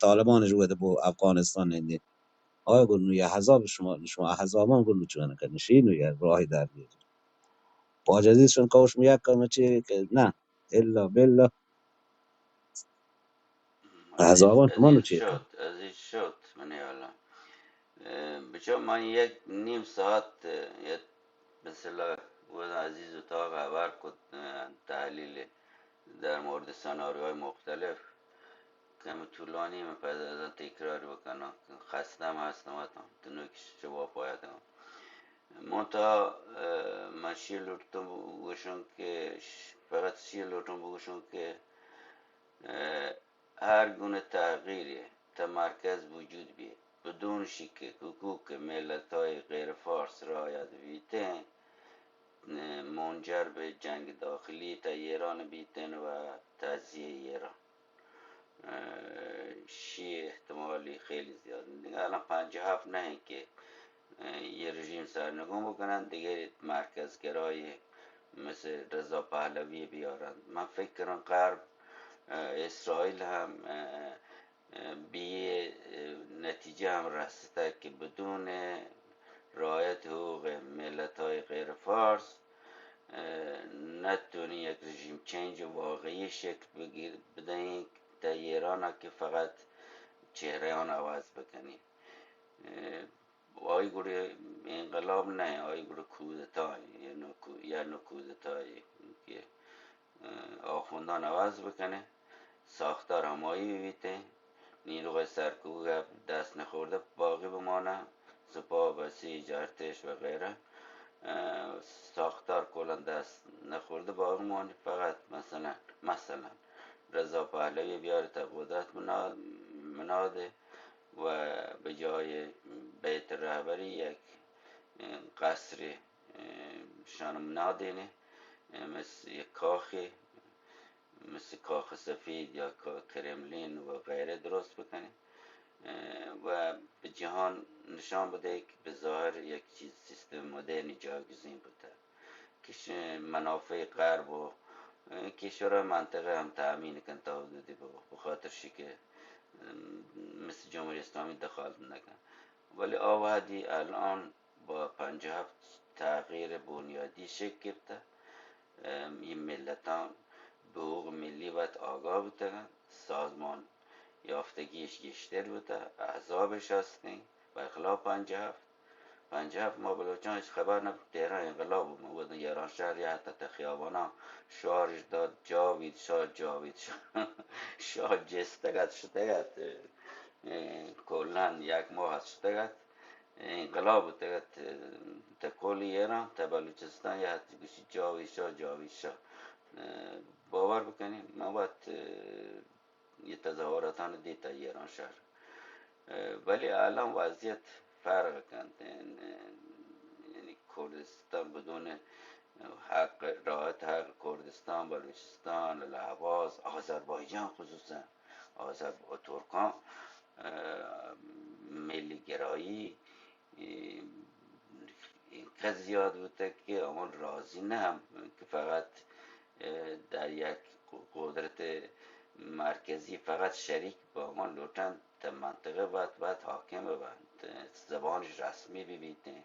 طالبان جوده بو افغانستان اندی آیا گل یا حزاب شما حزابان گل چونه کنه شینو یا راهی در بیاری با جدیدشون کوش میاد کنه چی که نه الا بالله حزابان شما نو چی کنه عزیز شد من یالا بچه من یک نیم ساعت یک مثلا بود عزیز اتاق خبر کد تحلیل در مورد سناریوهای مختلف کمی طولانی من پس از آن تکرار بکنم خستم هستم تنوکش جواب باید منتها من شیر لطفا بگوشم که فقط شیر لطفا بگوشم که هر گونه تغییری تا مرکز وجود بیه بدون که حقوق ملت های غیر فارس رعایت بیتن منجر به جنگ داخلی تا ایران بیتن و تجزیه ایران شی احتمالی خیلی زیاد دیگه الان 57 نه که یه رژیم سرنگون بکنن دیگه مرکزگرای مثل رضا پهلوی بیارن من فکر کنم غرب اسرائیل هم به نتیجه هم رسیده که بدون رعایت حقوق ملت های غیر فارس نتونی یک رژیم چنج واقعی شکل بدهیم در ایران که فقط چهره آن عوض بکنی آی گروه انقلاب نه آی گروه کودتا یا نو کودتایی که آخوندان عوض بکنه ساختار همایی بیته نیروهای سرکوب دست نخورده باقی بمانه سپاه بسیج ارتش و غیره ساختار کلا دست نخورده باقی مانده فقط مثلا رضا پهلوی بیاره تا قدرت مناده و به جای بیت رهبری یک قصر شان منادینه مثل یک کاخی مثل کاخ سفید یا کرملین و غیره درست بکنه و به جهان نشان بده که به ظاهر یک چیز سیستم مدرنی جایگزین بوده که منافع غرب و کشورهای منطقه هم تأمین کن تا حدودی به خاطر که مثل جمهوری اسلامی دخالت نکن ولی آوادی الان با 57 تغییر بنیادی شکل گرفته این ملتان به حقوق ملی باید آگاه بودن سازمان یافتگیش گشتر بوده احزابش هستین برخلاف 57 ما بلوچان هیچ خبر نبود تهران انقلاب بود ایران شهر یا حتی تا خیابانا شعارش داد جاوید شاه شاه جستگت شدگت کلن یک ماه هست شدگت انقلاب بود تا کل ایران تا بلوچستان یا حتی گوشی جاوید شاه باور بکنیم ما باید یه تظاهراتان دید تا ایران شهر ولی الان وضعیت فرق کنده یعنی کردستان بدون حق رعایت حق کردستان بلوچستان الاهواز آذربایجان خصوصا ترکان ملی گرایی اینقدر زیاد بوده که آمان راضی نه هم که فقط در یک قدرت مرکزی فقط شریک با ما لوتن تا منطقه باید حاکم ببند زبانش رسمی ببیده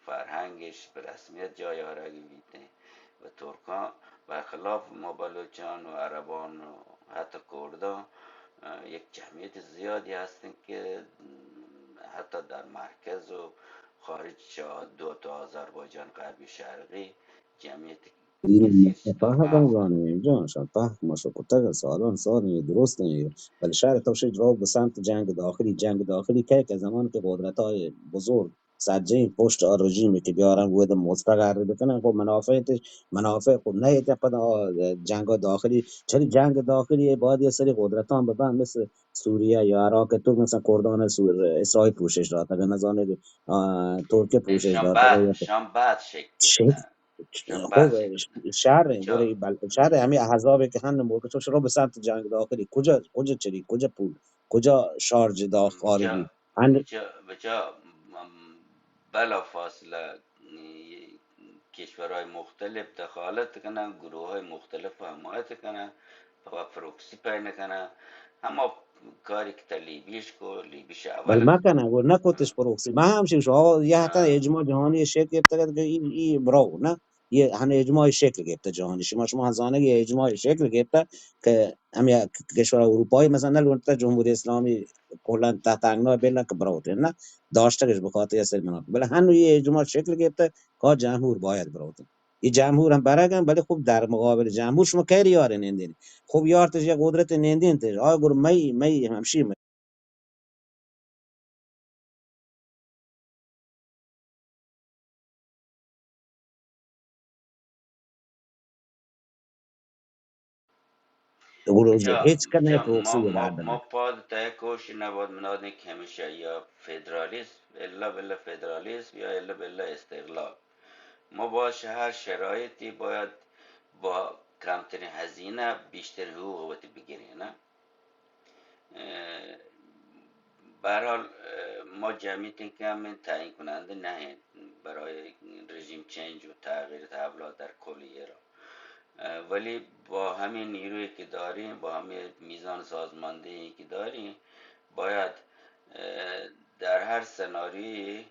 فرهنگش به رسمیت جای آرگ ببیده و ترکان برخلاف ما بلوچان و عربان و حتی کردان یک جمعیت زیادی هستن که حتی در مرکز و خارج دو تا آذربایجان غربی شرقی جمعیت این کثیر مفاهه دارن کنگانه اینجا شد ماشو کتک سالان درست نیه ولی شهر توشید رو به سمت جنگ داخلی که زمان که قدرت های بزرگ سجه پشت رژیمی که بیارن بود مستقر بکنن خب منافع خود نه پد جنگ داخلی چرا جنگ داخلی باید یه سری قدرت هم ببن مثل سوریه یا عراق تو مثلا کردان اسرائیل پوشش داد اگر نزانه ترکیه پوشش داد شام بعد شکل چه گرفتن شام بعد خب شکل شهر بچه برای شهر همین احزابی که هن موقع شروع به سمت جنگ داخلی کجا چری کجا پول کجا شارژ بچه خارجی هن بچه بلا فاصله کشورهای مختلف دخالت کنن گروه های مختلف حمایت کنن و پروکسی پیدا کنن اما کاری که تا لیبیش کو لیبیش بل اول ما کنه و نکوتش پروکسی ما همشیم شو یه حتی اه، اجماع جهانی شکل گرفته که این برو نه یه هن اجماع شکل گرفته جهانی شما هزانه یه اجماع شکل گرفته که هم یا کشور اروپایی مثلا نه جمهوری اسلامی کلا تحت عنوان بین که برو نه داشتهش به خاطر سر مناطق بله هنو یه اجماع شکل گرفته که جمهور باید برو این جمهور هم برگم ولی خوب در مقابل جمهور شما کی یار نندین خوب یارتش یک قدرت نندین تش آ گر می همشی هیچ کنه جا پروکسی ما دادن پاد تای کوشی نباد منادن که همیشه یا فدرالیسم الا بلا فدرالیسم یا الا بلا استقلال. ما با هر شرایطی باید با کمترین هزینه بیشتر حقوق وقتی بگیریم نه. به هر حال ما جمعیت که همین تعیین کننده نه برای رژیم چنج و تغییر تحولات در کل ایران، ولی با همین نیرویی که داریم با همین میزان سازماندهی که داریم باید در هر سناریویی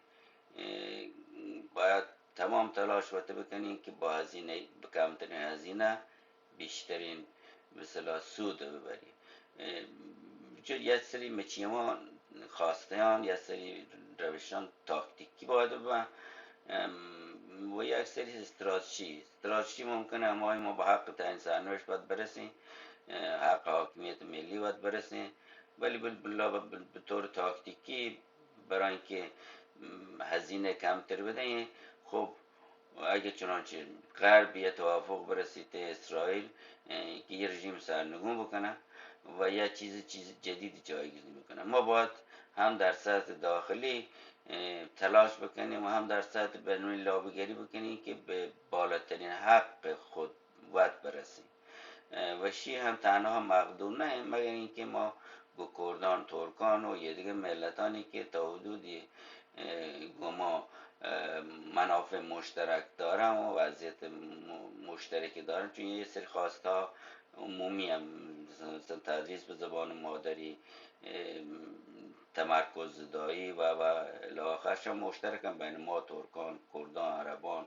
باید تمام تلاش وقت بکنیم که با هزینه کمترین هزینه بیشترین مثلا سود ببریم. چون یک سری مچیمان خواستیان یک سری روشان تاکتیکی باید ببن و یک سری استراتژی ممکنه ما به حق تعیین سرنوشت باید برسیم، حق حاکمیت ملی باید برسیم، ولی به طور تاکتیکی برای اینکه هزینه کمتر بدهیم. خب اگه چنانچه غرب یه توافق برسید اسرائیل که یه رژیم سرنگون بکنه و یه چیز جدید جایگزین بکنه، ما باید هم در سطح داخلی تلاش بکنیم و هم در سطح بین‌المللی لابیگری بکنیم که به بالاترین حق خود باید برسیم و شی هم تنها مقدور نه مگر اینکه ما با کردان ترکان و یه دیگه ملتانی که تا حدودی گما منافع مشترک دارن و وضعیت مشترکی دارن، چون یه سری خواسته عمومی هم مثلا تدریس به زبان مادری، تمرکز زدایی و الاخرش هم مشترک هم بین ما ترکان کردان عربان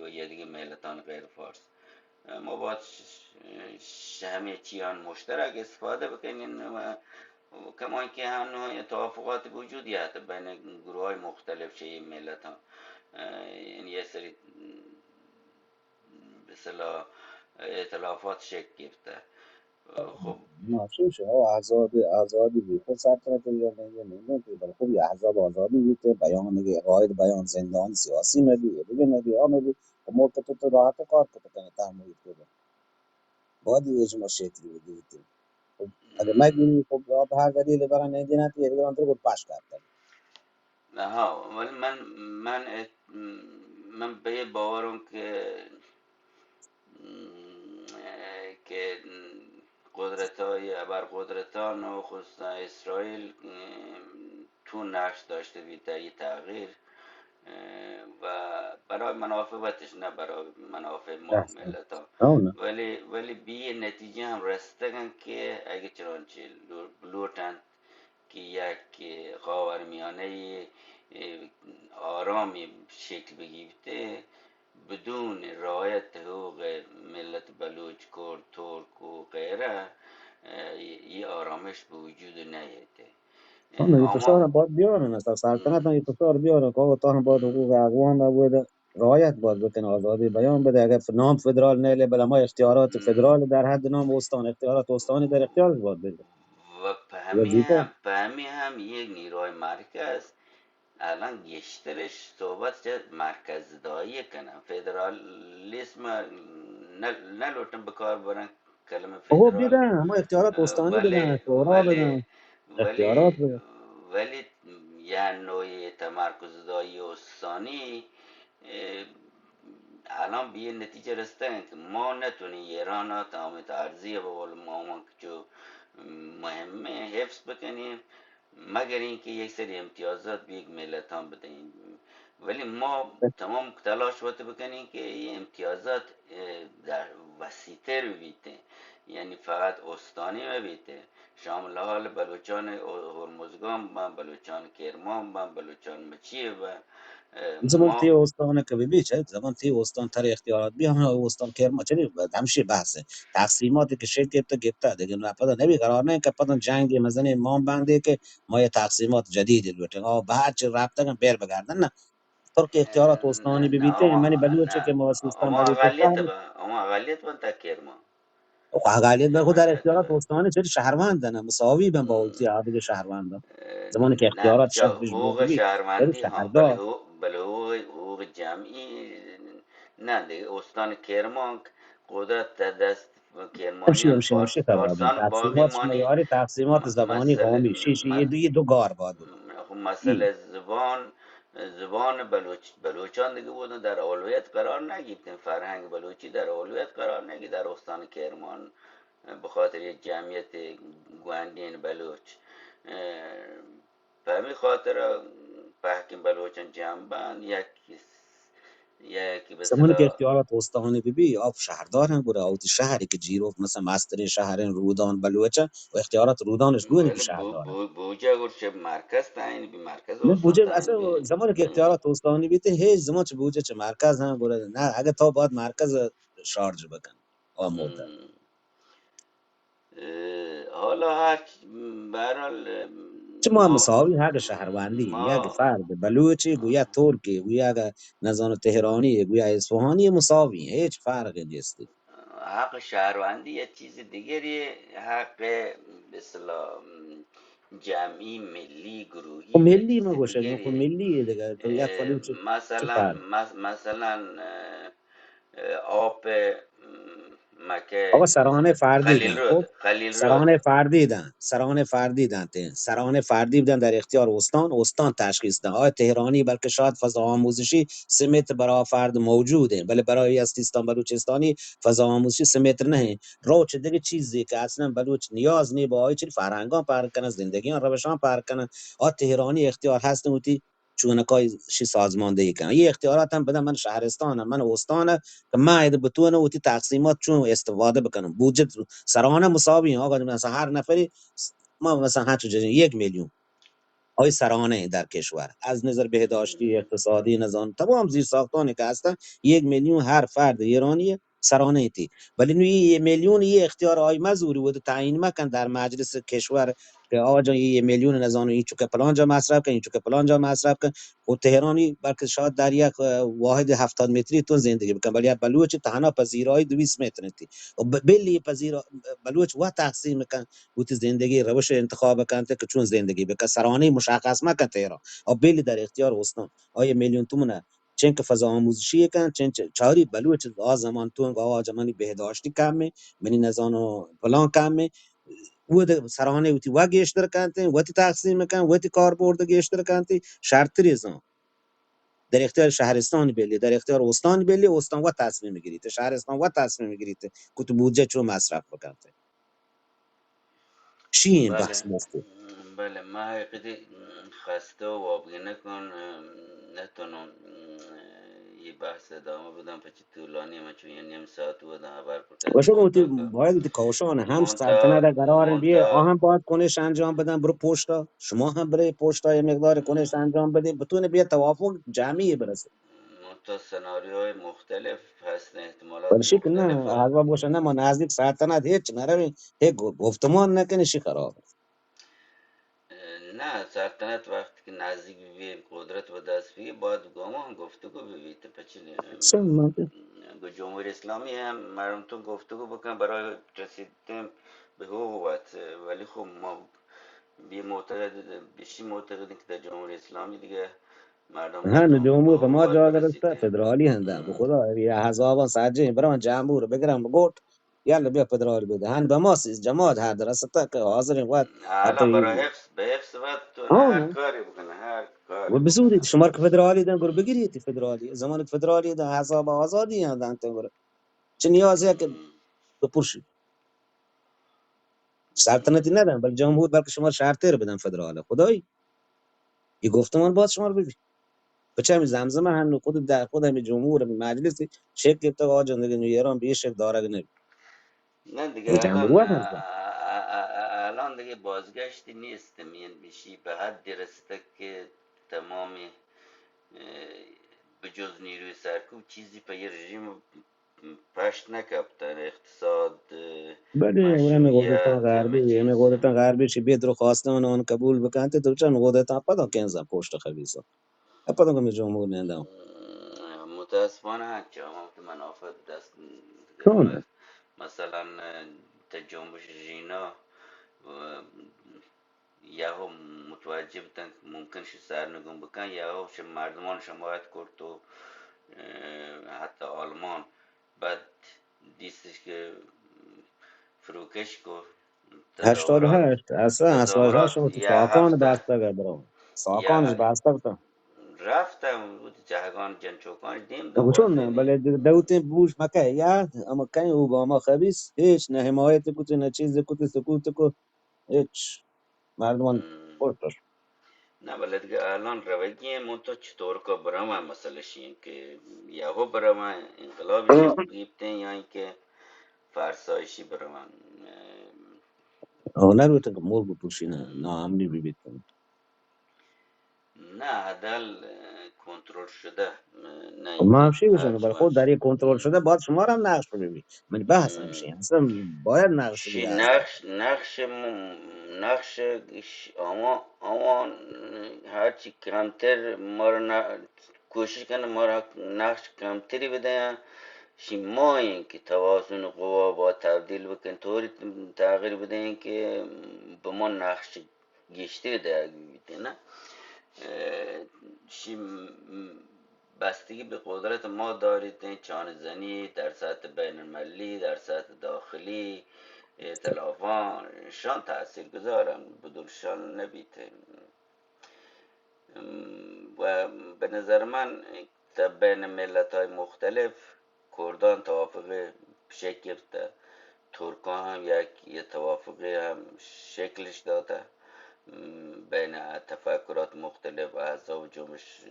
و یه دیگه ملتان غیر فارس. ما باید همه چیان مشترک استفاده بکنین و کما اینکه هم نوع توافقات وجودی حتی بین گروه های مختلف چه ملت ها، یعنی یه سری به اصطلاح ائتلافات شکل گرفته. خب ماشین شو آزادی بی خود سرطنت یا نمیدونم که برای خوب یه احزاب آزادی بیته بیان میگه قاید بیان زندان سیاسی میدی دیگه میدی میدی و موقع تو راحت کار کنه تحمل کنه باید یه اجماع شکلی بگیرید. خب اگه نگیری خب به هر دلیل برای نگیرن یه دیگه من تو رو پاش کردم نه ها، ولی من به باورم که که قدرت های ابرقدرتان و خصوصا اسرائیل تو نقش داشته در یه تغییر و برای منافعتش نه برای منافع ما ملت ها، نه ولی بی نتیجه هم رستگن که اگه چنانچه بلوتن که یک خاورمیانه آرامی شکل بگیرده بدون رعایت حقوق ملت بلوچ کرد ترک و غیره یه آرامش به وجود نیاده. این فشار هم باید بیارن اصلا سلطنت هم این فشار بیارن که تا هم باید حقوق اقوام باید رعایت باید بکنه آزادی بیان بده اگر نام فدرال نیله بلا ما اختیارات فدرال در حد نام استان اختیارات استانی در اختیارش باید بده و وظیفه به همین هم یک نیروی مرکز الان گشترش صحبت شد مرکز دایی کنن فدرالیسم نلوتن بکار برن کلمه خب فدرال، بدن اما اختیارات استانی ولی بدن شورا ولی بدن اختیارات ولی بدن ولی یه نوع تمرکز دایی استانی الان به یه نتیجه رسیدن که ما نتونیم ایران ها تمام ارزی به قول ما جو مهمه حفظ بکنیم مگر اینکه یک سری امتیازات به یک ملت هم بدهیم، ولی ما تمام تلاش وقت بکنیم که این امتیازات در وسیعتر بیته یعنی فقط استانی مبیته، شامل حال بلوچان هرمزگان بن، بلوچان کرمان بن، بلوچان مچی و زمان تی ما استان که ببی چه زمان تی استان تر اختیارات بی هم استان کرما چنی همشی بحثه تقسیماتی که شکل گرفته دیگه نه پدا نمی قرار نه که پدا جنگ مزن امام بنده که ما یه تقسیمات جدیدی لوټه او به هر چی رابطه کن بیر بگردن نه تر که اختیارات استانی نه ببیته آقا منی بلوچه نه، که ما سیستان اما بلوچستان اقلیت با اما اقلیت با تا کرمان او اقلیت به خود در اقلیت اختیارات با استانی چه شهروندن مساوی بن با اولتی عادی شهروندان زمانی که نه اختیارات شد پیش حقوق برده بی ولی شهروندی ها، شهردار بله حقوق جمعی نه دیگه. استان کرمان قدرت در دست کرمانیان، همشه خرابه فارسان باقی تقسیمات مانی. معیاری تقسیمات زبانی مسئله قومی شیش یه دو گار باید بودن خب ای مسئله زبان بلوچان دیگه بودن در اولویت قرار نگیرد، فرهنگ بلوچی در اولویت قرار نگیرد در استان کرمان به خاطر یک جمعیت گوندین بلوچ. به همین خاطر پهکین بلوچان جمع بند یکی به زمانی که اصطلاح اختیارات استانی بی آب شهردار هم گوره اوتی شهری که جیرو مثلا مستر شهرین رودان بلوچه و اختیارات رودانش گوینی که ولی شهردار هم بوجه اگر چه مرکز تعیین بی، مرکز نه استان بوجه تعیین اصلا بی. زمانی که اختیارات استانی بیته هیچ زمان چه بوجه چه مرکز هم گوره نه اگه تا باید مرکز شارژ بکن آ مدت حالا هر به هر حال چه ما ما مساوی حق شهروندی یک ما فرد بلوچی گویا ترکی گویا نزان تهرانی گویا اصفهانی مساوی هیچ فرقی نیست حق شهروندی یه چیز دیگری، حق به اصطلاح جمعی ملی خب گروهی یه ملی چیز ما گوشه خب دیگریه. ملی دیگه تو یک فلوت چه مثلا فرق آب آقا مکه سرانه فردی خلیل دن رود، خب خلیل رود. سرانه فردی دن در اختیار استان تشخیص دن آیا تهرانی بلکه شاید فضا آموزشی 3 متر برای فرد موجوده ولی برای از سیستان بلوچستانی فضا آموزشی 3 متر نه روچ دیگه چیزی که اصلا بلوچ نیاز نی با آی چی فرهنگان پر کنه زندگیان روشان پر کنه تهرانی اختیار هست نوتی چونکای شی سازماندهی کنه یه اختیارات هم بدن من شهرستانم من استان که ما اید بتونه اوتی تقسیمات چون استفاده بکنم بودجه سرانه مساوی آقا مثلا هر نفری ما مثلا هر چه 1 میلیون آی سرانه در کشور از نظر بهداشتی اقتصادی نظام تمام زیر ساختانی که هستن 1 میلیون هر فرد ایرانی سرانه ایتی ولی نوی 1 میلیون یه اختیار آی مزوری بود تعیین مکن در مجلس کشور که آقا جان 1 میلیون نزان این چوک پلان جا مصرف کن این چوک پلان جا مصرف کن و تهرانی بلکه شاید در یک واحد 70 متری تو زندگی بکن ولی بلوچ تنها پذیرای 200 متر انتی و بلی پذیر بلوچ و تقسیم کن بوت زندگی روش انتخاب کنته که چون زندگی بک سرانه مشخص مکن تهران او بیل در اختیار استان آیه میلیون تومنه چون که فضا آموزشی کن چون چاری بلوچ آ زمان تو آ زمانی بهداشتی کمه منی نزانو پلان کمه و سرانه وتی و گشتر کنته وتی تقسیم کن وتی کاربرد گشتر کنته شرط ریزان در اختیار شهرستان بلی در اختیار استان بلی استان و تصمیم میگیرید شهرستان و تصمیم میگیرید که تو بودجه چون مصرف بکنه چی این بله بحث مفته بله، ما حقیقتی خسته و وابگی نکن، نتونم یه بحث ادامه بدم پچه طولانی، ما چون یه نیم ساعت بودم خبر پرکست باشه گفتی منتاکه باید گفتی کاوشان هم مونتا سلطنت قرارن بیه مونتا آهم باید کنش انجام بدن برو پشتا شما هم برای پشتا یه مقدار کنش انجام بده بتونه بیه توافق جمعی برسه مونتا سناریوهای مختلف هست، ولی احتمالات شکل نه مختلف. حلوا باشه نه ما نزدیک سلطنت هیچ نرویم هیچ گفتمان نکنی شی خراب نه، سلطنت وقتی که نزدیک به قدرت و دست بگیر باید گام هم گفتگو ببید پچه اصلا من- به جمهوری اسلامی هم مردم گفتگو بکن برای رسیدن به حقوقت. ولی خب ما بیشی معتقدیم که در جمهوری اسلامی دیگه مردم هم نتون به جمهور که ما حقوقت جا درسته برسیدن. فدرالی هندن به خدا یه حزابان سرجه برای من جمهور بگیرم بگوت یلا بیا فدرالی بده هن به ما جماعت هر درسته که حاضرین وقت حالا برای حتی حفظ به حفظ وقتتون هر آه کاری بکنه، هر کاری بکنه. وبسودي شمارك فدرالي ده نقول بقريتي فدرالي زمانك فدرالي ده حساب آزادی هم دانته نقول چه نیازی که بپرسی سلطنتی ندن بل جمهور بلکه شما شرطه بدن فدراله خدایی این گفتمان باز شما رو ببین بچه می زمزمه هم خود در خود همین جمهور همین مجلس شکل تا آجا نگه ایران به یه شکل داره نه نه دیگه یکم بگو هستم. الان دیگه بازگشتی نیست، این بیشی به حد رسیده که تمامی به جز نیروی سرکوب چیزی به یه رژیم پشت نکبتن. اقتصاد، بله اونم قدرتان مشروعیت، غربی همه همه چیز. قدرتان غربی چی بیت رو خواستن آن قبول بکنت تو چند قدرتان پدا کنزا پشت خبیثا پدا کنم جمهور نیندم متاسفانه هرچه هم منافع دست چون مثلا تا جنبش ژینا یهو متوجه بودن که ممکن شد سرنگون بکن، یهو مردمان شمایت کرد و حتی آلمان. بعد دیستش که فروکش کو تظاهرات 88 اصلا اسواج تظاهرات شما تو یه ساکان هفته بسته برام ساکانش یا بسته بودم رفتم بود جهگان جنچوکان دیم دو بازه چون می. بله دوتین بوش مکه یا اما کن اوباما خبیس هیچ نه حمایت کتی نه چیز کتی سکوت کو هیچ مردمان پشتش نه ولی دیگه الان روگی منتها چطور که برام مسئلهش این که یهو برام انقلابشی گیبتن یا اینکه فرسایشی برام. هنر بوده که مول بپوشینه ناامنی بیبید نه عدل کنترل شده، نه خب ما اینکه هم چی بشیم هرچی برای خود در باشه. یک کنترل شده باید شما رو هم نقش ببینید من بحث همشه اصلا باید نقش شی دیگه هست نقش اما هرچی کمتر ما رو کوشش کنه ما را نقش کمتری بده. شی ما این که توازن قوا با تبدیل بکن طوری تغییر بده این که به ما نقش گشتری در بیده. نه شی بستگی به قدرت ما دارید، این چانه زنی در سطح بین المللی، در سطح داخلی، ائتلافان شان تأثیر گذارن، بدونشان نبیته. و به نظر من بین ملت های مختلف کردان توافق شکل گرفته، ترکان هم یه توافقی هم شکلش داده بین تفکرات مختلف و احزاب و جنبش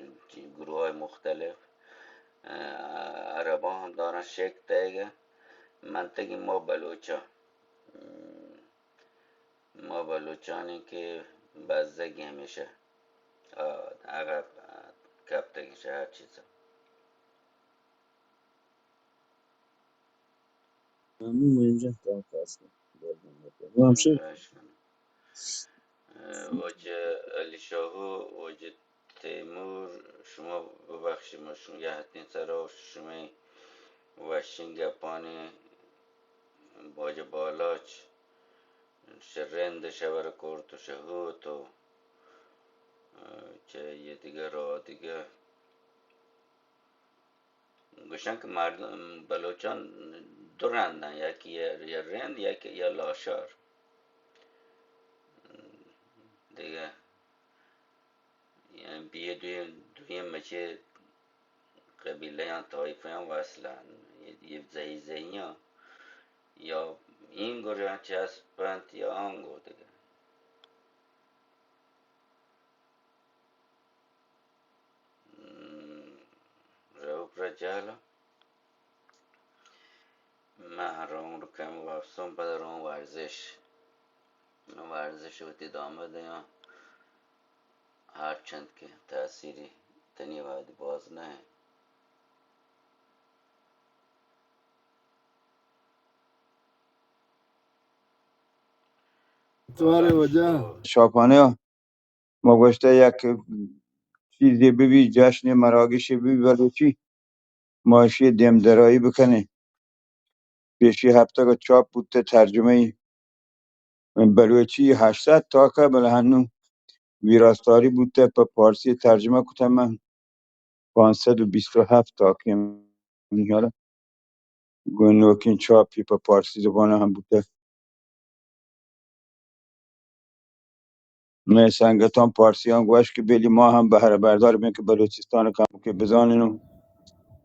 گروه های مختلف. عربا هم دارن شکل دیگه. منطقی ما بلوچانی که بزدگی همیشه عقب کپتگیشه هر چیزا. ممنون اینجا تا هستم ما هم شد واجه علی شاهو، واجه تیمور، شما ببخشید ما شما یه حتین سرا شما وشین گپانی واجه بالاچ شرند شور کرد و شهوت و چه یه دیگه را دیگه گوشن که مردم بلوچان دو رندن، یکی یا رند یکی یا لاشار دیگه. یعنی بیه دوی مچه قبیله یا طایفه هم وصلن، یه زی زی ها یا این گروه چسبند یا آن گروه دیگه. رو پر جهلا من رو کم وفصم بده رو ورزش رو ادامه ده یا هرچند که تأثیری تنی باید باز نه. تواره حالا وجه شو شاپانه ما گشته یک چیزی ببی جشن مراگش ببی ولی چی ماشی دمدرایی بکنه پیشی هفته که چاپ بوده ترجمه بلوچی 800 تا قبل هنو ویراستاری بوده په پارسی ترجمه کتم من 527 تا که میاره گونوکین چاپی په پارسی زبان هم بوده. من سنگتان پارسیان گوش که بلی ما هم بهره بردار بین که بلوچستان کم که بزانینو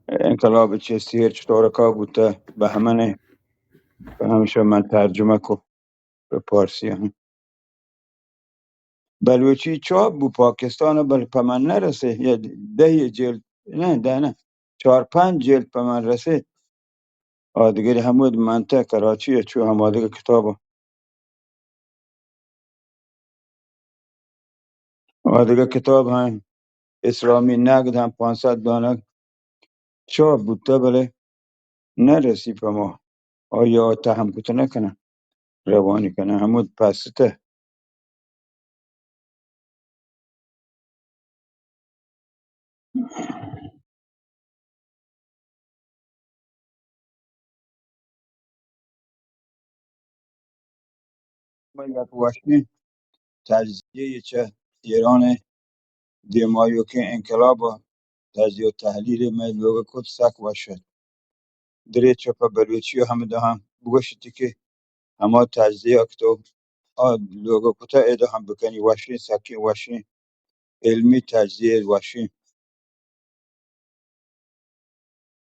انقلاب چسیر چطور که بوده به همه به همیشه من ترجمه کو به پارسی هم بلوچی چاپ بو پاکستان بل په من نرسه یا 10 جلد نه 4 5 جلد په من رسه آدگری همود منطقه کراچی چو هم آدگر کتاب آدگر کتاب هم اسلامی نقد هم 500 دانه چاپ بوده بله نرسی په ما آیا تهم کته نکنه روانی کنه همود پسته ما یک وحشی تجزیه چه ایران دیمایو که انقلاب و تجزیه و تحلیل میلوگ کد سک وشد دری چپا بلوچی و همه ده هم بگوشتی که اما تجزیه اکتو لوگو کتا ایده هم بکنی وحشی سکی وحشی علمی تجزیه وحشی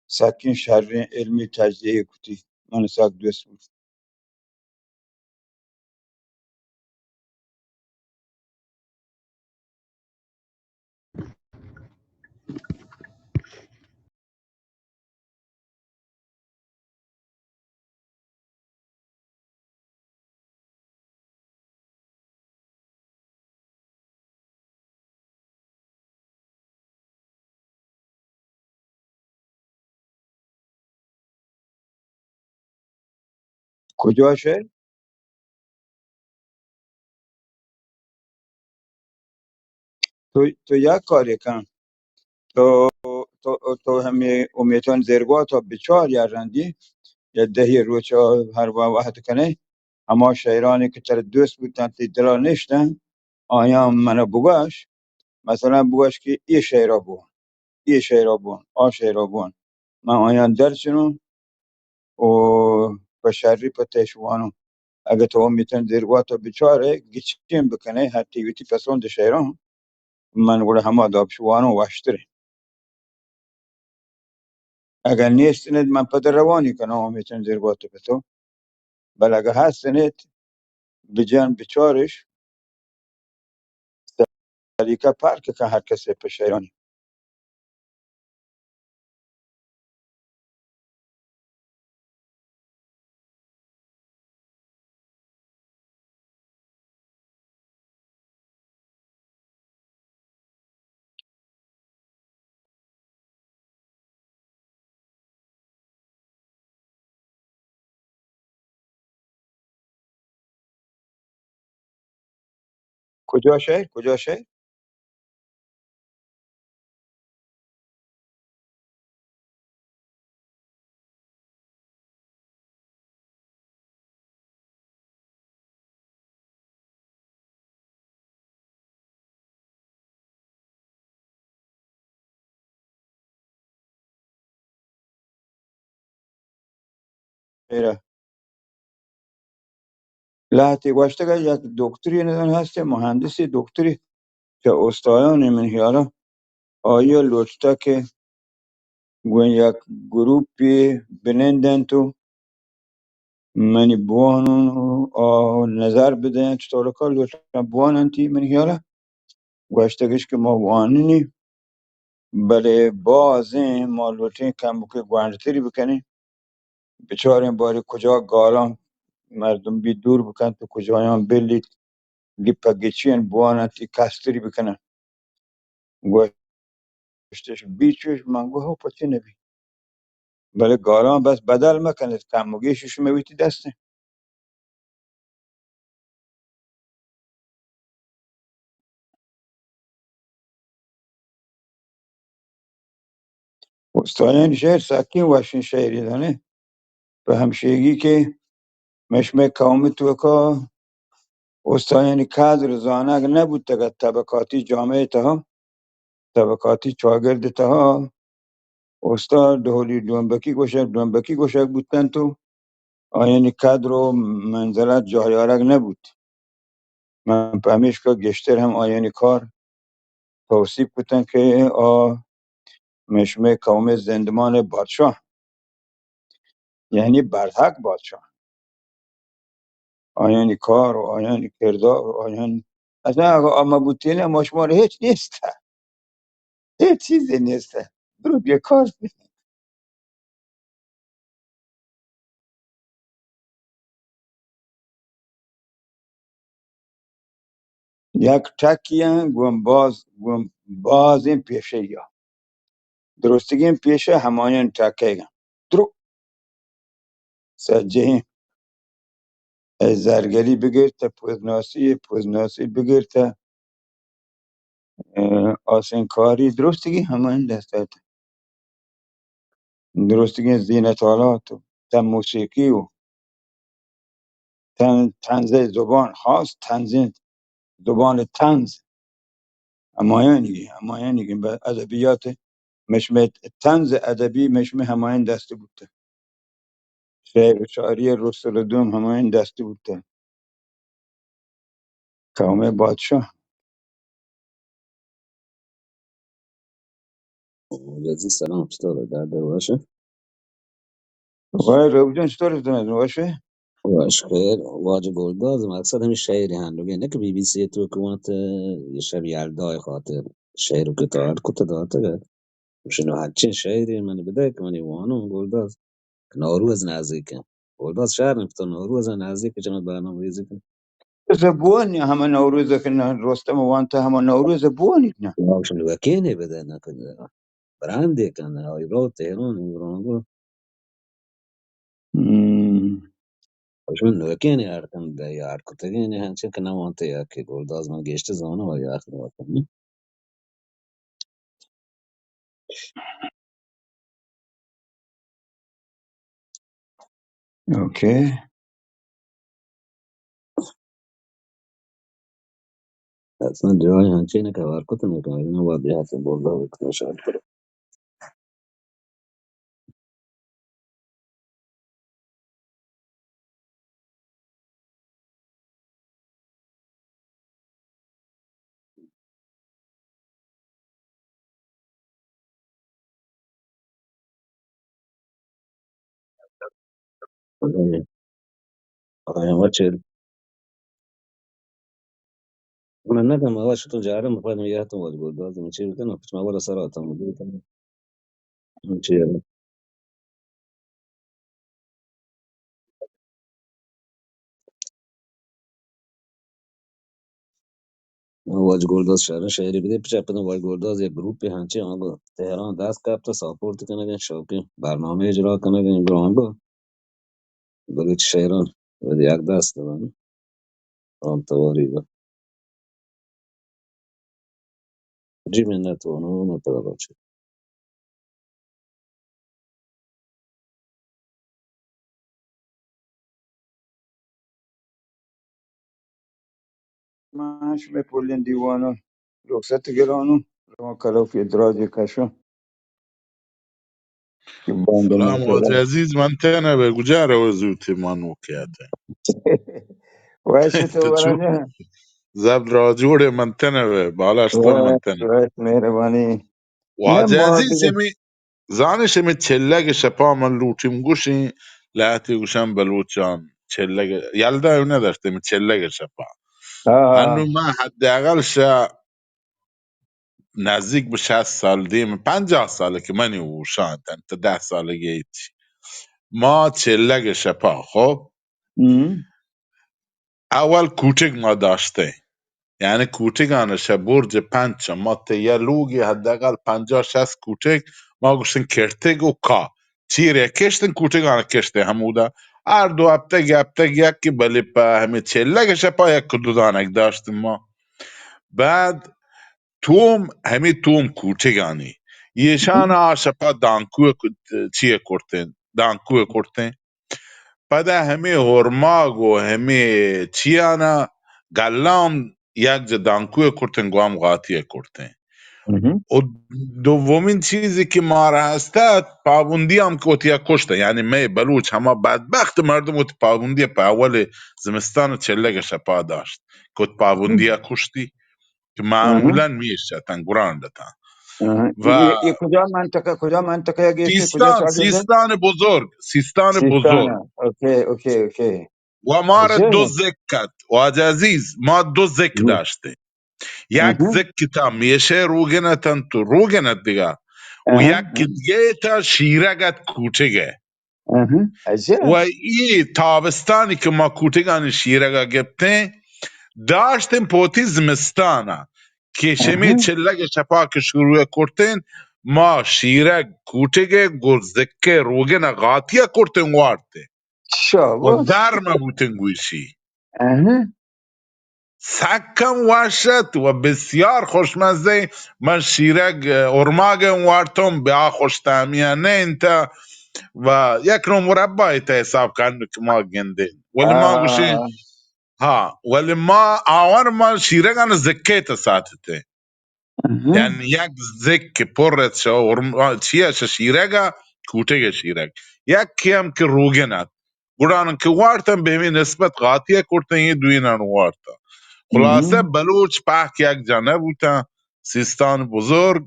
سکین شهرین علمی تجزیه کتی من ساک دوست بود کجاشه؟ تو یک کاری کن تو تو همه امیتان زرگاه تا بچار یا رندی یا دهی روچا هر واحد کنه اما شیرانی که تر دوست بودن تی دلا نشتن آیا منو بگاش مثلا بگاش که ای شیرا بون ای شیرا بون آ شیرا بون من آیا درچنون و بشری پتشوانو اگه تو امیتان زرگاه تا بچاره گیچیم بکنه هر تیویتی پسند شیران من گوڑه همه دابشوانو واشتره اگر نیست من پدر روانی کنم امیتان زرگاه تا بتو بل اگه هست بجان بچارش سلیقه پارک که هر کسی پشیرانی کجا شهر ایره لحظه گوشته یک دکتری ندن هسته مهندسی دکتری که استایان من هیالا آیا لطفا که گوین یک گروپی بنندن تو منی بوانون نظر بدن چطور کار لطفا بوانن تی من هیالا گوشتگش که ما بواننی بله بازه ما لطفا کم بکنی گوانتری بکنی بچارین باری کجا گالان مردم بی دور بکن تو کجایان بلید گپا گچین بوانتی کستری بکنن گوشتش بیچوش من گوه ها پچه نبی بله گالان بس بدل مکنید کموگیشش میویتی دسته استایان شهر ساکین واشین شهری دانه به همشیگی که مشمه قومی تو که استایان کادر زانه نبود تگه طبقاتی جامعه تا طبقاتی چاگرد تا استا دهولی دونبکی گوشک بودن تو آینی کادر و منزلت جایارک نبود من پهمیش که گشتر هم آینی کار توصیف کتن که مشمه قوم زندمان بادشاه یعنی برحق بادشاه آینی کار و آینی کردار و آینی اصلا اگه آما بودتینه مشمار هیچ نیست هیچ چیزی نیست برو بیا کار یک تکیه گم باز این پیشه یا درستگی این پیشه همایون تکیه درو سجه زرگری بگیر پوزناسی بگیر تا آسنکاری درستگی همایون دستت درستگی زینت آلات و تا موسیقی و تنز زبان خاص تنزین زبان تنز همایونیگی به ادبیات مشمه تنز ادبی مشمه همایون دسته بوده شعر و شاعری رسول دوم همایون دسته بوده قوم بادشاه عزیز سلام، چطوره؟ در باشه؟ وای رو جان چطور است باشه باش خیر. واجه گلداز مقصد همین شعری هندوگه نه که بی بی سی تو حکومت یه شب یلدای خاطر شعر و کتار کتا داته گد شنو هرچین شعری من بده که منی وانم گلداز نوروز نزدیکه. گلداز شهر نفتا نوروز نزدیکه چند برنامه ریزی کن. زبون همه نوروز که رستم وانت همه نوروز بونید نه شنو وکینه بده نکنه برنده کنه های رو تهران ایران مم. شنو وکینه ارکن ده یا ارکتگینه هنچین که نوانته یا که گلداز من گشت زانه و یا اخی وطن اوکی اصلا جای هنچینه که ارکت میکنه اینو باید یه حتی بولده بکنه شاید کنه. آقای ما چه من نگم آقا شتون جاره مفاد میگه حتی باید گلداز من چی بکنم پیش ما برا سر آتم بودی بکنم من چی واج گلداز شهر شهری بده پیش اپنو واج گلداز یک گروپ هنچی آنگو تهران دست کپتا ساپورت کنه گن شوکی برنامه اجرا کنه گن برانگو بگوچ شهران ودی یک دست دارن آن تواری با جی من نتوانو نتوانو باچه ماش به پولین دیوانو رخصت گرانو رو کلو فی ادراج کشو که باند سلام حاج نکرد عزیز من تنه بگو جاره و زوتی مانو کیاته وایس تو تچو ورانه زب راجوڑe من تنه به بالاشتر من تنه وایس مهربانی نه حاج ما عزیز دیگه می زانش می چلگ شپا من لوٹیم گوشی لحتی گوشم بلوچان چلگ یلدا او نداشته می چلگ شپا هنو آه من حداقل نزدیک به 60 سال دیم 50 ساله که منی او شاید تا 10 سالگی ایتی ما چلگ شپا خب ام. اول کوچک ما داشته یعنی کوچگانش برج پنچ ما یه لوگی حداقل 50 60 کوچک ما گوشتن کرتگ و کا چیره کشتن کوچگانه کشته همودا هر دو هفته یکی بلی پا همه چلگش پا یک دو دانک داشتیم ما بعد توم همه توم کوچگانی یشان آشپا دانکوه چیه کرتن دانکوه کرتن پدا همه هرماگ و همه چیانا گلام یک جا دانکوی کرتن گوام غاطیه کرتن مهم. و دومین چیزی که ما را هستد پابندی هم که اتیا کشته یعنی می بلوچ همه بدبخت مردم ات پابندی پا اول زمستان چلگش پا داشت که ات پابندی کشتی که آها. معمولا میشتن گراندتن آها. و یہ کجا منطقه گشتی کجا سالونده سیستان بزرگ سیستانه اوکی اوکی اوکی و ما را دو عجب زک کرد واج عزیز ما دو زک داشته یک اها زک تا میشه روگنتن تو روگنت دیگه و اها یک دیگه تا شیرگت کوچگه اها و عجب ای تابستانی که ما کوچگان شیرگا گبته داشتیم پوتی زمستانه که شمی اها چلگ شپا که شروع کرتین ما شیرک کوچگه گرزکه روگن غاتیه کرتین وارده و شاباس درمه بوتن گوشی اها سکم واشد و بسیار خوشمزه. من شیرک ارماگم وارتم بیا خوشتامیه نه انت و یک نوع مربع ایتا حساب کنو که ما گنده ولی ما گوشین آه. ها ولی ما آوان ما شیرگان زکه تا ساتته اها یعنی یک زک پرت شو چیه شیرگا کوته شیرگ یک هم که روگنت گرانن که وارتن به همین نسبت قاطیه کرتن یه دوینن وارتا خلاصه اها بلوچ پاک یک جانه بودن سیستان بزرگ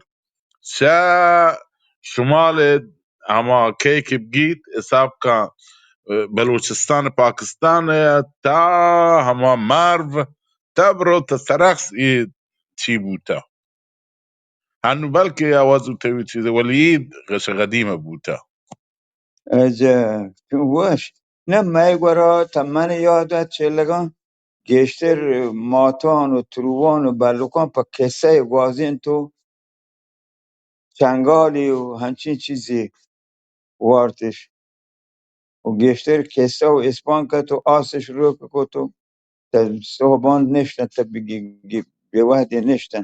شا شمال اما کیک بگید حساب کن بلوچستان پاکستان تا هما مرو تا برو تا سرخس چی بوتا هنو بلکه آوازو تاوی چیزه ولی غش قدیمه بوتا. عجب واش نه می گورا تمن یادت چلگان گشتر ماتان و تروان و بلوکان پا کسه گازین تو چنگالی و همچین چیزی وارتش و گشتر کسه و اسپان که تو آسش رو که تو تا صحبان نشتن تا بگی به وحدی نشتن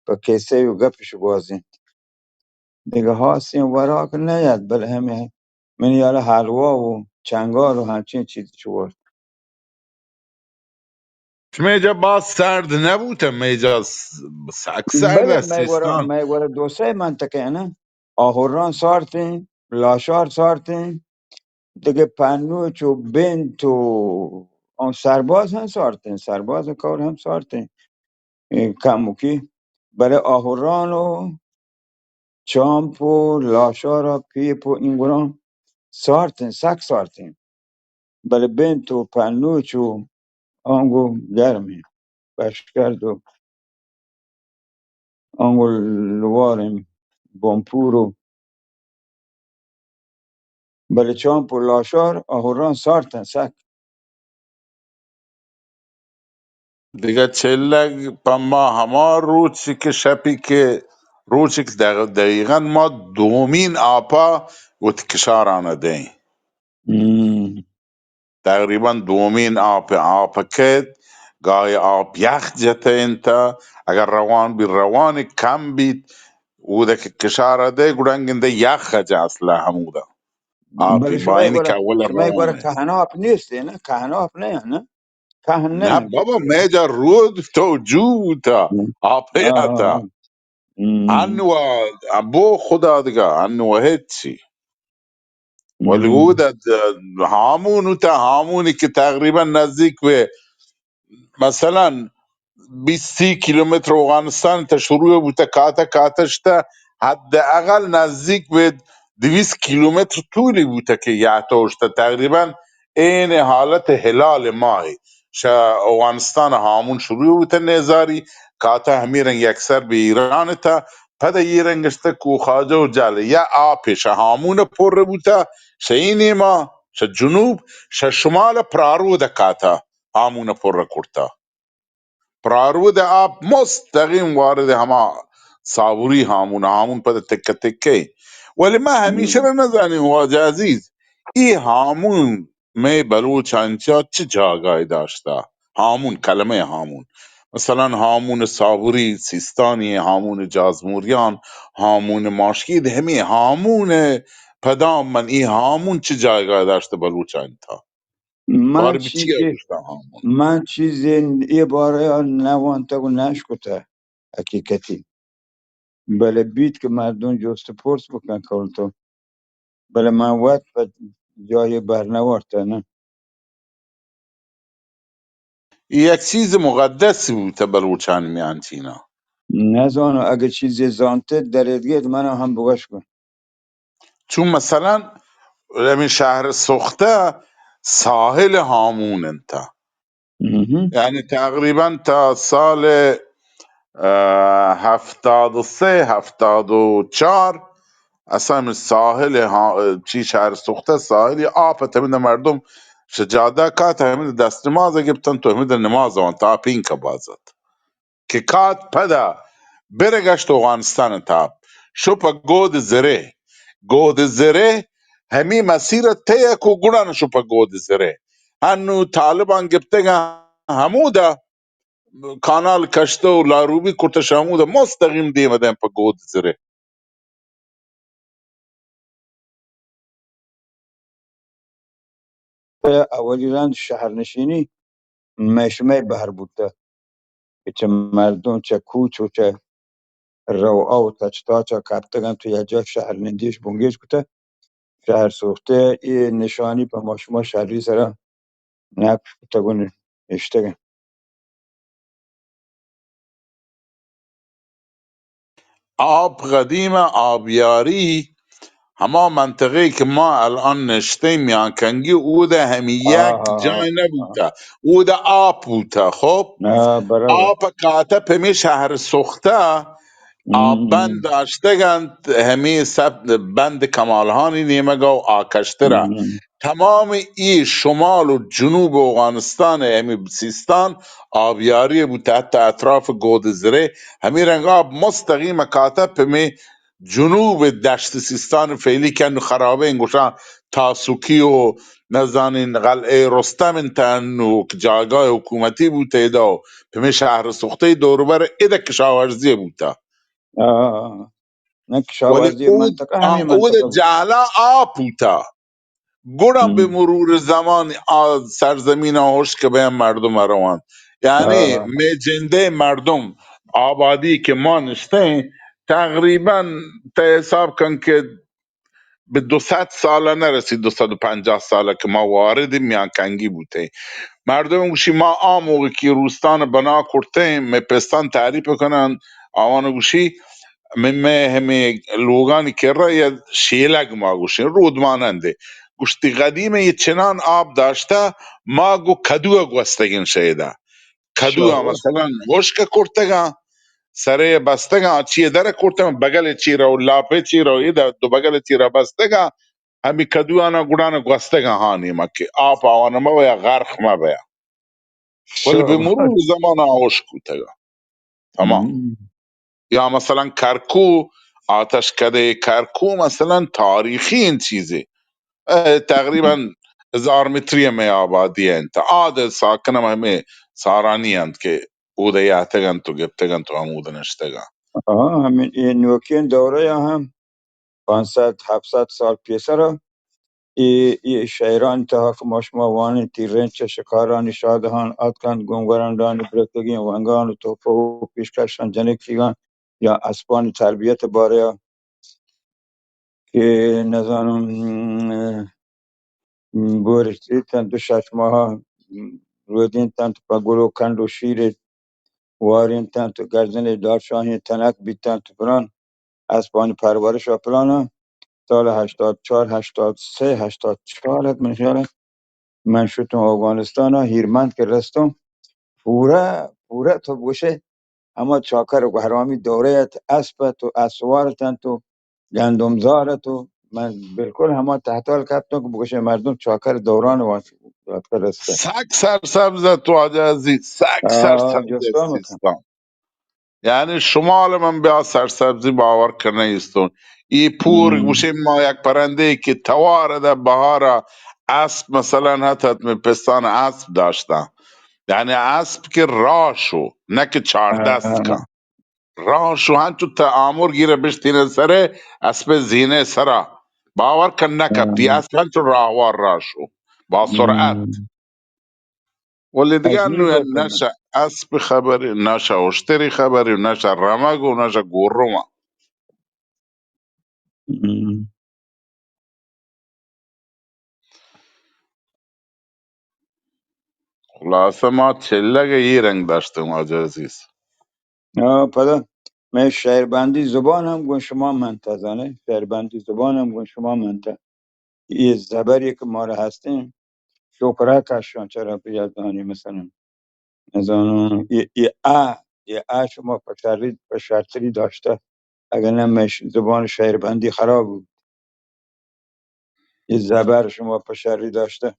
پا کسه و گپش گازین دیگه هاستین ورا که نیاد بل همه من یالا حلوا و چنگال و همچین چیزی چوار میجا باز سرد نبوده میجا سک سرد بله است سیستان. می گوره دو سه منطقه نه آهوران سارتین لاشار سارتین دیگه پنوچ و بنت و آن سرباز هم سارتین سرباز کار هم سارتین کموکی برای آهوران و چامپ و لاشار و پیپ و این گران سارتین سک سارتین برای بنت و پنوچ و آنگو گرمی بشکرد و آنگو لوارم بامپور و بلچان پر لاشار آهوران سارتن سک دیگه چلگ پا ما هما روچی که شپی که روچی که دقیقا ما دومین آپا و تکشارانه دهیم مم. تقریبا دومین آب کد گاهی آب یخ جته انتا اگر روان بی روان کم بید او ده که کشاره ده گرنگنده یخ جا اصلا همودا آبی بله با اینی که اول شما گوره روانه. کهناپ نیستی نه کهناپ نه کهن نه نه بابا میجا رود تو جو تا آبی آه. اتا مم. انو ابو خدا دیگه انو هیچی ولی او مم. ده هامونو تا هامونی که تقریبا نزدیک به مثلا 20 کیلومتر افغانستان تا شروع بوده کاتا کاتش تا حداقل نزدیک به 200 کیلومتر طولی بوده که یعتوش تا تقریبا این حالت هلال ماهی افغانستان هامون شروع بوده نیزاری کاتا همیرن یکسر به ایران تا پدا ایرنگشتا کوخاجه و جله یا آپش هامون پر بوده شه اینی ما شه جنوب شه شمال پرارو ده کاتا هامون پر کرتا پرارو ده آب مستقیم وارد هما صابوری هامون پده تکه تکه ولی ما همیشه مم. رو نزنیم واجه عزیز ای هامون می بلوچانچا چه جاگای داشته هامون کلمه هامون مثلا هامون صابوری سیستانی هامون جازموریان هامون ماشکید همی هامون پدام من ای هامون چه جایگاه داشته بلوچانتا من بار بچی چیزی گوشتا هامون من چیزی یه باره نوانتا و نشکتا حقیقتی بله بیت که مردم جست پرس بکن کارتو بله من وقت به جای برنوارتا نه یک چیز مقدسی بود تا بلوچان میانچینا نزانو اگه چیزی زانته درگید من هم بگاش کن چون مثلا همین شهر سخته ساحل هامون انتا مهم. یعنی تقریبا تا سال 73 74 اصلا ساحل چی شهر سخته ساحلی آب تمام مردم سجاده کات همین دست نماز گبتن تو همین نماز وان تا پین که بازد که کات پدا برگشت افغانستان تاب شو پا گود زره همی مسیر تیه کو گران شو پا گود زره هنو طالبان گبتگا همودا کانال کشته و لاروبی کتش همودا مستقیم دیمه دیم پا گود زره اولی رند شهرنشینی مشمه بهر بوده که چه مردم چه کوچ و چه روعه و تچتا چه کپتگن تو یه جا شهر نندیش بونگیش کته شهر سوخته ای نشانی پا ماشما شهری سره نقش کتگون اشتگن. آب قدیم آبیاری هما منطقه که ما الان نشته میانکنگی او ده همی یک جای نبوده او ده آب بوده خب برابر. آب قاطع پمی شهر سخته آب بند داشتگند همی سب بند کمالهانی نیمگا و آکشتره تمام ای شمال و جنوب افغانستان یعنی سیستان آبیاری بود تحت اطراف گودزره همین رنگ آب مستقیم کاتب می جنوب دشت سیستان فعلی کن خرابه انگوشا تاسوکی و نزانین قلعه رستم انتن و جاگاه حکومتی بود ایدا و پمی شهر سخته دوروبر ایده کشاورزی بود نه ولی کشاورزی منطقه همین او منطقه بود. جعلا آب بوده گرم به مرور زمان سرزمین آهوش که به مردم روان یعنی جنده مردم آبادی که ما نشته تقریبا تا حساب کن که به 200 ساله نرسید 250 ساله که ما وارد میانکنگی بوده مردم گوشی ما موقع که روستان بنا کرده می پستان تعریف کنن آوان گوشی همه لوگانی که را یه شیلگ ما گوشین رود ماننده گوشتی قدیم یه چنان آب داشته ما گو کدو گوستگین شیده کدو هم مثلا خشک کرتگا سره بستگا چیه در کرتگا بگل چی را و لاپه چی را ایده دو بگل چی را بستگا همی کدو آنا گوڑان گوستگا هانی ما که آب آوانا ما بیا غرق ما بیا ولی به مرور زمان آوش کتگا تمام یا مثلا کرکو آتش کده کرکو مثلا تاریخی این چیزه تقریبا 1000 متری می آبادی انت عاد ساکنم همه سارانی هند که اوده یعتگن تو گبتگن تو همود نشتگن همین این نوکین دوره هم 500 700 سال پیش را ای شیران تا که ماشما وانی تیرنچ شکارانی شادهان آتکان گونگران برکگین وانگان و توفه و پیشکشان جنکیگان یا اسبان تربیت باره که نزانم بورش تن دو شش ماه رودین تن تو پا گلو کند و شیر وارین تن تو گرزن دارشاهی تنک بیتن تو پران اسبان پرورش و پلانا سال 84 83 84 من خیال من شدم افغانستان هیرمند که رستم پوره تو گوشه اما چاکر و گهرامی دوره اسب تو اسوار تن تو گندمزار تو من بالکل همه تحتال کردم که بگوشه مردم چاکر دوران واسه رسته سگ سرسبز تو آجا عزیز سگ سرسبز جستان کن. سیستان یعنی شمال من بیا سرسبزی باور کنه ایستون ای پور گوشه ما یک پرنده ای که تواره ده بهارا اسب مثلا حتی پستان اسب داشتن یعنی اسب که راه شو نه که چهار دست کن راه شو هن تو تعامر گیره بشتین سره اسب زینه سرا باور کن نکپتی اسب هن تو راهوار راه شو با سرعت ولی دیگه عجیب کنم. نشه اسب خبری نشه اشتری خبری نشه رمگ و نشه گروما خلاصه ما چلگ ای رنگ داشتیم آجا عزیز پدا من شهربندی زبان هم گون شما منتظانه شهربندی زبان هم گون شما منتظ یه زبری که ما را هستیم شکره کشان چرا بیادانی مثلا نزانم یه شما پشرتری داشته اگر نمیش زبان شهربندی خراب بود یه زبر شما پشری داشته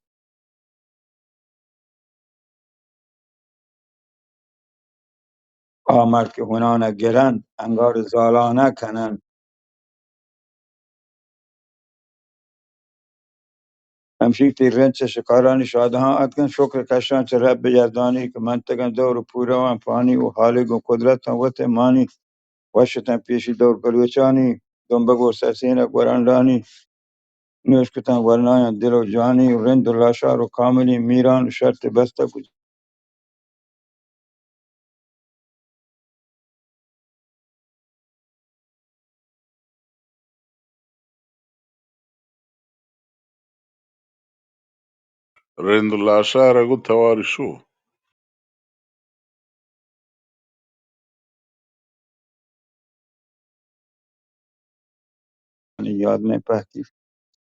آمد که هنانه گرند انگار زالانه کنند. همشی رنچ شکارانی شاده ها اتکن شکر کشان چه رب یزدانی که من تگن دور پوره و پانی و حالی و قدرت و وط مانی وشتن پیشی دور بلوچانی دنبه گو سسین گورندانی نوش کتن ورناین دل و جانی و رند و لاشار و کاملی میران شرط بسته بود. رند الله شهر گو تواری شو. یاد نپاتی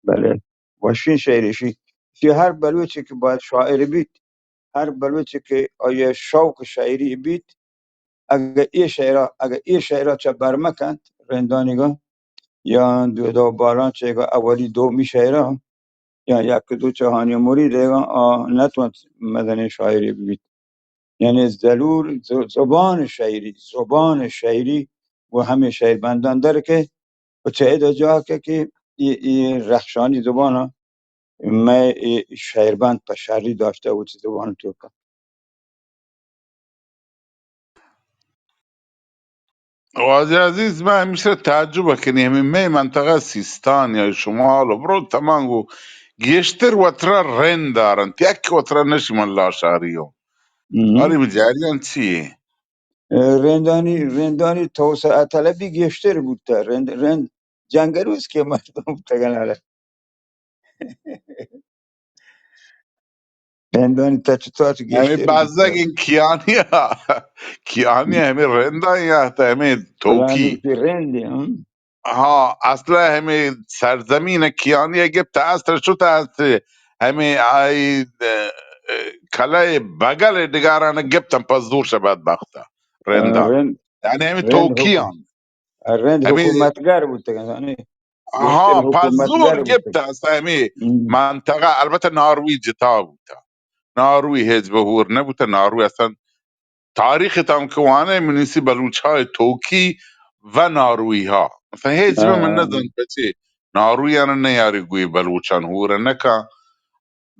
بله وشین شعرشی فی هر بلوچی که باید شاعر بید، هر بلوچی که آیه شوق شاعری بید، اگه این شعرها چه برمکند رندانیگا یا دو باران چه اولی دو می شعرها یا یک دو چهانی موری دیگا نتوند مدن شاعری بید. یعنی زلور زبان شاعری و همه شعر بندان داره که و چه ایده جا که ای رخشانی زبان ها میں شعربند پشری داشته و چی زبان تو که واجه عزیز من همیشه تعجب کنی همین می منطقه سیستان یا شمال و برو تمانگو گیشتر وطره رند دارن یک وطره نشی من لاشاریو آری بجریان چیه؟ رندانی توسعه طلبی گشتر بودتا رند جنگروز که مردم بودتا رندانی تا چطور همه گشتر بزدگ بودتا این کیانی ها کیانی همه رندان یا تا همه فلانی توکی که رندی هم ها اصلا همه سرزمین کیانی گفت اصلا شو تا هست همه ای کلای بگل دگارانه گفتم پس دور شد بدبخته رندا رند یعنی همه رند توکی حکومت هم رند همه حکومتگر بودتا یعنی گشتر ها پس زور حکومتگر بودتا گفت اصلا همه منطقه البته ناروی جتا بوده ناروی حزب هور نبوده ناروی اصلا تاریخ تام که وانه منیسی بلوچ های توکی و ناروی ها مثلا حزب من نزن بچه ناروی انا نیاری گوی بلوچان هور نکا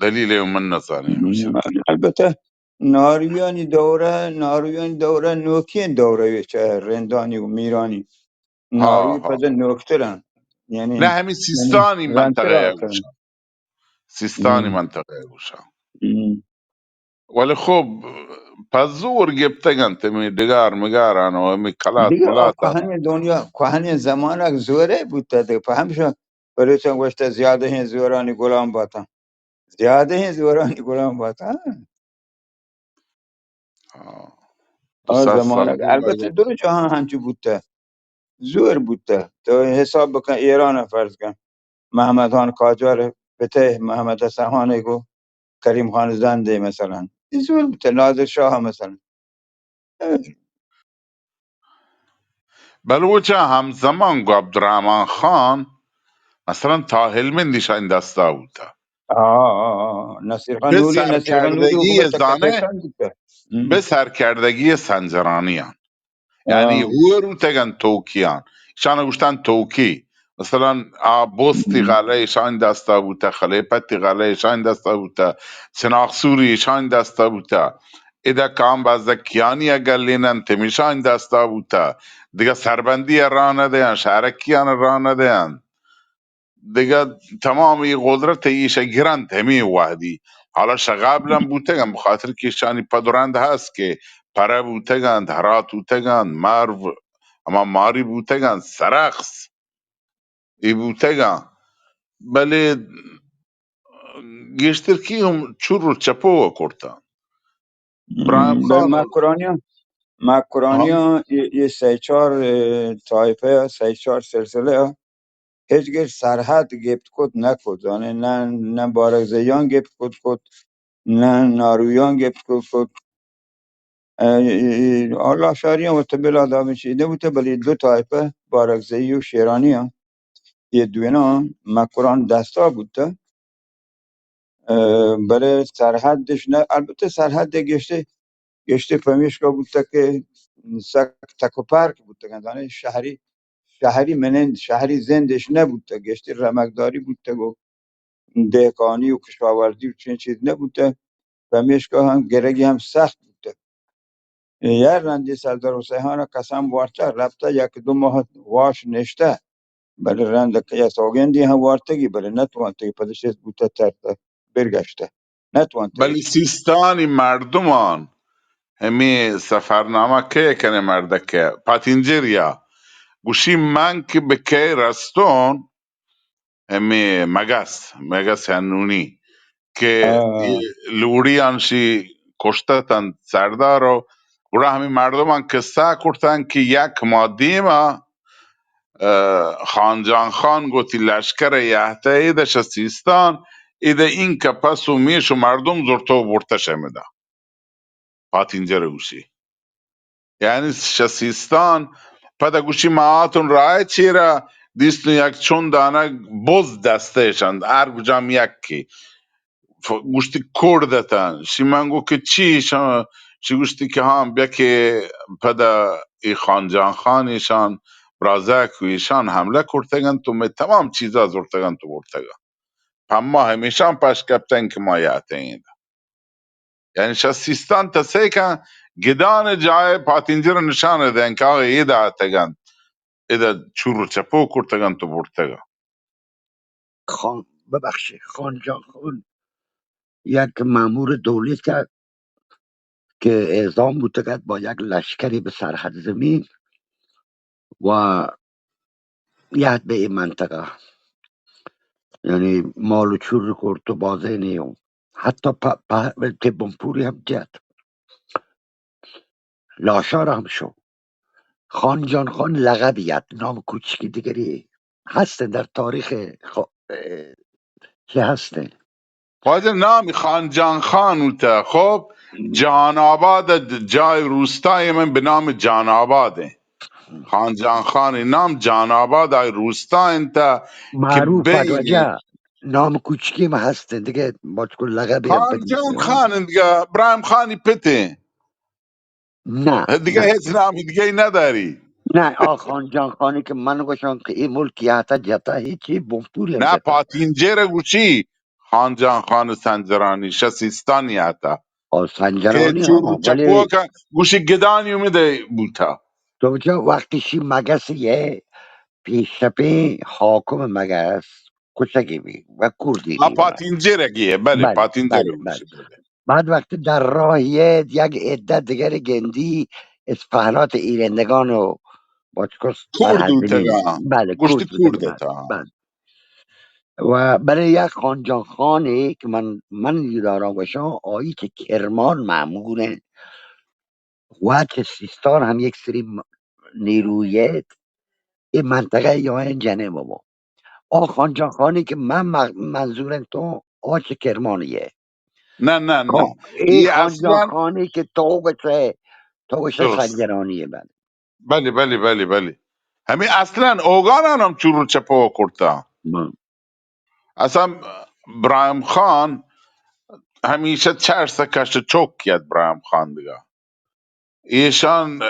دلیل من نزانی همیشه البته نارویانی دوره نوکین دوره چه رندانی و میرانی ها ناروی ها پده نوکترن نه یعنی همین سیستانی رنتر منطقه آکرن گوشا سیستانی منطقه گوشا ولی خب پس زور گبتگن تمی دگار مگاران و همی کلات دیگه ملاتا کهن دنیا کهن زمان زوره بود دیگه فهمشو بلوچن گوشت زیاده ہیں زورانی غلام باتا زیاده ہیں زورانی غلام باتا ها. آن 200 زمان سال بود البته اگه درو جهان هنچی بوده زور بوده تو حساب بکن ایران فرض کن محمد خان قاجار بته محمد سهانه گو کریم خان زنده مثلا این زور بوده نادر شاه مثلا بلوچه همزمان گو عبدالرحمن خان مثلا تا هلمندش این دستا بوده نصیرخان به نوری نصیرخان نوری سرکردگی حکومت زانه کدکشان بوده به سرکردگی سنجرانیان یعنی آه. هورو تگن توکیان شان گوشتن توکی مثلا بوستی غاله شان دستا بوده خلیپتی غاله شان دستا بوده سناخسوری شان دستا بوده ایده کام بازده کیانی اگر لینن تمیشان دستا بوده دیگه سربندی رانه دیان شهرکیان رانه دیان دیگه تمام این قدرت ایشه گرند همین وحدی حالا شغابلم بوتگن بخاطر که شانی پدرند هست که پره بوتگن هرات بوتگن مرو اما ماری بوتگن سرخس ای بوتگن بله گشتر کی هم چور رو چپو کرتا برایم بل خان ها مکرانیا یه سه چهار طایفه سه چهار سلسله هیچ سرحد گفت کد نکد یعنی نه بارگزیان گفت کد نه نارویان گفت کد الله شهری هم بلا دامشیده بوده بلی دو طایفه بارگزی و شیرانی هم یه دوینا مکران دستا بوده برای سرحدش نه البته سرحد گشته پمیشکا بوده که سک تک و پرک بود دانه شهری منند شهری زندش نبود گشتی رمکداری بود و دهقانی و کشاورزی و چنین چیز نبود و میشگاه هم گرگی هم سخت بود. یه رندی سردار حسین قسم وارتا رفته یک دو ماه واش نشته بله رند که یا سوگندی هم وارتگی بله نتوانتگی پدش بوده ترتا برگشته بلی نتوانتگیش. سیستانی مردمان همی سفرنامه که کنه مردکه پاتینجریا گوشی من که به که رستون همی مگس هنونی که لوری انشی کشتتن سردارو گوره همی مردمان قصه کرتن که یک مادیما خانجان خان گوتی لشکر یحته ایدش سیستان ایده این که پس و میش و مردم زرتو و برتش میده پاتینجر گوشی یعنی سیستان پدا گوشی ماهاتون رای چیره دیستون یک چون دانه بز دستهشند هر گجام یکی گوشتی کردتن شی من گو که چی شی گوشتی که هم بیا که پدا ای خانجان خانیشان برازک و ایشان حمله کرتگن تو می تمام چیزا زورتگن تو برتگن هم ما همیشان پش کپتن که ما یعته این یعنی شا سیستان تا سیکن گدان جای پاتینجر نشانه دن که آقا ایده آتگن ایده چور چپو کرتگن تو برتگن خان ببخشید خان جان خان یک مامور دولت که اعزام بوده کرد با یک لشکری به سرحد زمین و یاد به این منطقه یعنی مال و چور کرد و بازه نیوم حتی تبنپوری هم جد لاشار هم شو خان جان خان لقبیت نام کوچکی دیگری هسته در تاریخ که هسته واجه نامی خانجان خانوته خب جان آباد جای روستای من به نام جان آباده خانجان خانی نام جان آباد ای روستا انت که معروف بین وجه نام کوچکی هم هسته دیگه با کل لقبی هم خانجان خان دیگه ابراهیم خانی پته نه دیگه نه هیچ نامی دیگه ای نداری نه آخان جان خانی که من گوشم که این ملک یاتا جتا هیچی بمپوری هم نه جتا پاتینجر گوچی خانجان خان سنجرانی شسیستانی هتا که سنجرانی چورو ها چپوه ولی که گوشی گدانی اومده بوتا تو جا وقتی شی مگس یه پیشپی حاکم مگس کچگی بی و کردی ها بی من پاتینجر گیه بله بله پاتینجر بله بله گوشی بله بعد وقتی در راهیه یک عده دیگر گندی اسپهلات ایرندگان و باشکست کردو سرحزمین تگا بله گوشتی کرد بوده کرده بله تا بله و برای یک خانجان خانی که من دارم باشم آیی که کرمان معموله و که سیستان هم یک سری نیرویت این منطقه یا این جنه بابا خانجان خانی که من منظورم تو آچ کرمانیه نه نه نه این ای خانجان اصلا خانی که تو بشه درست سنجرانیه بله بله همین اصلا اوگان هم چورو چپا کرتا اصلا برایم خان همیشه چرس کش چوک کرد برایم خان دیگه ایشان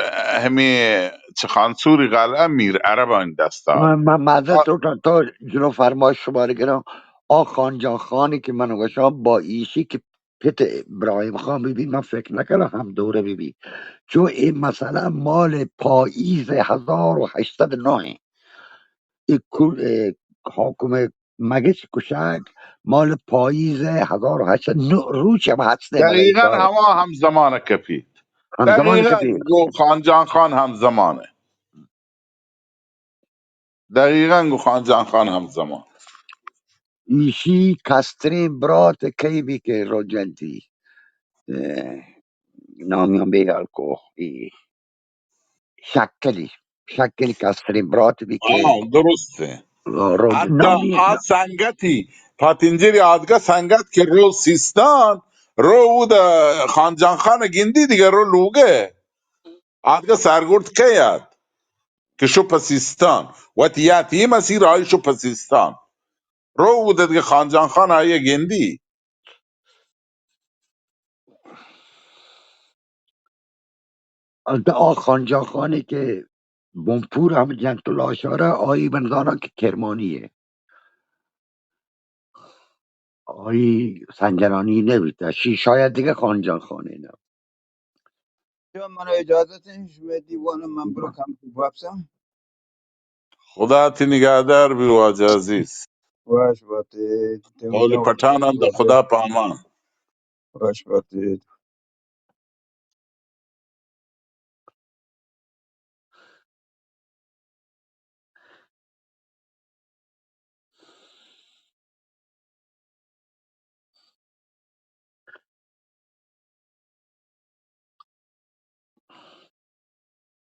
همی چه خانسوری غال امیر عرب این دستات من معذرت رو تا جلو فرمایش شماره گرم خانجان خانی که من گوشم با ایشی که پت ابراهیم خان ببین من فکر نکردم هم دوره ببین چون این مثلا مال پاییز 1809 این حاکم مگس کشک مال پاییز 1809 روچ هم هسته مگه دقیقا ایسا هوا هم زمان کپی همزمان که دقیقا بیر گو خانجان خان هم زمانه دقیقا گو خانجان خان هم زمان ایشی کسترین برات کی بی که رو جنتی نامیان بیال کو شکلی شکلی کسترین برات بی که درسته حتی نامی سنگتی پاتینجری آدگاه سنگت که رو سیستان رو او ده خانجان خان گندی دیگه رو لوگه آدگاه سرگرد که یاد که شو پسیستان و تیاتی مسیر های شو پسیستان رو او ده دیگه خانجان خان های گندی البته خانجا خانی که بمپور هم جنت الاشاره آیی بندانا که کرمانیه، آیی سنجرانی نبیده شاید دیگه خانجا خانه نه. یا من اجازه تنش و دیوان من برو کم تو بابسم. خدا تی نگهدار بی واجه عزیز. واش باتی قول تمنا پఠانم ده باتی. خدا پامان. واش باتی.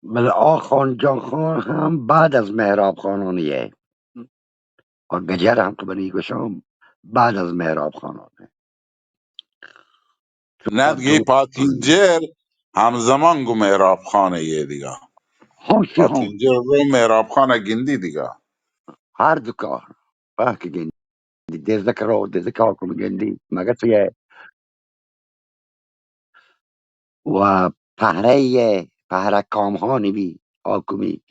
ولی خانجا خان هم بعد از مهراب خانانیه، گجر هم تو بنی گشام بعد از مهراب خانانه. ندگی پاتینجر همزمان گو مهراب خانه یه دیگه. هاشی هم پاتینجر رو مهراب خانه گندی دیگه. هر دو کار که گندی دزدک رو دزدک ها کم گندی مگر توی و پهره کامهانی بی آکومی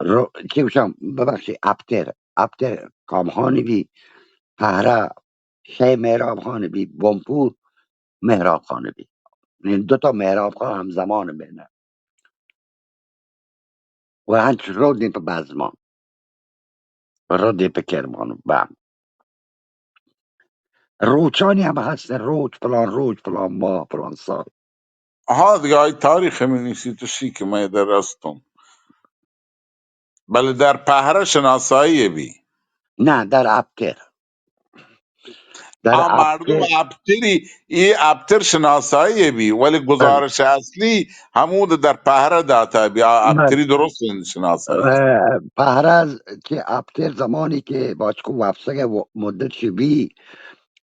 رو چی بشم ببخشی ابتر کامهانی بی پهره شی مهراب خانه بی بمپور مهراب خانه بی، این دوتا مهراب خان همزمان بینه و هنچ رو دیم پا بزمان رو دیم پا کرمان بم روچانی هم هست، روچ فلان ماه فلان سال. ها دیگه های تاریخ می نیسی تو شی که من درستم. بله در پهره شناسایی بی. نه در مردم ابتر ابتری ای ابتر شناسایی بی ولی بله. گزارش اصلی همود در پهره داتا بی ابتری درست شناسایی. پهرز که ابتر زمانی که باچکو وفسه مدت شبی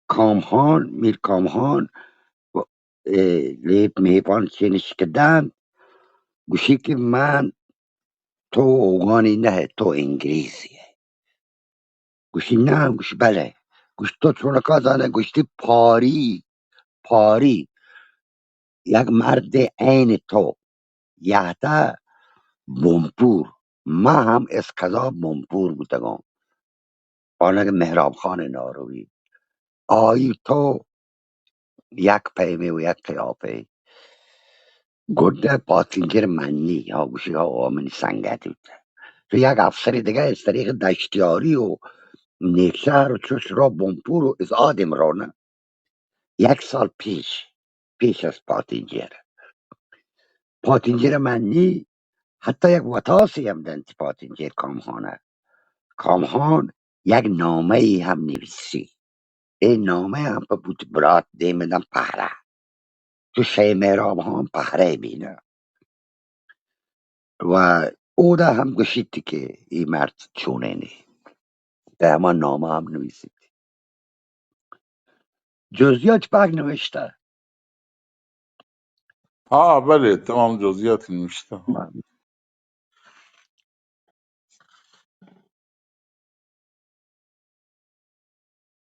کامهان میر کامهان لیپ میپان چینش کدن گوشی که من تو اوغانی نه تو انگلیسیه، گوشی نه گوشی بله، گوشت تو چونکا زنه گوشتی پاری یک مرد عین تو یهتا بمپور ما هم اسکذا بمپور بودگم آنگ مهراب خان ناروی آی تو یک پیمه و یک قیافه گرده پاسنجر منی یا گوشی ها آمنی سنگتی بود تو یک افسر دیگه از طریق دشتیاری و نیکشهر و چوش را بمپور و از آدم رانه یک سال پیش از پاتینجر منی حتی یک وطاسی هم دنتی پاتینجر کامهان یک نامه ای هم نویسی این نامه هم په بود برات دیمدن پهره تو شی مهراب هم پهره بینه و او ده هم گشیدی که این مرد چونه نی در همان نامه هم نویسید جزیات پاک نوشته بله تمام جزئیات نوشته.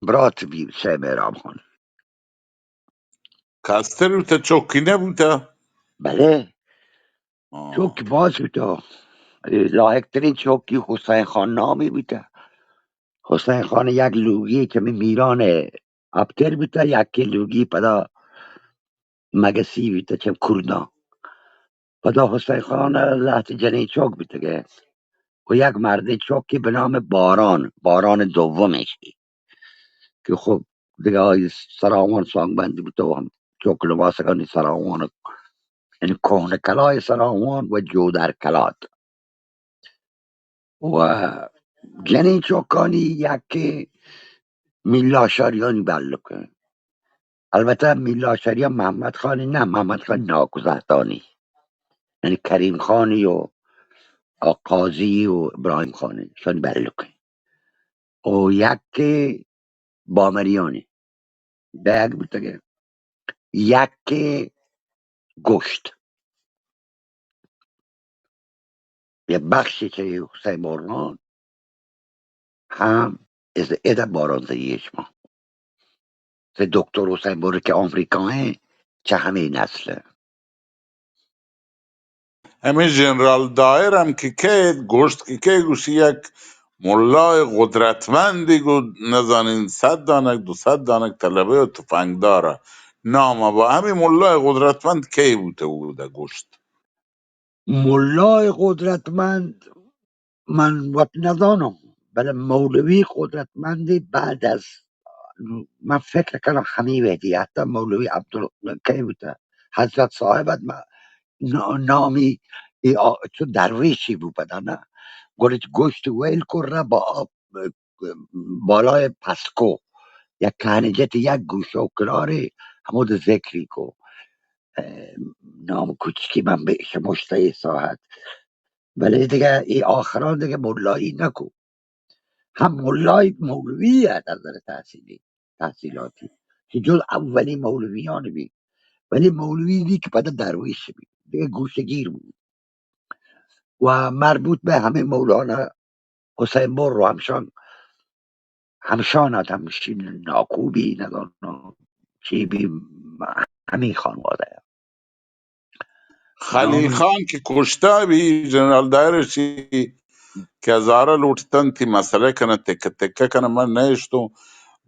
برات بی شی مهراب خان کستر بوده چوکی نبوده. بله آه. چوک باز بوده لاحق ترین چوکی حسین خان نامی بوده حسین خان یک لوگی که می میران ابتر بوده یک لوگی پدا مگسی بوده چه کردان پدا حسین خان لحظه جنین چوک بوده و یک مرد چوکی به نام باران دومش که خب دیگه های سراوان سانگ بندی بود و هم چوک لباسگانی سراوان یعنی کهن کلای سراوان و جودر کلات و جنین چوکانی یک میلا شاریانی بلکه البته میلا شریان محمد خانی نه محمد خان ناگزهدانی یعنی کریم خانی و قاضی و ابراهیم خانی شان بلکه و یک بامریانی یک بوده یک گشت یه بخشی که حسین باران هم از اده بارانزیش ما سه دکتر حسین باران که آمریکایی چه همه نسله همین جنرال دایر هم که گوشت که گوشی یک ملای قدرتمندی گو نزانین 100 دانک 200 دانک طلبه و تفنگ داره نام با همین ملای قدرتمند کی بوده گوشت. ملای قدرتمند من وقت ندانم، بله مولوی قدرتمندی بعد از من فکر کنم همین وحدی، حتی مولوی عبدال کی بوده حضرت صاحبت نامی چون درویشی بود نه گلت گوشت ویل کرده با آب بالای پسکو یک کنیجت یک گوشه و کناری همود ذکری کو نام کوچکی من بهش مشتهی ساعت، ولی دیگه ای آخران دیگه مولایی نکو، هم مولای مولوی از نظر تحصیلاتی که جز اولی مولویان بی، ولی مولوی بی که بعد درویش بی دیگه گوشگیر بود و مربوط به همه مولانا حسین بر رو همشان همشین ناکوبی ندانم چی بی همین خانواده خلیل نامی خان که کشته بی جنرال دایرشی که هزاره لوٹتن تی مسئله کنه تکه تکه کنه من نیشتم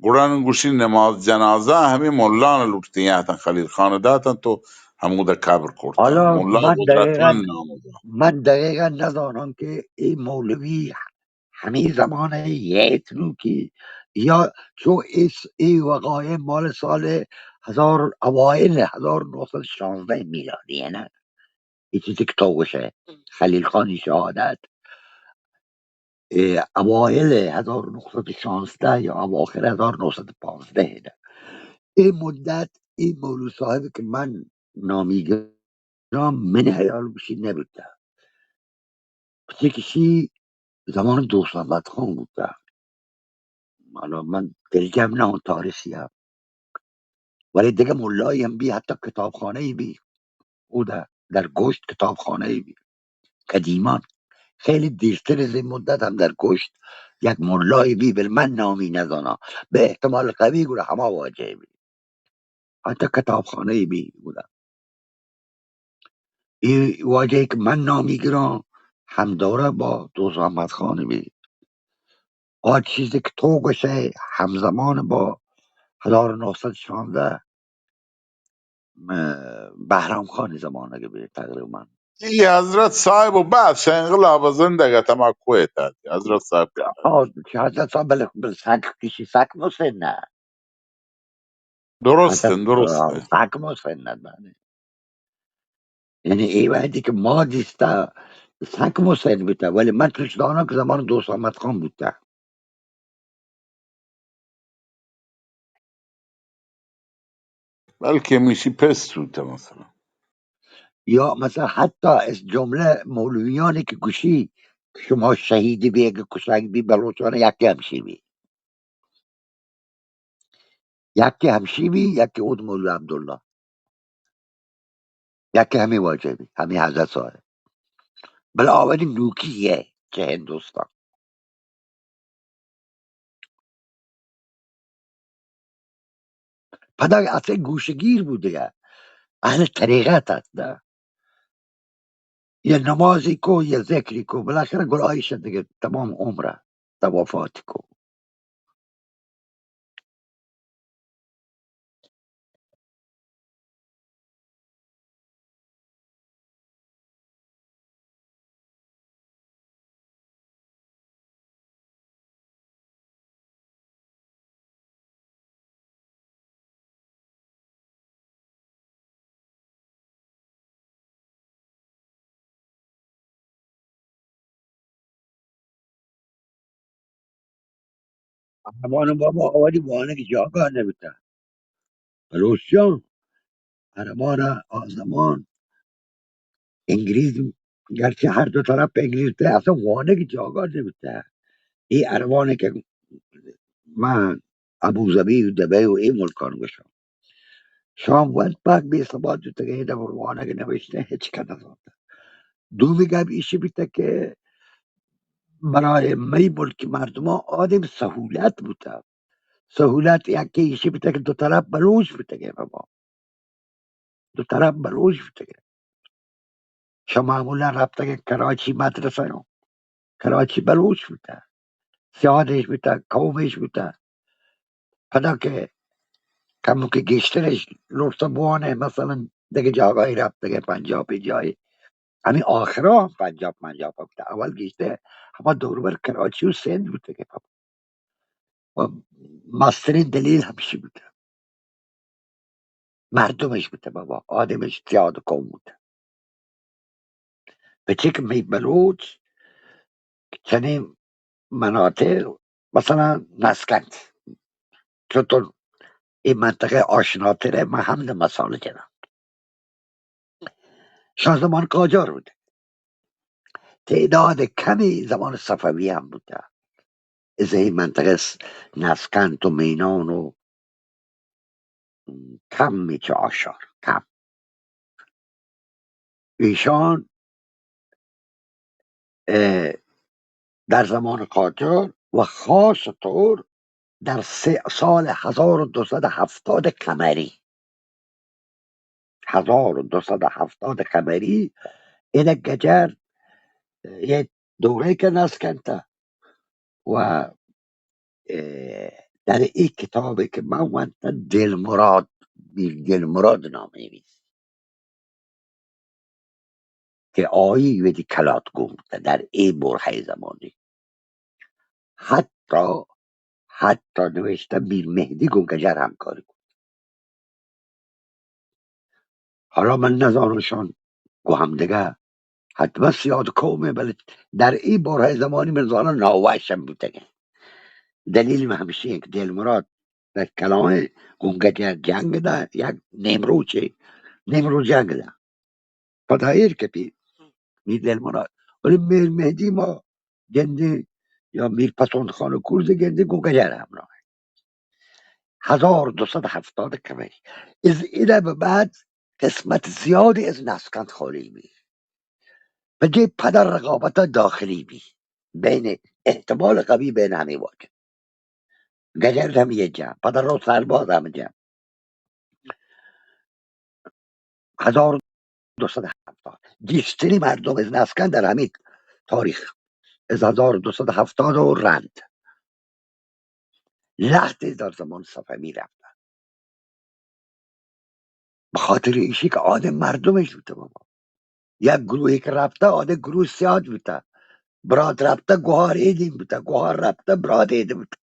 گران گوشی نماز جنازه همین مولانا لوٹتی هستن خلیل خان داتن تو همو ده کبر کرتن حالا مولا قدرتمند ناموده. من دقیقا ندانم که این مولوی همین زمان یتنو که یا چون ای وقایع مال سال اوائل 1916 میلادی نه این چیزی که تو بشه خلیل خانی شهادت اوائل 1916 یا اواخر 1915 ده. این مدت این مولوی صاحب که من نامیگرام من حیال بشی نبوده کشی زمان دوست محمد خان بوده. حالا من دلگم نه اون تاریخی هم، ولی دیگه ملایی هم بی حتی کتابخانه ای بی او در گشت کتابخانه ای بی قدیمان خیلی دیرتر از این مدت هم در گشت یک ملای بی بل من نامی ندانا به احتمال قوی گوره همه واجه بی حتی کتابخانه ای بی بودم این واجهی که من نامی گرام هم داره با دوست محمد خان بی آن چیزی که تو گشه همزمان با 1916 بهرام خان زمانه که بی تقریبا ای حضرت صاحب و بعد انقلاب زندگی تما کویتا حضرت صاحب کتا حضرت صاحب بل سک کشی سک مسنه حضرت درسته سک مسنه بله یعنی ای وقتی که ما دیسته سک مسن بیته ولی من توش دانا که زمان دوست آمد خان بوده بلکه میشی پس توته مثلا یا مثلا حتی از جمله مولویانی که گوشی شما شهیدی بیگه کشنگ بی بلوچانه یکی همشی بی یکی همشی بی یکی اود مولوی عبدالله یکی همی واجبی همی حضرت صاحب بلا آوری نوکیه که هندوستان پدر اصلا گوشگیر بوده اهل طریقت هست نه یه نمازی کو یه ذکری کو بالاخره گناهیش دیگه تمام عمره توافاتی کو عربان بابا آوری وانه که جاگاه نمیتن بلوچان عربان آزمان انگلیز گرچه هر دو طرف انگلیز ته اصلا وانه که جاگاه نمیتن این عربانه که من ابوظبی و دبی و این ملکان گشم شام ود پاک بی ثبات جو تگه ده وانه که نوشته هیچ کنه دو میگم ایشی بیته که برای می ملک مردم ها آدم سهولت بوده سهولت یکی ایشی بیته که دو طرف بلوچ بیته که بابا دو طرف بلوچ بیته که شما معمولا رفته که کراچی مدرسه رو کراچی بلوچ بوده، سیادش بوده، قومش بوده. پدا که کمو که گشترش لرسا بوانه مثلا دیگه جاگایی رفته که پنجابی جایی، همین آخرا هم پنجاب بوده. اول گشته همه دوربر کراچی و سند بوده که و مسترین دلیل همیشه بوده مردمش بوده بابا، آدمش زیاد قوم بوده. به چه که می بلوچ چنین مناطق مثلا نسکند چطور این منطقه آشناتره. من همین مثال زدم. شاه زمان قاجار بوده، تعداد کمی زمان صفوی هم بوده از این منطقه نسکند و مینان و کم میشه آشار کم. ایشان در زمان قاجار و خاص طور در سال 1270 قمری 1270 قمری این گجر یه دوره که نسکنده و در این کتابی که من وانتا دلمراد دلمراد نام نویس که آیی ویدی کلات گمته در این برهه زمانی. حتی نوشته میر مهدی گنگجر همکاری کن. حالا من نزانشان گو همدیگه حتما سیاد کومه، ولی در این برهه زمانی مرزانا ناوشم بوده. دلیل من همیشه یک دلمراد در کلام گنگجر جنگ ده یک نمرو جنگ ده پدایر که پی میر دلمراد. ولی میر مهدی ما گنده یا میر پسند خان کرز گنده گنگجر همراه 1270 قمری. از اینه به بعد قسمت زیادی از نسکند خالی می و جه پدر رقابت داخلی بی بین احتمال قوی بین همه واجه گجر هم یه جمع پدر رو سرباز هم جمع 1270 گیشتری مردم از نسکند در همین تاریخ از 1270 و رند لحظه در زمان صفوی رفت به خاطر ایشی که آدم مردمش بوده بابا. یک گروهی که رفته آده گروه سیاد بوده، براد رفته گوهار ایدیم بوده، گوهار رفته براد ایدیم بوده.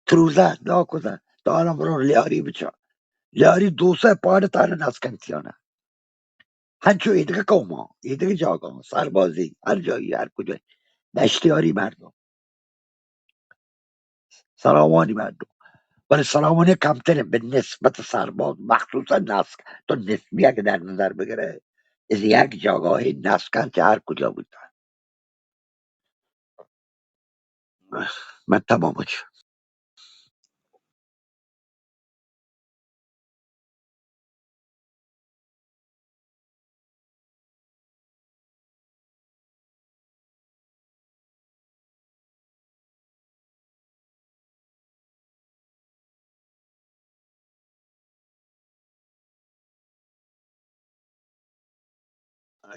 تروزه داکوزه دارم برو لیاری بچه لیاری دوسه پاده تاره نسکنتیانه هنچو ایدگه کوما ایدگه جاگا سربازی هر جایی هر کجا دشتیاری مردم سلامانی مردم. ولی سلامانی کمتره به نسبت سرباز مخصوصا نسک تو نسبی اگه در نظر بگیره از یک جاگاهی نسکن که هر کجا بود. من تمام شد.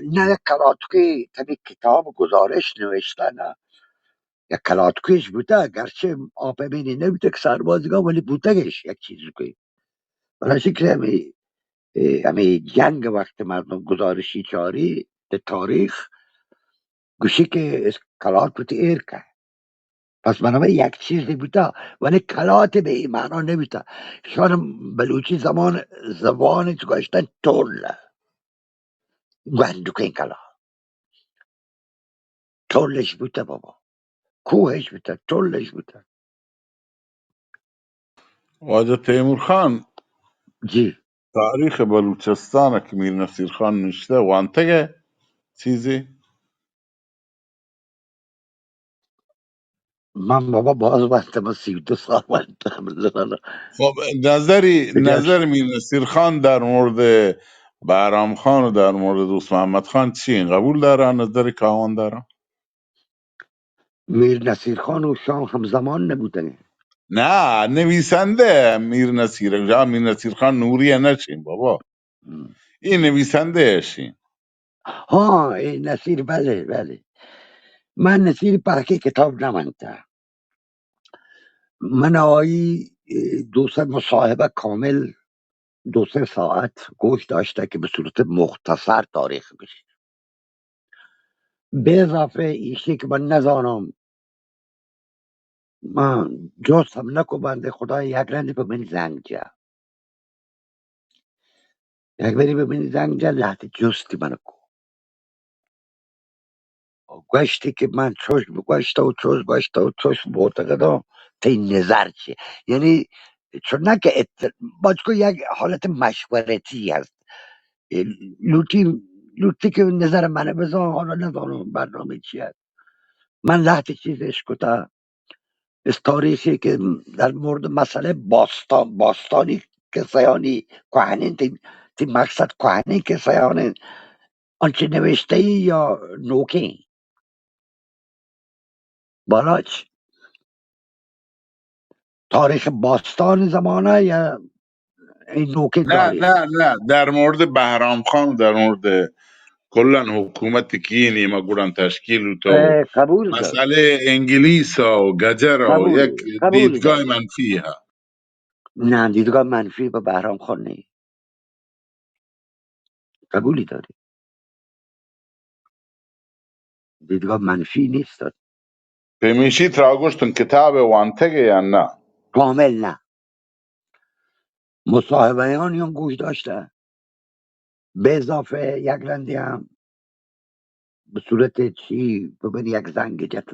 نه کلاتوی تبی کتاب گزارش نوشتن یا کلاتکویش بوده گرچه آب بینی نبوده که سربازیگاه ولی بودهش یک چیزی که برای شکل همی جنگ وقت مردم گزارشی چاری در تاریخ گوشی که از کلات بوده ایر که پس منابع یک چیزی بوده ولی کلات به این معنا نبوده. شان بلوچی زبانش گوشتن توله گندو که این کلا تولش بوده بابا، کوهش بوده تولش بوده. واجه تیمور خان جی تاریخ بلوچستان که میر نصیر خان نوشته وانتگه چیزی. من بابا باز وقت ما 32 سال وقت خب بگشت. نظر میر نصیر خان در مورد بهرام خان و در مورد دوست محمد خان چی این قبول داره نظر کاوان داره؟ میر نصیر خان و شاه همزمان نبودن. نه نویسنده میر نصیر خان نوریه نشین بابا، این نویسنده اشین. ها نصیر بله بله. من نصیر پاکی کتاب نمانده. من آیی دو سه مصاحبه کامل 2-3 ساعت گوش داشته که به صورت مختصر تاریخ بشه. به اضافه ایشی که من نزانم، من جست هم نکو بنده خدا یک رندی به من زنگ جا، یک بری به من زنگ جا لحظه جستی منو کو گوشتی که من چوش بگوشته و چوش گوشته و چوش معتقدم تی نظر چیه. یعنی چون نه که باید که یک حالت مشورتی هست. لوتی لوتی که نظر منه بزن، حالا نزانم برنامه چی هست. من لحظه چیزش کتا از تاریخی که در مورد مسئله باستانی کسایانی کهنین تی مقصد کهنین کسایانی آنچه نوشته ای یا نوکی بالاچ تاریخ باستان زمانه یا این نوک نه تاریخ. نه نه، در مورد بهرام خان، در مورد کلا حکومت کینی ما گورن تشکیل تو قبول داری، مسئله انگلیس و گجر و یک قبول دیدگاه داری. منفی ها. نه دیدگاه منفی به بهرام خان نی، قبولی داری، دیدگاه منفی نیست. پیمیشی تراگوشتن کتاب وانتگه یا نه؟ کامل نه. مصاحبه هم گوش داشته، به اضافه یک رندی هم به صورت چی ببین یک زنگ جت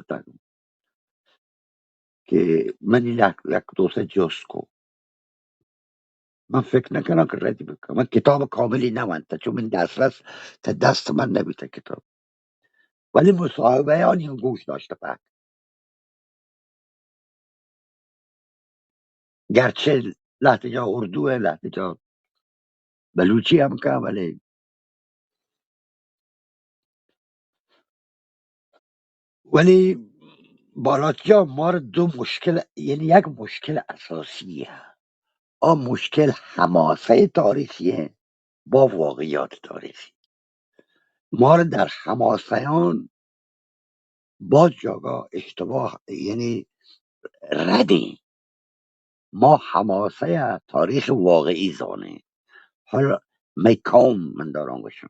که من یک دو سه جست کو. من فکر نکنم که ردی بکنم. من کتاب کاملی نمانده چون من دسترس تا دست من نبیده کتاب، ولی مصاحبه هم گوش داشته بعد، گرچه لحظه جا اردوه لحظه جا بلوچی هم که، ولی بالاچیا ما رو دو مشکل، یعنی یک مشکل اساسیه. مشکل حماسه تاریخیه با واقعیات تاریخی. ما رو در حماسیان باز جاگا اشتباه، یعنی ردی ما حماسه تاریخ واقعی زانه. حالا میکوم من دارم باشم،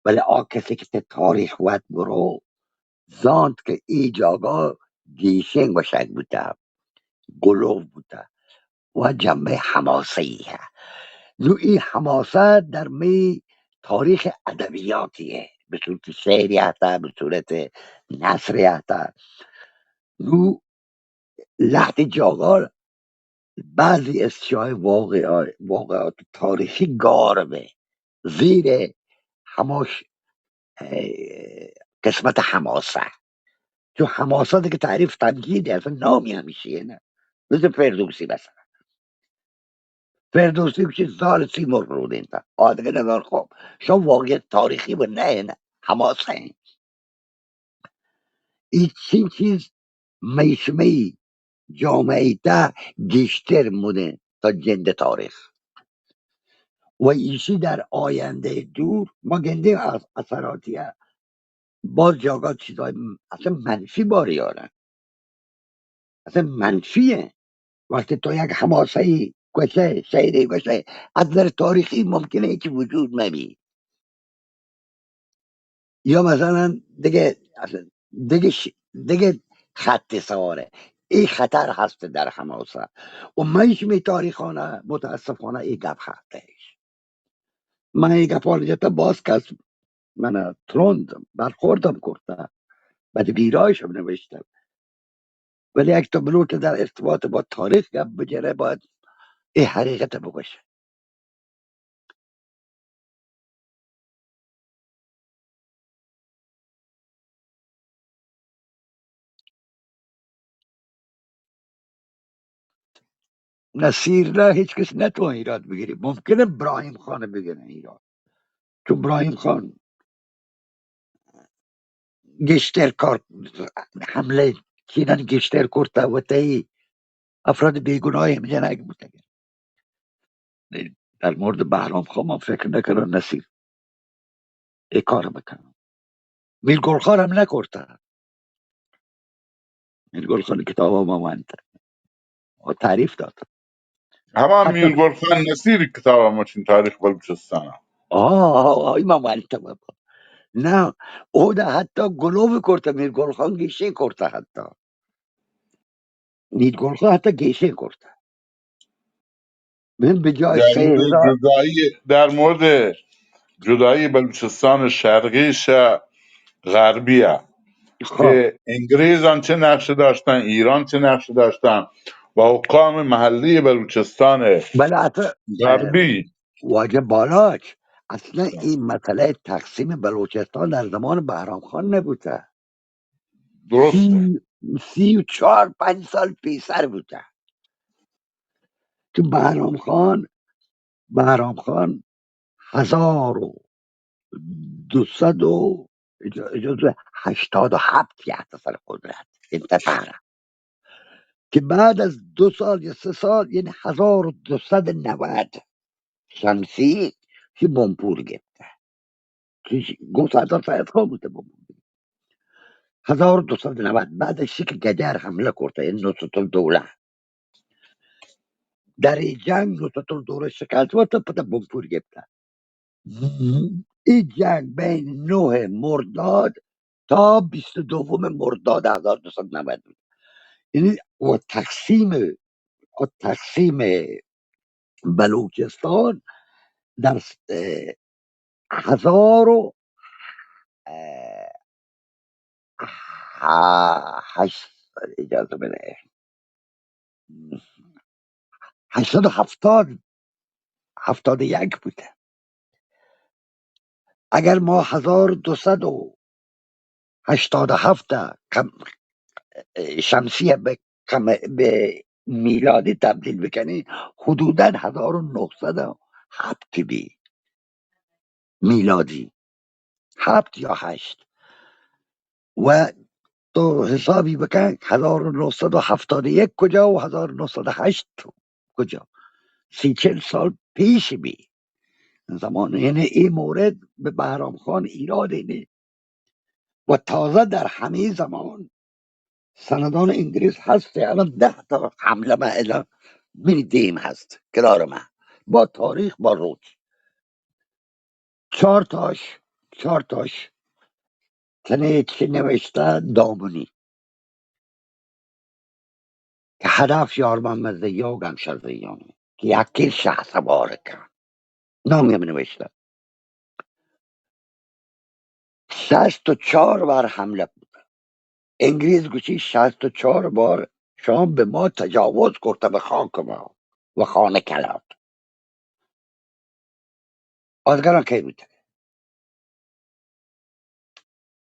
ولی کسی که تاریخ ود برو زاند که ای جاگا گیشنگ باشد بوده، گلوه بوده و جنبه حماسه ای هست. نو این حماسه در می تاریخ ادبیاتیه، به صورت شعری هسته، به صورت نثری هسته. نو لحظه جاگا بعضی از شای واقعات تاریخی گاربه زیر هماش قسمت حماسه. چون حماسه دیگه تعریف تمجیده، اصلا نامی همیشه نه. مثل فردوسی مثلا، فردوسی که زال سیمرغ رو دینتا دیگه نگار خوب شما واقعیت تاریخی و نه حماسه. این چیز میشمه جامعه ده گشتر موده تا جند تاریخ و ایشی در آینده دور ما گنده از اثراتیه باز جاگات چیزای اصلا منفی باری آرن، اصلا منفیه. وقتی تو یک حماسه گوشه شعری گوشه از در تاریخی ممکنه که وجود مبی، یا مثلا دیگه دیگه دیگه خط سواره. این خطر هست در حماسه و منش می تاریخانه متاسفانه این گپ هستش. من این گپ جتا باز کس من تروند برخوردم کرده بعد بیرایشم نوشتم، ولی یک تا بلوت در ارتباط با تاریخ گپ بجره باید این حقیقت بگوشه. نصیر را هیچ کس نتوان ایراد بگیری، ممکنه ابراهیم خان بگیره ایراد، چون ابراهیم خان گشتر کار حمله چینن گشتر کرده و تی افراد بیگناه هم جنگ بوده. در مورد بهرام خان من فکر نکنم نصیر ای کار بکنم. میر گلخان هم نکرده. میر گلخان کتاب ما منده و تعریف داد. همه حتی میر خان نصیری کتاب مچین تاریخ بلوچستان. آی ما منده بابا. نه او ده حتی گلوب کرده میر گلخان گیشه کرده. حتی میر گلخان حتی گیشه کرده. من به جای در مورد 3000 جدایی، در مورد جدایی بلوچستان شرقیش غربیه خواه که انگریزان چه نقشه داشتن، ایران چه نقشه داشتن و حکام محلی بلوچستان بله حتی غربی. واجه بالاک اصلا این مسئله تقسیم بلوچستان در زمان بهرام خان نبوده. درسته. 34-35 سال پیشتر بوده که بهرام خان 1287 تحت سر قدرت انتفاع، که بعد از 2 سال یا 3 سال یعنی 1290 شمسی که بمپور گرفته، که گوسادان سید خان بوده. بمپور 1290 بعدش که گدر حمله کرده، این نصرت الدوله در این جنگ نصرت الدوله شکست و تا پتا بمپور گرفته. این جنگ بین 9 مرداد تا 22 مرداد 1290 بود. یعنی و تقسیم بلوچستان در 1000 اجازه بده 871 بوده. اگر ما 1287 شمسیه به میلادی تبدیل بکنی، حدودا 1907 بی میلادی، 7 یا 8. و تو حسابی بکن 1971 کجا و 1908 کجا، 30-40 سال پیش بی زمان. یعنی این مورد به بهرام خان ایراد اینه. و تازه در همه زمان سندان انگلیس هست، الان 10 تا حمله ما الان دیم هست کنار من با تاریخ با روز. 4 تاش تنه چی نوشته دامونی که هدف یارمان مزده و گمشر زیانی که یکی شخص بارکن نامی هم نوشته. 64 بار حمله بود. انگلیس گوشی 64 بار شام به ما تجاوز کرده به خاک ما و خانه کلات. آزگران کی بود؟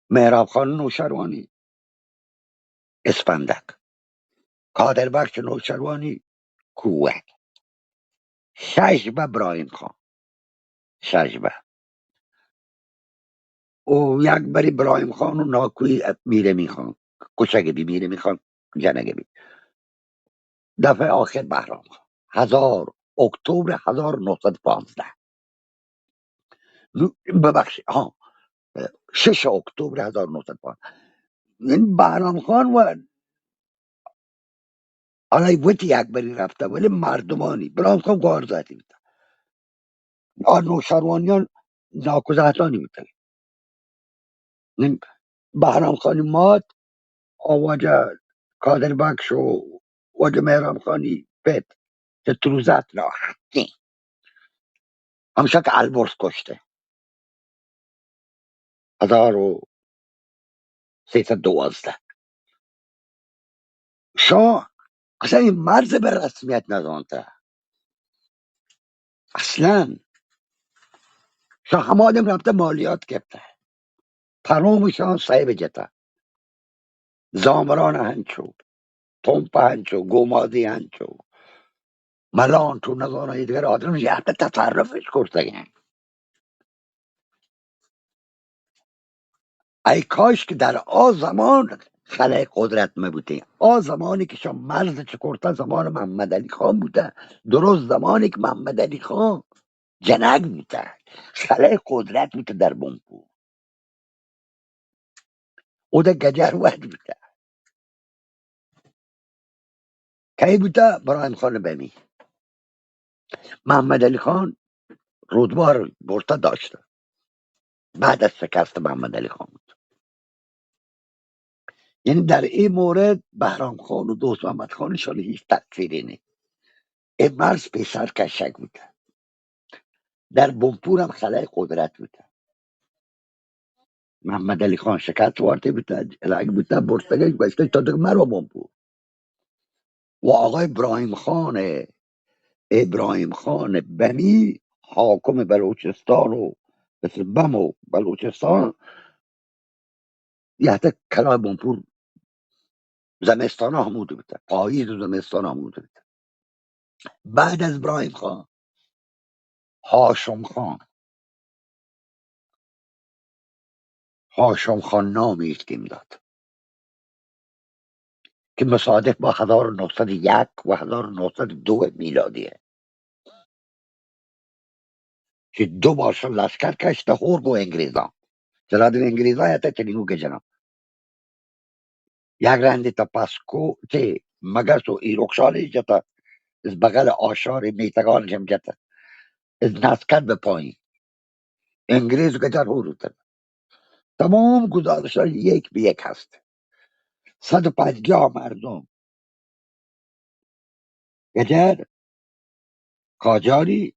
مهراب خان نوشروانی اسفندک، کادر بخش نوشروانی کوت، شجبه برایم خان، شجبه و یک بری برایم خان و ناکوی میره میخوان کشک بی میره میخوان جنگ بی. دفعه آخر بهرام خان 1000 اکتبر 1915 ببخشید 6 اکتبر 1915. این بهرام خان و علای وقتی یک بری رفته ولی مردمانی برام خان گارزاتی بود. نوشروانیان ناکوزهتانی بود. این بهرام خانی مات آواجه کادر بخش و واجه مهرام خانی پت که تروزت راحتی همشه که البرز کشته 1312. شاه اصلا این مرز به رسمیت ندانته اصلا. شاه هم آدم رفته مالیات گفته پرامشان صاحب جتا زامران هنچو تنپ هنچو گومادی هنچو ملان تو نزانه دیگر آدم یه تصرفش کرده. ای کاش که در آ زمان خلای قدرت بوده. آ زمانی که شما مرز چکرته زمان محمد علی خان بوده، درست زمانی که محمد علی خان جنگ بوده، خلای قدرت بوده در بمپور. او ده گجر ود بوده کی بوده برایم خان بمی محمد علی خان رودبار برتا داشته بعد از شکست محمد علی خان. یعنی در این مورد بهرام خان و دوست محمد خانشان هیچ تأثیری نیست. این مرز پیسر کشک بوده. در بمپور هم خلای قدرت بوده. محمد علی خان شکست وارده بوده الهی بوده برتگه گوشته تا دیگه مرا بمپور و آقای ابراهیم خان بمی حاکم بلوچستان و مثل بم و بلوچستان یهده کلاه بمپور زمستان هموده بوده پاییز و زمستان هموده بوده. بعد از ابراهیم خان هاشم خان نامی اسکیم داد که مصادف با 1901 و 1902 میلادیه که دو بارش لشکر کشته هور با انگلیزان چرا دو انگلیزان یتا چنینگو که جناب یک رنده تا پسکو که مگس و ایروکشالی جتا از بغل آشار میتگان جم جتا از نسکت به پایین انگلیز که جر هور روتن تمام گزارش ها یک به یک هست 150 مردم گجر قاجاری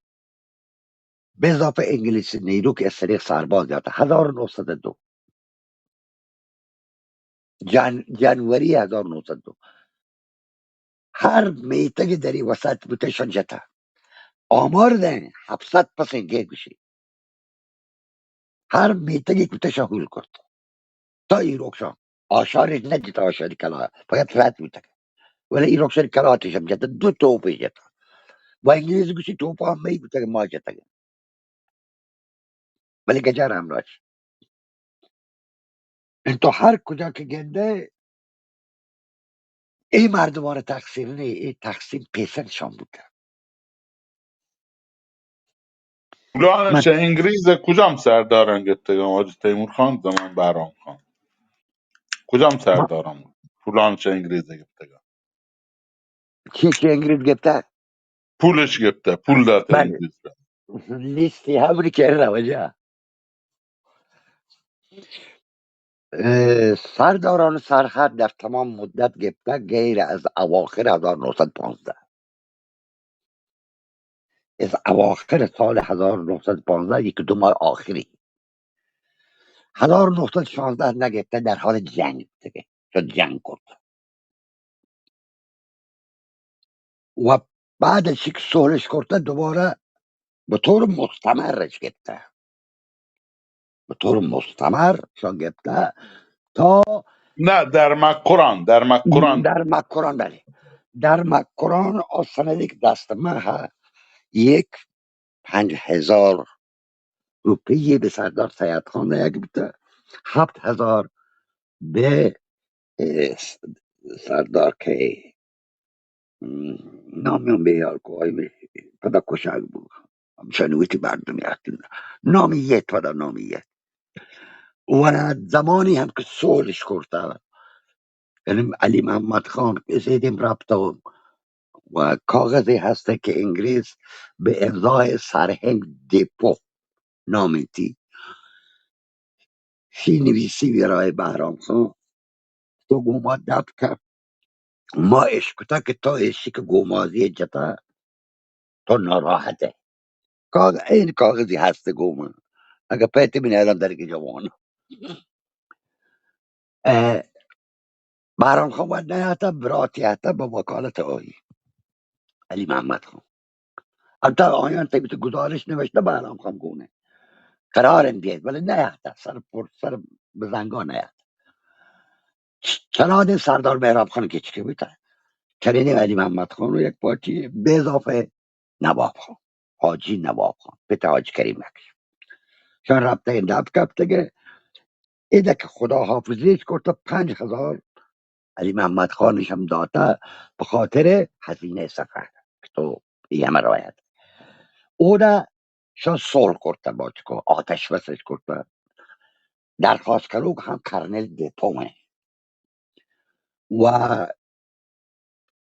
به اضافه انگلیسی نیرو که از طریق سرباز جاتا 1902 جنوری 1902 هر میتگ دری وسط بوتشان جتا آمار ده 700 پس انگه بشی هر میتگی بوتشان هول کرد تا ایروکشان آشارش نجتا آشاری کلا باید رد بوده ولی ایروکشان کلا آتشم جتا دو توپی جتا و انگلیز گوشی توپ هم می بوده ما جتا ولی گجر همراش انتو هر کجا که گنده این مردمان تقصیر نه این تقسیم پیسرشان بوده من پولانش انگلیز کجام سردارن گتگم حاجی تیمور خان زمان بهرام خان کجام ما سردارم پولانش انگلیز گتگم چی انگلیز گفته پولش گفته پول داد بله انگلیز را. لیستی همونی که روجه سرداران سرحد در تمام مدت گفته غیر از اواخر 1915 از اواخر سال 1915 یک دو ماه آخری 1916 نگفته در حال جنگ دیگه شد جنگ کرد و بعدش یک سهلش کرده دوباره به طور مستمرش گفته به طور مستمر شان گفته تا نه در مکران در مکران در مکران بله در مکران آسانه که دست من یک 5000 روپیه به سردار سید خان یک بوده 7000 به سردار که نامیم به یار که پدا کشک بود شنویتی بردمی هستیم نامیت پدا نامیت و زمانی هم که سولش کرده یعنی علی محمد خان رسیدیم رابطه و کاغذی هسته که انگلیس به امضای سرهنگ دیپو نامیتی شی نویسی برای بهرام خان تو گوما دب کرد ما اشکتا که تو اشی که گومازی جتا تو ناراحته این کاغذی هسته گوما اگه پیتی بینه الان درگی جوان بهرام خان باید نیاتا براتی حتا با وکالت آیی علی محمد خان البته آیان تیبت گزارش نوشته بهرام خان گونه قرارم بیاد ولی نیاتا سر بزنگاه نیاتا چنان سردار مهراب خان که چی بوده چنین علی محمد خان رو یک پارتی به اضافه نواب خان حاجی نواب خان پت حاج کریم مکش چون ربطه این دب کبته که ایده که خدا حافظیش کرده 5000 علی محمد خانش هم داده به خاطر هزینه سفر که تو یه همه رایت او ده شان صلح کرده با چکو آتش بسش کرده درخواست کرد هم کرنل دومه و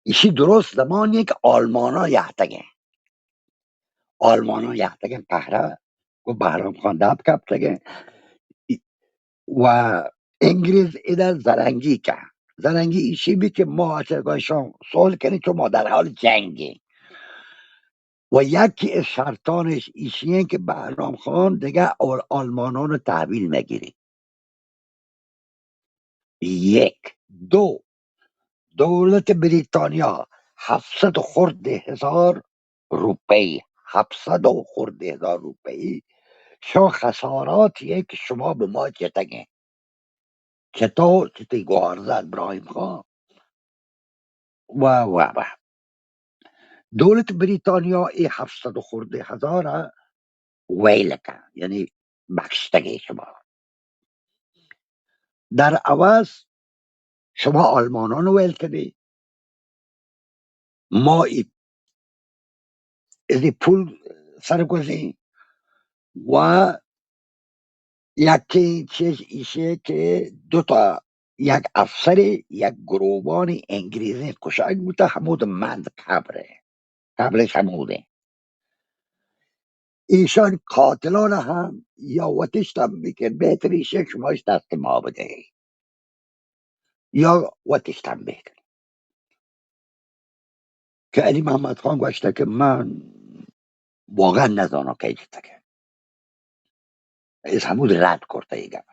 ایشی درست زمانیه که آلمانا یحتگه پهره و بهرام خان دب کبتگه و انگلیز ایده زرنگی که زرنگی ایشی بی که ما ازشان سوال کنی چون ما در حال جنگی و یکی از شرطانش ایشیه که بهرام خان دیگه آلمانان رو تحویل نگیری. یک. دو، دولت بریتانیا 700 خورده هزار روپی 700 خورده هزار روپی شو خساراتیه که شما به ما چتگه چطور چطی گوهر زد ابراهیم خان و دولت بریتانیا ای 700 خورده هزار ویلکه یعنی بخشتگی شما در عوض شما آلمانان ویل کنی ما ای پول سرگوزی و یکی چیز ایشه که دوتا یک افسر یک گروبان انگلیزی کشک بوده همود مند قبرش هموده ایشان قاتلان هم یا وطشتم بکن بهتریشه شماش دست ما بده یا وطشتم بکن که علی محمد خان گوشته که من واقعا نزانا که ایجتا که از همود رد کرده ایگم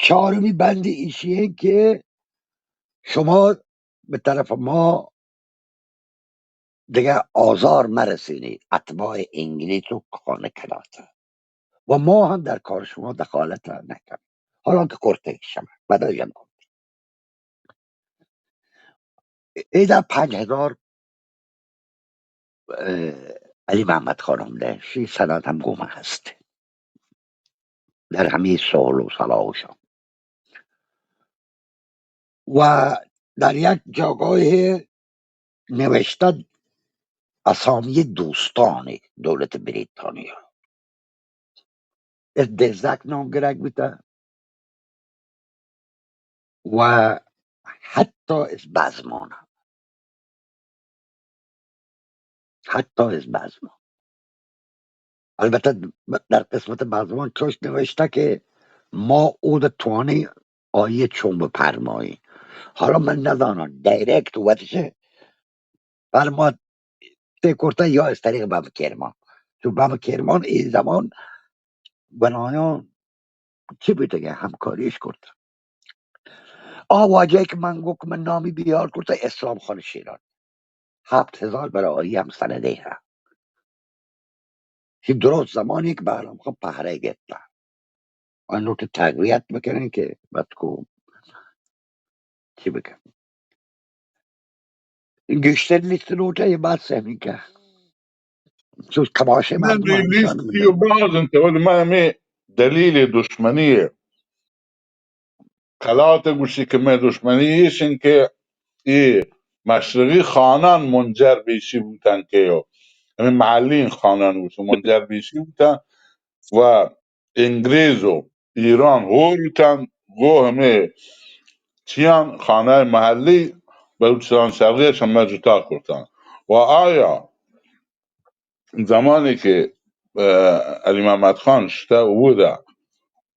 چهارمی بند ایشیه که شما به طرف ما دیگه آزار مرسینی اتباع انگلیس و خانه کلاته و ما هم در کار شما دخالت نکنیم حالا که کرته شما بدایم کن ایده 5000 علی محمد خانم ده شی سند هم گمه هست در همه سال و صلاحشان و در یک جاگاه نوشته اسامی دوستان دولت بریتانیا از دزدک نام گرک بیده و حتی از بزمان البته در قسمت بزمان توش نوشته که ما او ده توانی آیه چون بپرمایی حالا من ندانم دایرکت وقتشه فرما کرده یا از طریق باب کرمان تو باب کرمان این زمان بنایان چی بوده که همکاریش کرده واجه که من گفت من نامی بیار کرده اسلام خان شیران 7000 برای آیی هم سنده ها که درست زمانی که بهرام خان پهره گفته آن رو تقویت بکنن که بد کو چی بکن گشتر لیست نوته بعد سهمی که چون کماشه من مردم همیشان لیستی و میده بعض انت ولی من همه دلیل دشمنی کلات گوشی که من دشمنی ایش این که ای مشرقی خانان منجر بیشی بودن که یو همه محلین خانان بودن منجر بیشی بودن و انگریز و ایران بودن گو همه چیان خانه محلی بلوچستان شرقیش هم جدا کردن و آیا زمانی که علی محمد خان شته بوده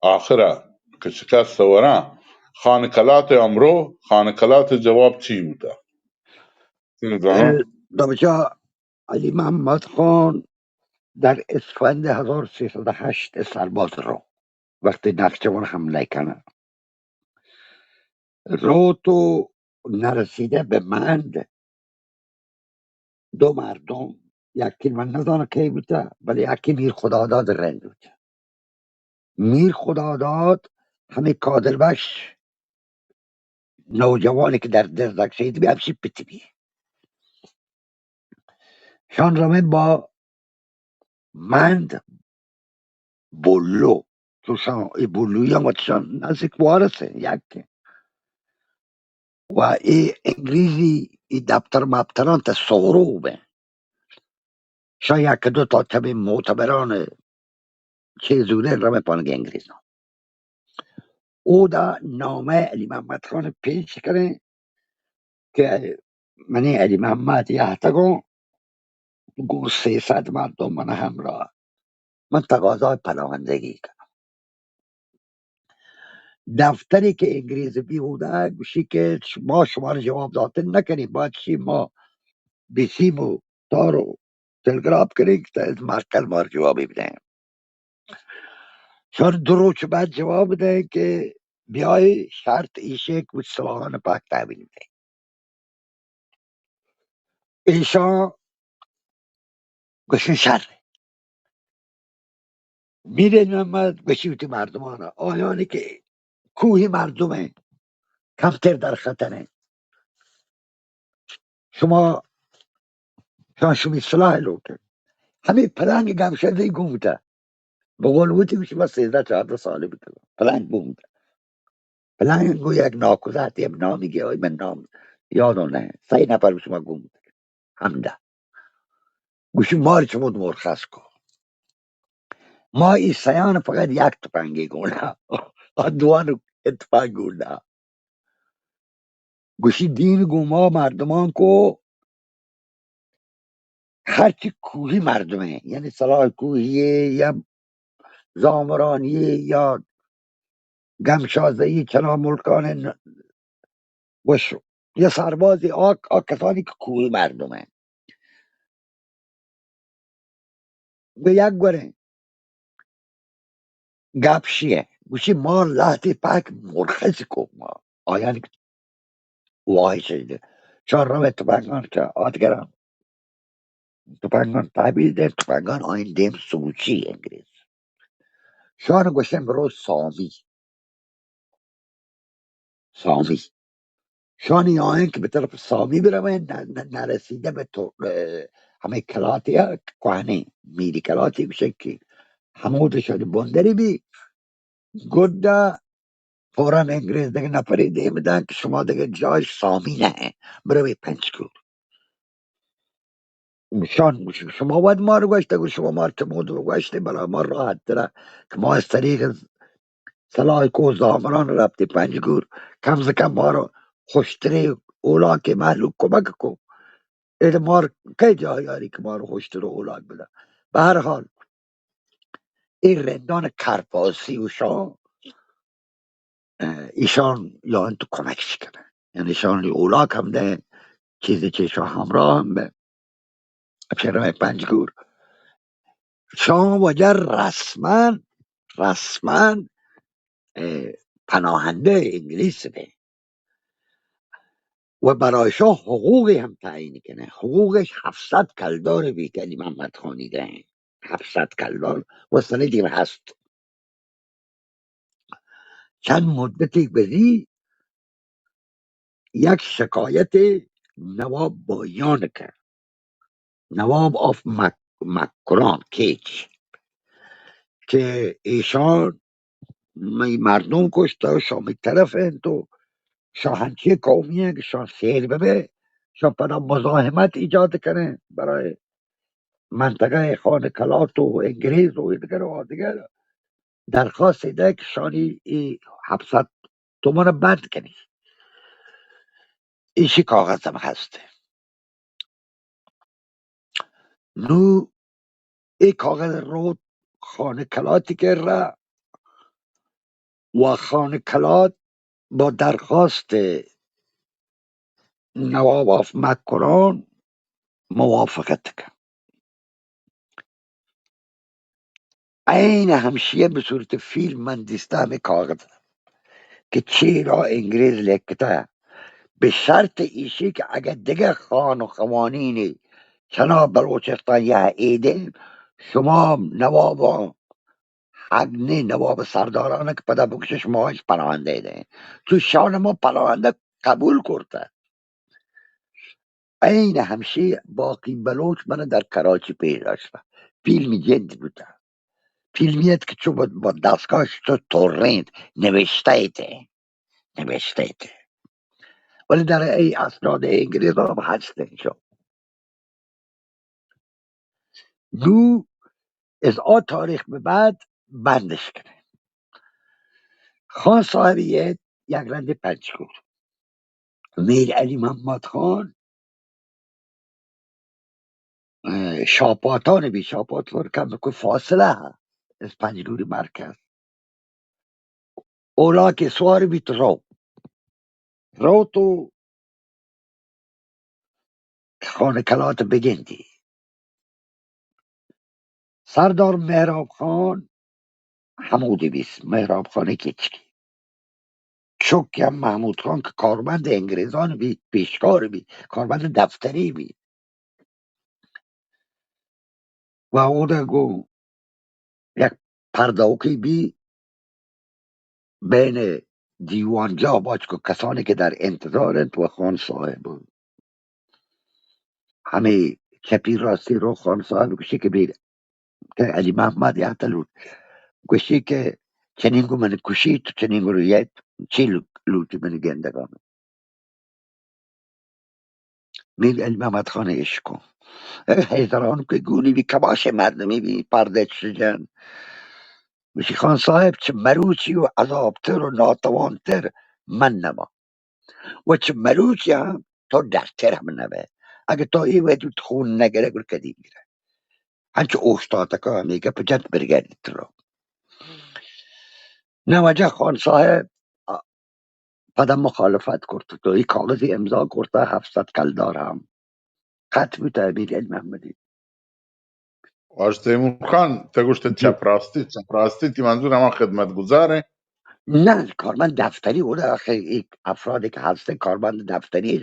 آخره که شکست ورن خانکلات امرو خانکلات جواب چی بوده دامجا علی محمد خان در اسفند 1308 سرباز رو وقتی نخچوان حمله کنه رو تو نرسیده به مند دو مردم یکی من ندانم کی بوده ولی یکی میر خداداد رند بود میر خداداد همه کادربش نوجوانی که در دزدک شهید بی همشی پتی بی شان رامه با مند بلو تو شان ای بلوی هم شان نزدیک وارسه یک و ای انگلیزی ای دفتر مبتران تا سغروبه شاید که دو تا تبی معتبران چیزوره رم پانگ انگریزا او دا نامه علی محمد خان پیش کرده که منی علی محمد یحتگو گو 300 مردم من همراه من تقاضای پناهندگی کرد. دفتری که انگلیس بی بوده گوشی که ما شما رو جواب داده نکنیم، باید چی ما بسیم و تار و تلگراف کنیم که از مرکز ما رو جوابی بدهیم. چون 2 روز بعد جواب بده که بیای شرط ایشه که سلاحان پاک تحویل بده. ایشا گوشی شر میره محمد گوشی تو مردمان آیانی که کوهی مردمه کمتر در خطره، شما شمی سلاح لوته همین پلنگ گمشده گم بوده به قول بودی میشه با 13-14 ساله بوده پلنگ گم بوده. پلنگ گو یک ناکوزت یک نامی گه من نام یادم نه 3 نفر شما گم بوده همده گوشی مار چمود مرخص کن ما این سیان فقط یک تفنگی گونه دوان اتفاق گونه گوشی دین گو ما مردمان کو هرچی کوهی مردمه یعنی صلاح کوهیه یا زامرانیه یا گمشازهی چنا ملکان وشو یه سربازی کسانی که کوهی مردمه به یک گوره گپشیه گوشی ما لحظه پاک مرخصی کن ما آیان که وای شده چون رو تفنگان که آدگرم تفنگان تحبیل ده تفنگان آین دیم سوچی انگلیس شان گوشم برو سامی شانی آین که به طرف سامی برمه نرسیده به تو همه کلاتی ها کوهنه میری کلاتی بشه که همود شده بندری بی گده فورا انگریز دیگه نپریده میدن که شما دیگه جایش سامی نه بروی پنجگور شان شما باید ما رو گوشته شما ما رو تمود رو گوشته برای ما راحت تره که ما از طریق سلاح کو زامران رفتی پنجگور کم از کم ما رو خوشتری اولا که محلوک کمک کو ایده ما رو که جایاری که ما رو خوشتری اولاک بده. به هر حال این رندان کرپاسی و شاه ایشان یا انتو کمکش کنه یعنی ایشان اولاک هم ده چیزی که شاه همراه هم به افشارهای پنجگور شاه وجه رسما پناهنده انگلیس به و برای شاه حقوقی هم تعیین کنه حقوقش 700 کلدار بی که علی محمد خانی ده 700 کلدار و سندی هست. چند مدتی بزی یک شکایت نواب بایان کرد نواب آف مکران کیچ که ایشان مردم کشته شامی طرف تو شاهنچی قومی ہے کہ شاه سیر ببه شاه پدا مزاحمت ایجاد کنه برای منطقه خان کلات و انگریز و دیگر درخواست ده که شانی ای 700 تومان بند کنی ایشی کاغذ هم هسته نو ای کاغذ رو خان کلاتی که را و خان کلات با درخواست نواب آف مکران موافقت کرد عین همشیه به صورت فیلم من دیسته همه کاغذ که چرا انگلیس لکته به شرط ایشی که اگر دیگه خان و قوانین چنا بلوچستان یه ایده شما نواب حگنی نواب سردارانه که پدا بکشه شما هیچ پناهنده ایده تو شان ما پناهنده قبول کرده این همشی باقی بلوچ من در کراچی پیدا داشته فیلمی جدی بوده فیلمیت که چون با دستگاهش تو تورنت نوشته ایده ولی در ای اسناد انگلیس هم هسته شو دو از آن تاریخ به بعد بندش کنه. خان صاحب یک رند پنجگور، میر علی محمد خان شاپاتان بی شاپاتان کم که فاصله هست از پنجگوری مرکز. اولا که سوار بیت رو تو خانه کلات بگندی. سردار مهراب خان حمودی بیست، مهراب خان کچکی چوکی هم محمود خان که کارمند انگریزان بی، پیشکار بی، کارمند دفتری بی و او ده گو یک پردوکی بی بین دیوانجا باش که کسانی که در انتظارند و خان صاحب همه چپی راستی رو خان صاحب کشی که بیر که علی محمد یعتلون کشی که چنینگو من کشی تو چنینگو رو یت چی لوتی من گندگان میر علی محمد خان عشق حیدران که گونی بی کباش مردمی بی پرده شجن میشی خان صاحب چه مروچی و عذابتر و ناتوانتر من نما و چه مروچی هم تو درتر هم نبه اگه تو ای ویدو خون نگره گر کدی میره هنچه اوشتاتا که همیگه پجت برگردید رو نواجه خان صاحب پدم مخالفت کرد تو ای کاغذی امضا کرده 700 کلدار هم خط بود امیر محمدی واش تیمور خان تگوشت چپ راستی تی منظور اما خدمت گذاره. نه کارمند دفتری بوده آخه این افرادی که هسته کارمند دفتری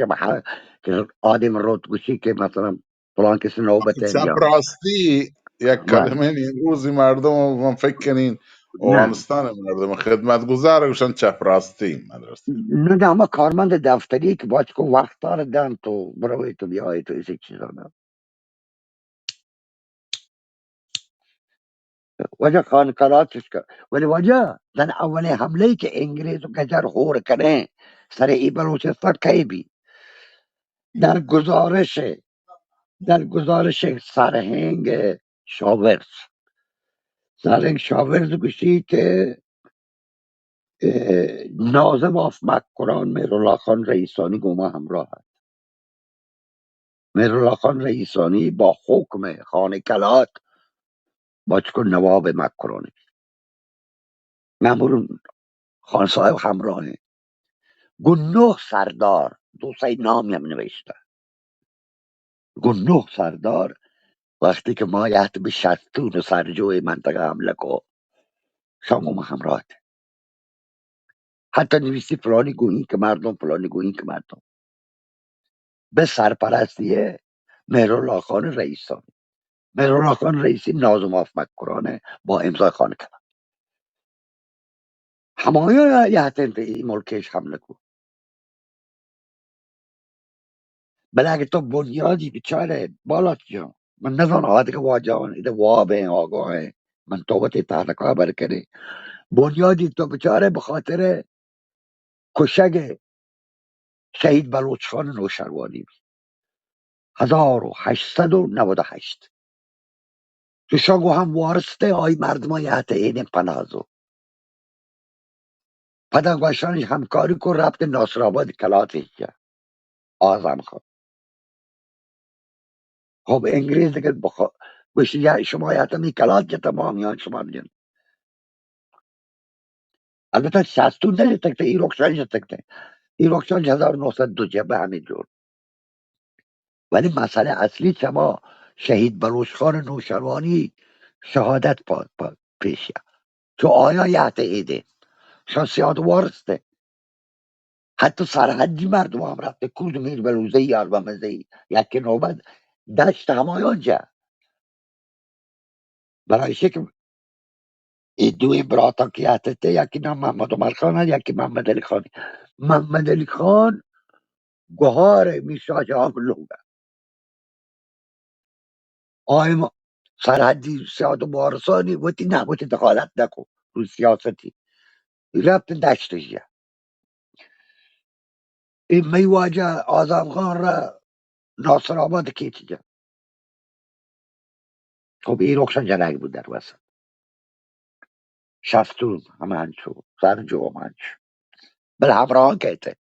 که آدم رود گوشی که مثلا فلان کسی نوبت چپ یا راستی یک بله. کلمه این روزی مردم من فکر کنین نه افغانستان مردم خدمت گذاره گوشن چپ راستی مدرسه. نه نه اما کارمند دفتری که باید که وقت داره دن تو بروی تو بیایی تو ایسی چیزا نه وجه خانکاراتش که ولی وجه زن اولی حمله ای که انگریز و گجر خور کنه سر ای بلوچستان کی بی در گزارش سرهنگ شاورز سرهنگ شاورز گوشی که ناظم آف مکران مهرالله خان رئیسانی گوما همراه هست. مهرالله خان رئیسانی با حکم خانه کلات با چکن نواب مکرانی مامور خان صاحب همراهه گنه سردار دوسای نامی هم نوشته گنه سردار وقتی که ما یحت به شستون و سرجوی منطقه حمله کو شما همراه ده. حتی نویسی فلانی گویی که مردم فلانی گویی که مردم به سرپرستی مهرالله خان رئیسانی مهرالله خان رئیسی ناظم آف مکرانه با امضای خانه کرد همایا یحت این ملکش حمله کو بله اگه تو بنیادی بیچاره بالات جان من نزان آده که واجهان ایده وابه آگاه من توبت تحرکه برکنه بنیادی تو بیچاره بخاطر کشگ شهید بلوچ خان نوشروانی 1898 تو شاگو هم وارسته آی مردم یحت این پنازو پدنگاشانش همکاری کو ربط ناصر آباد کلاتش کرد آزم خان خب انگلیس دیگه گوشتی شما یحت می کلات که تمامیان شما میدین البته شستون نجتکته ای رکشان جتکته ای رکشان 1902 جبه همین جور ولی مسئله اصلی شما شهید بلوچ خان نوشروانی شهادت پیشه تو آیا یحت ایده شخصیات وارسته حتی سرحدی مردم هم رفته کود میر بلوزه ای آربامزه ای یکی نوبت دشت همایان جا برای که دوی براتا که یحتته یکی نام محمد عمر خان هست، یکی محمد علی خان محمد علی خان گوهار میشاج آملوه آیم سرحدی سیاد و بارسانی وقتی نه وقتی دخالت نکن رو سیاستی رفت دشتش جا این میواجه آزم خان را ناصر آباد کیتی جا خب این رخشان جنگ بود در وسط شفتون همان شو سر جو من شو بل همراهان کهته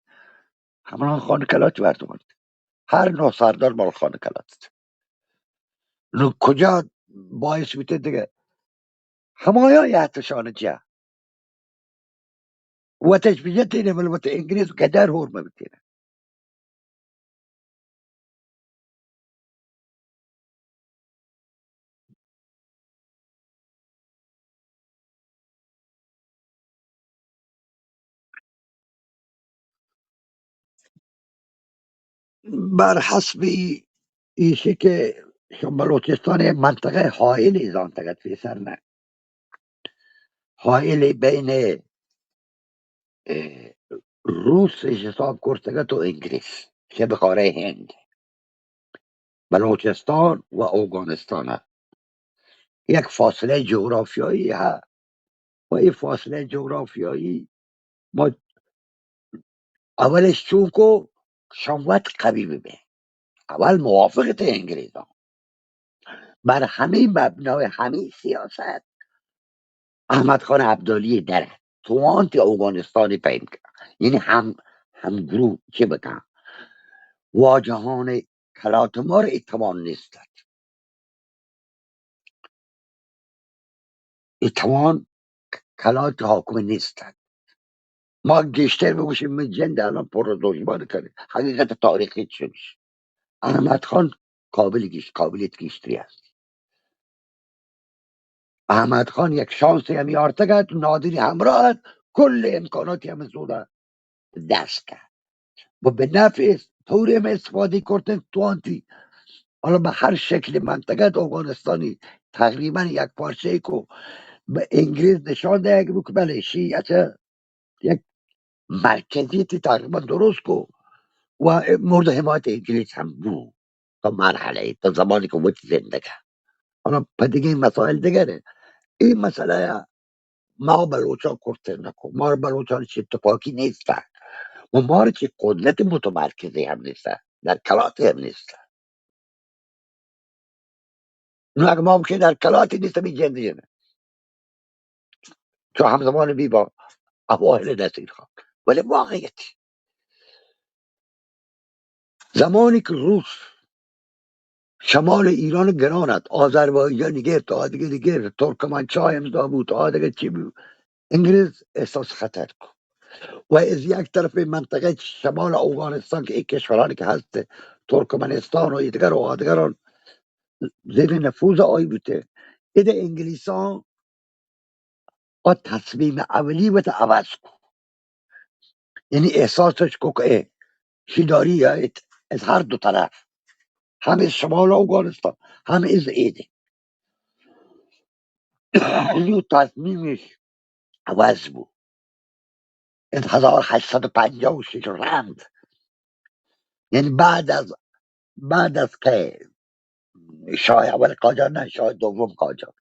همراهان خانه کلات بردوان هر نوع سردار مال خانه کلات نو کجا باعث میته دیگه همایا یحتشان جا و تشبیهت اینه ملوت انگلیس قدر هور بتینه بر حسب ایشی که شما بلوچستان یک منطقه حائلی زانتگت فی سر نه حائلی بین اه، روس حساب کرتگت و انگلیس که بخاره هند بلوچستان و افغانستان یک فاصله جغرافیایی هست و این فاصله جغرافیایی ما اولش چون کو شموت قوی ببین اول موافقت انگلیس ها بر همه مبنای همه سیاست احمد خان عبدالی داره تو آنتی افغانستانی پیم کرد یعنی هم گروه چه بکن واجهان کلات ما رو اتوان نیست اتوان کلات حاکم نیست ما گشتر بگوشیم من جند الان پر رو دشمن کنه حقیقت تاریخی چیش احمد خان قابلیت گیشتری است احمد خان یک شانسی هم یارته کرد نادری همراه است. کل امکاناتی هم زوده دست کرد و به نفع طوری هم استفاده کردن تو آنتی حالا به هر شکل منطقه افغانستانی تقریبا یک پارچه کو به انگلیس نشان ده که بله شیعت یک مرکزیتی تقریبا درست کو و مورد حمایت انگلیس هم بود تا مرحله تا زمانی که وقت زنده کرد حالا په دیگه این مسائل دیگره این مسئله ما بلوچان کرده نکن ما بلوچان چه اتفاقی نیستن و ما چه قدرت متمرکزی هم نیستن در کلات هم نیستن نو اگه ما هم که در کلاتی نیستم این جنده نه چون همزمان بی با اوائل نسیر خان ولی واقعیتی زمانی که روس شمال ایران گرانت آذربایجان گرفت تا دیگه گرفت ترکمنچای امضا بود تا دیگه چی بود انگلیس احساس خطر کرد و از یک طرف منطقه شمال افغانستان که این کشورانی که هست ترکمنستان و دیگر و دیگران زیر نفوذ آی بوده ایده انگلیسان آ تصمیم اولی و عوض کن یعنی احساسش کو که شیداری از هر دو طرف هم از شمال افغانستان هم از ایده یعنی تصمیمش عوض بود از 1856 رند یعنی بعد از که شاه اول قاجار نه شاه دوم قاجار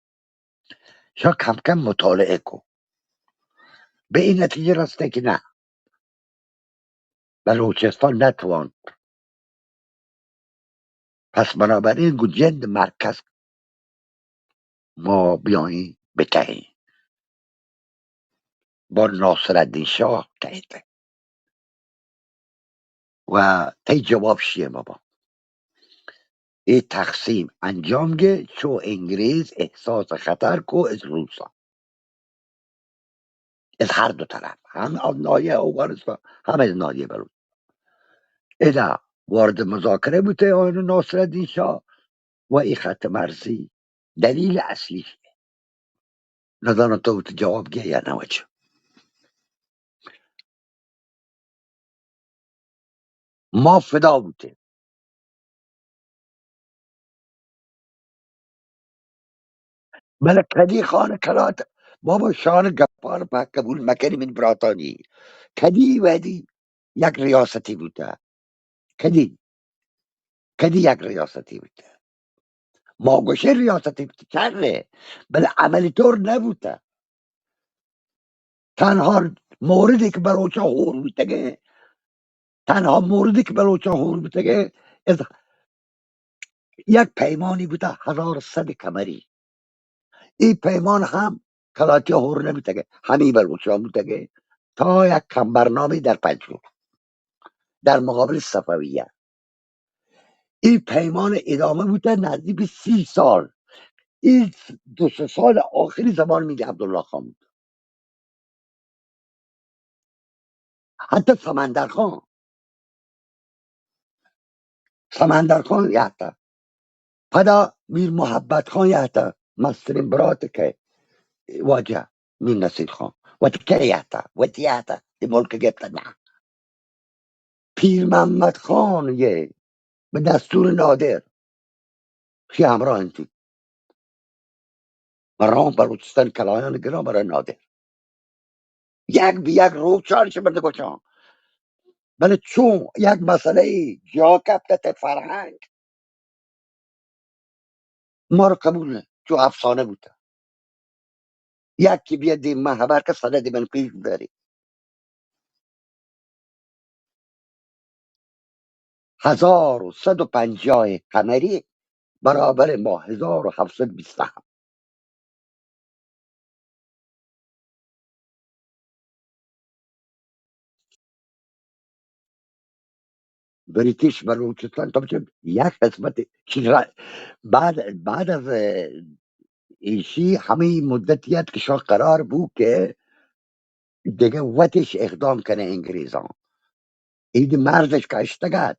شاه کم کم مطالعه کن به این نتیجه رسته که نه بلوچستان نتوان پس بنابراین گو جند مرکز ما بیاییم بتهیم با ناصرالدین شاه تهیده و تی جواب شیه ما با این تقسیم انجام گه چو انگلیس احساس خطر کو از روسا از هر دو طرف هم از ناحیه افغانستان هم از ناحیه بلوچ اینا وارد مذاکره بوده آن ناصرالدین شاه و این خط مرزی دلیل اصلیش ندانم تو جواب گه یا نوچه ما فدا بوده بله کدی خان کلات بابا شان گپار پا قبول مکنی من براتانی کدی ودی یک ریاستی بوده کدی یک ریاستی بوده ما گوشه ریاستی بوده چره بله عملی طور نبوده تنها موردی که بلوچا هور بوده تنها موردی که بلوچا هور بوده از یک پیمانی بوده 1100 کمری این پیمان هم کلاتی هور نمیتگه همین بلوچ ها بودگه تا یک کم برنامه در پنجور در مقابل صفویه. این پیمان ادامه بوده نزدیک 30 سال. این 2 3 سال آخری زمان میگه عبدالله خان بود. حتی سمندر خان یحته پدا میر محبت خان یحته مسترین برات که واجه میر نصیر خان و که یحته و یحته دی ملک گفته نه. پیر محمد خان یه به دستور نادر خی همراه انتی مرام بلوچستان کلایان گرام برای نادر یک به یک رو چارش برده گوشان. بله چون یک مسئله جا کپتت فرهنگ ما رو قبول نه چون افسانه بوده. یکی بیاد دی محبر که سند من پیش بری 1150 قمری برابر با 1727. بریتیش بلوچستان تا بچه یک قسمت بعد از ایشی همه مدتیت که شاه قرار بود که دیگه وقتش اقدام کنه انگریزان اید مرزش کشتگد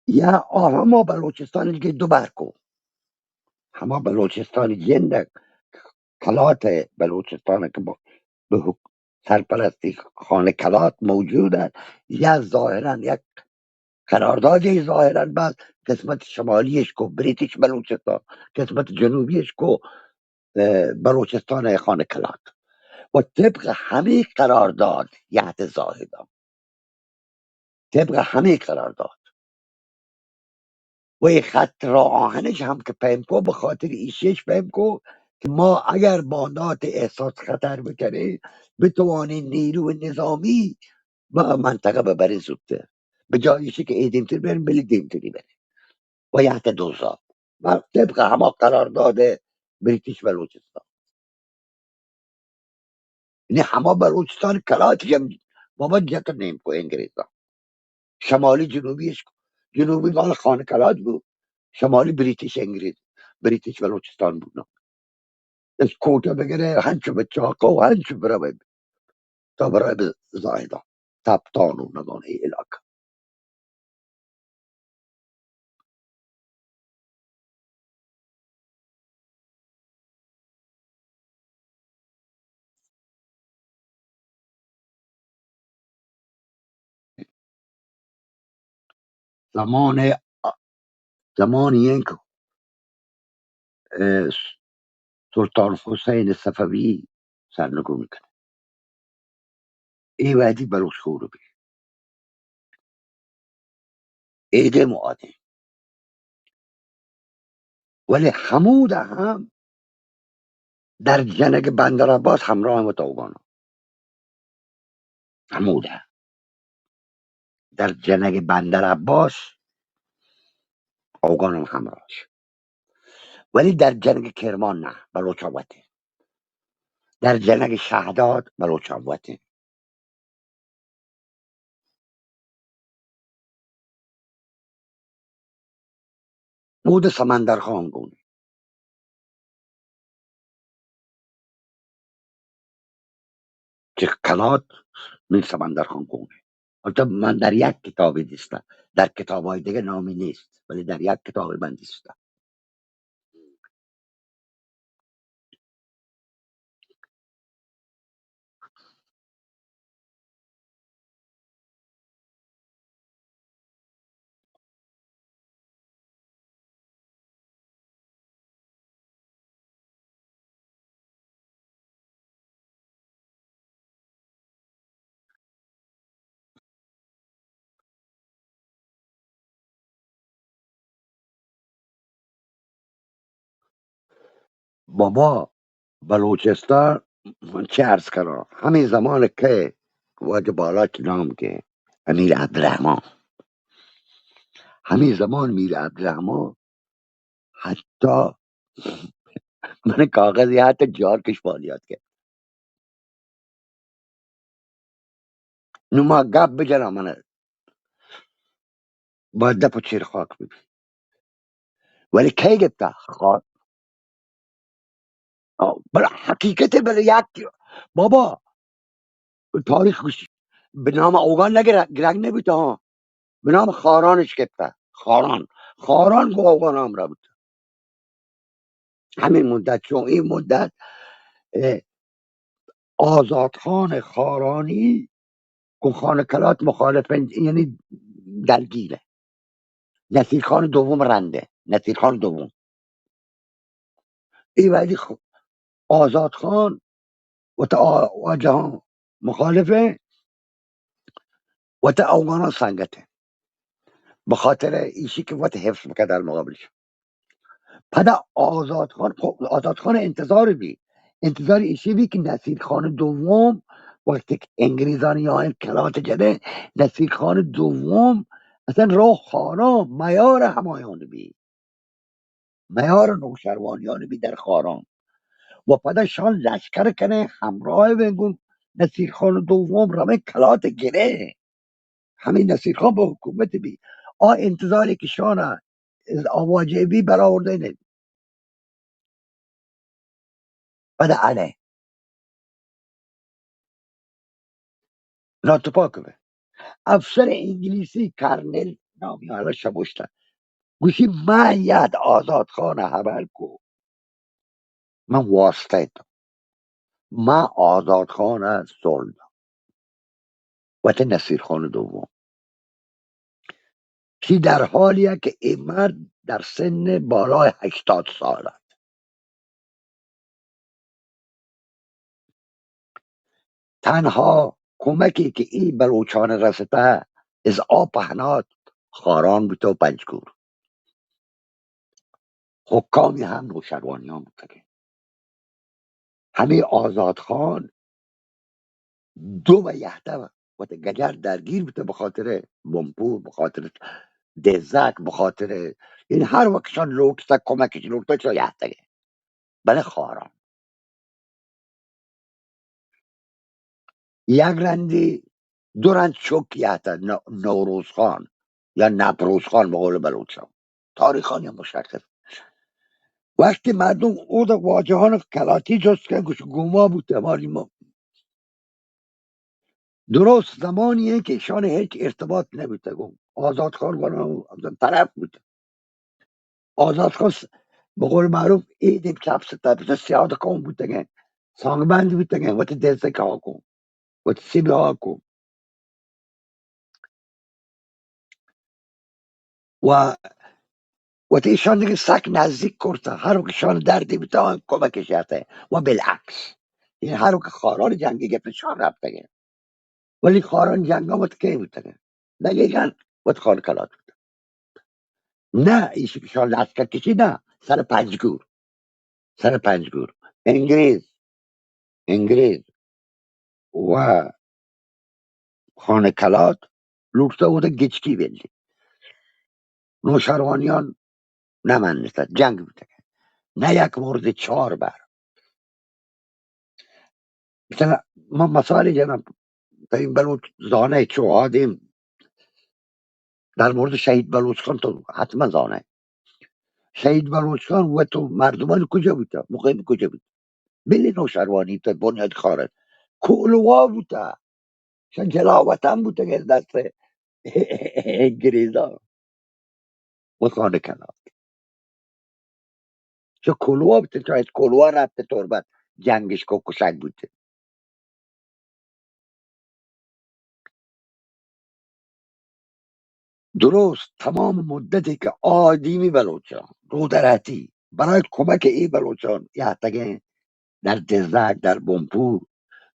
یا همه بلوچستان دیگه دو برکو همه بلوچستان جنده کلات بلوچستان که به سرپرستی خانه کلات موجودن یا ظاهرا یک قراردادی ظاهرا بعد قسمت شمالیش کو بریتیش بلوچستان قسمت جنوبیش کو بلوچستان خانه کلات و طبق همه قرارداد یهد زاهدان طبق همه قرارداد و این خط راه آهنش هم که پیمکو به خاطر ایشش پیمکو که ما اگر بانات احساس خطر بکنه بتوانیم نیرو نظامی و منطقه ببرین زودتر به جایشی که ایدیمتر بریم بلی دیمتری بریم و یحت دوزار و طبق همه قرارداد بریتیش بلوچستان یعنی همه بلوچستان کلات جم بابا جت نیم کو انگریزا شمالی جنوبیش جنوبی مال خانه کلات بود شمالی بریتیش انگلیس بریتیش بلوچستان بود از کوتا بگیره هنچو به چاقا و هنچو برای تا برای به زایده تبتان و نمانه علاقه زمان زمانی این که اه، سلطان حسین صفوی سرنگون میکنه ای وحدی بلوچ خورو بی ایده معادی ولی حمود هم در جنگ بندر عباس همراه متوگانا حمود هم در جنگ بندر عباس اوگان هم همراهش ولی در جنگ کرمان نه بلوچاوتی در جنگ شهداد بلوچاوتی بود سمندر خان گونه که کلات من سمندر خان گونه البته من در یک کتابی دیستم در کتاب های دیگه نامی نیست ولی در یک کتاب من دیستم بابا بلوچستان من چه ارز کنم همین زمان که واجه بالا که نام که امیر عبدالرحمن همین زمان میر عبدالرحمن حتی من کاغذی حتی جار کش فعالیت کرد. نو ما گپ بجنم من باید دپو چیر خاک ببین. ولی کی گفته بله حقیقت بله یک بابا تاریخ گوش به نام اوگان گرگ نبیده ها، به نام خارانش گفته. خاران گو اوگان هم را بود. همین مدت چون این مدت آزادخان خارانی که خان کلات مخالف یعنی درگیره. نصیرخان دوم رنده، نصیرخان دوم ای ولی آزادخان و تا جهان مخالفه و تا اوگانا سنگته به خاطر ایشی که وقت حفظ بکرد در مقابلش. پدا آزادخان انتظار ایشی بی که نصیرخان دوم وقتی که انگریزانی ها کلات جده، نصیرخان دوم اصلا راه خاران میار همایان بی، میار نوشروانیان بی در خاران و پدا شان لشکر کنه همراه بگون نصیرخان دوم رمه کلات گره. همین نصیرخان با حکومت بی انتظاری که شان از آواجه بی برآورده نه. پدا علی ناتپا کنه افسر انگلیسی کرنل نامی حالا شبشتن گوشی من ید آزاد خانه حبل کو من واسطه دم من آزاد خانه سلد و ته نصیر خان دوم کی در حالیه که این مرد در سن بالای 80 ساله. تنها کمکی که این بلوچان رسته از آب پهنات خاران بود و پنجگور. حکامی هم نوشروانی هم بود. همه آزاد خان دو و یهده و گجر درگیر بوده به خاطر بمپور، به خاطر دزک، به خاطر این هر وقتشان لوکسا کمکش لوکتا چا یهده بله خاران یک رندی دو رند چک یهده نوروز خان یا نبروز خان به قول بلوچان تاریخانی هم مشخص. وقتی مردم او دا واجهان کلاتی جست که گوش گوما بوده ماری ما درست زمانیه که شان هیچ ارتباط نبوده گم آزاد خان طرف بوده. آزاد خان به قول معروف ایدیم چپس تا سیاد کن بودگن سانگ بند بودگن و تی دزدک ها کن و تی سیبی ها کن و تی ایشان دیگه سک نزدیک کرده هر وقت شان دردی بیتا کمکش کرده و بالعکس این هر وقت خاران جنگی گفت شان رفتگن ولی خاران جنگ ها که بودگن دقیقا و تی خان کلات بود. نه ایشی که شان لشکر کشی نه سر پنجگور انگریز و خانه کلات لوکسا بوده گچکی بلی نوشروانیان نمانستد جنگ بوده نه یک مورد 4 بر مثلا ما مثال جنم در این بلوچ زانه چو آدیم در مورد شهید بلوچ خان تو حتما زانه شهید بلوچ خان و تو مردمان کجا بوده مقیم کجا بود بلی نوشروانی تا بنیاد خارد کولوا بوده شن جلاوطن بوده که دست انگریزا و خانه کلات چه کلوا بوده چه از کلوا رفته تربت جنگش که کشک بوده. درست تمام مدتی که آدیمی بلوچان رودرتی برای کمک این بلوچان یحتگه در دزدک در بمپور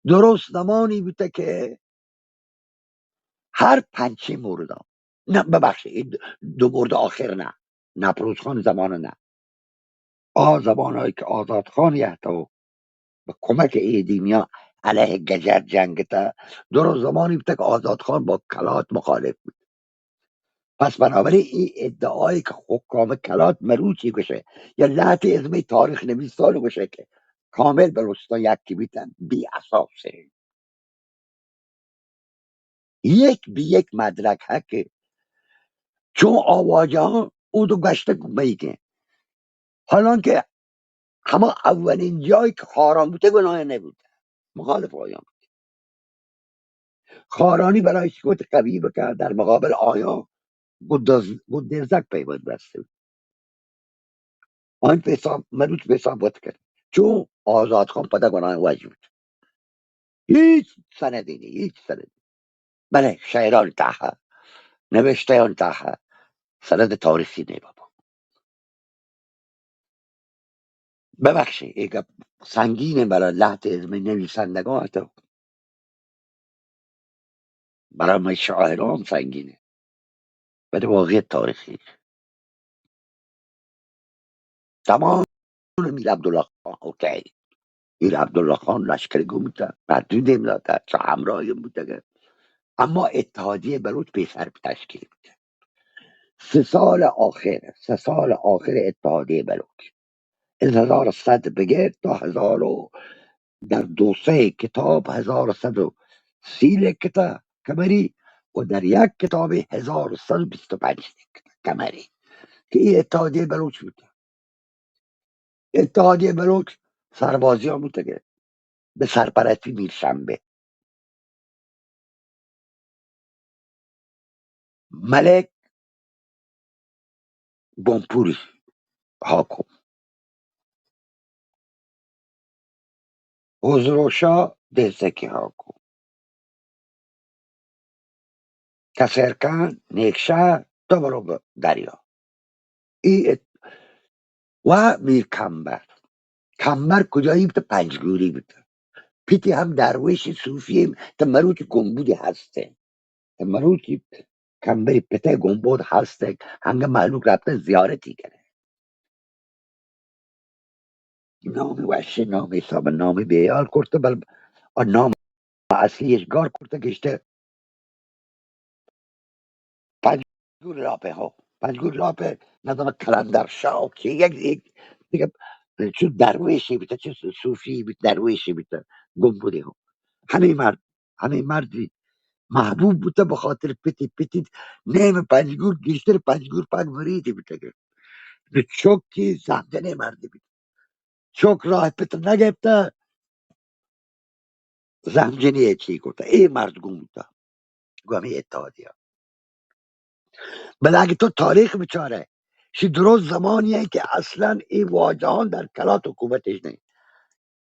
درست زمانی بوده که هر پنچه مورد نه ببخشید دو مورد آخر نه نپروز خان زمان نه زمان هایی که آزاد خان یحتو به کمک ایدیمیا علیه گجر جنگتا درست زمانی بوده که آزاد خان با کلات مخالف بود پس بنابراین این ادعایی که حکام کلات مروچی گوشه یا لحظه ازمی تاریخ نویسان گوشه که کامل به رستا یکی بیتن بی اساسه. یک بی یک مدرک هکه چون آواجه ها او دو گشته میگه حالا که همه اولین جایی که خاران بوده گناه نبوده مخالف آیان خارانی برای سکوت قوی بکرد در مقابل آیان گدرزک پیوند بسته بود. آن حساب مروچ به حساب بود کرد چون آزاد خان پده گناه وجود هیچ سندی نی هیچ سندی بله شعران تاها نوشته آن تاها سند تاریخی نی بابا. ببخشید ایگه سنگینه برای لحظه علم نویسندگان حتی برای ما شاعران سنگینه ولی واقعیت تاریخی تمام میر عبدالله خان اوکی میر عبدالله خان لشکر گموته مردود املاده چه همراهی بوده اما اتحادیه بلوچ بیشتر تشکیل بوده. 3 سال آخر اتحادیه بلوچ از 1100 بگیر تا 1000 در 2 3 کتاب 1130 کتاب کمری و در یک کتاب 1125 کمری که این اتحادیه بلوچ بوده. اتحادیه بلوچ سربازی ها بوده به سرپرستی میرشنبه ملک بمپوری حاکم حضروشا دزدکی حاکم کسرکن نیکشه دوباره دریا ای و میر کمبر کجایی بوده پنجگوری بوده پیتی هم درویش صوفی تمروت گنبودی هسته تمروت کمبری پته گنبود هسته هنگه معلوم رفته زیارتی کنه نامی وحشی نامی حساب نامی بیال کرده بل نام اصلیش گار کرده گشته پنجگور لاپه ها پنجگور لاپه ندانه کلندر شاه که یک دیگه چون درویشی بیده چون صوفی بیده درویشی بیده گنبودی ها همه مردی محبوب بوده به خاطر پیتی نیم پنجگور گیشتر پنجگور پاک وریدی بیده چوکی زمزنه مردی بیده چوک راه پیت نگفته زمزنه چی کرده این مرد گم بوده گمی اتحادی ها بله اگه تو تاریخ بچاره شی درست زمانیه که اصلا این واجهان در کلات حکومتش نیست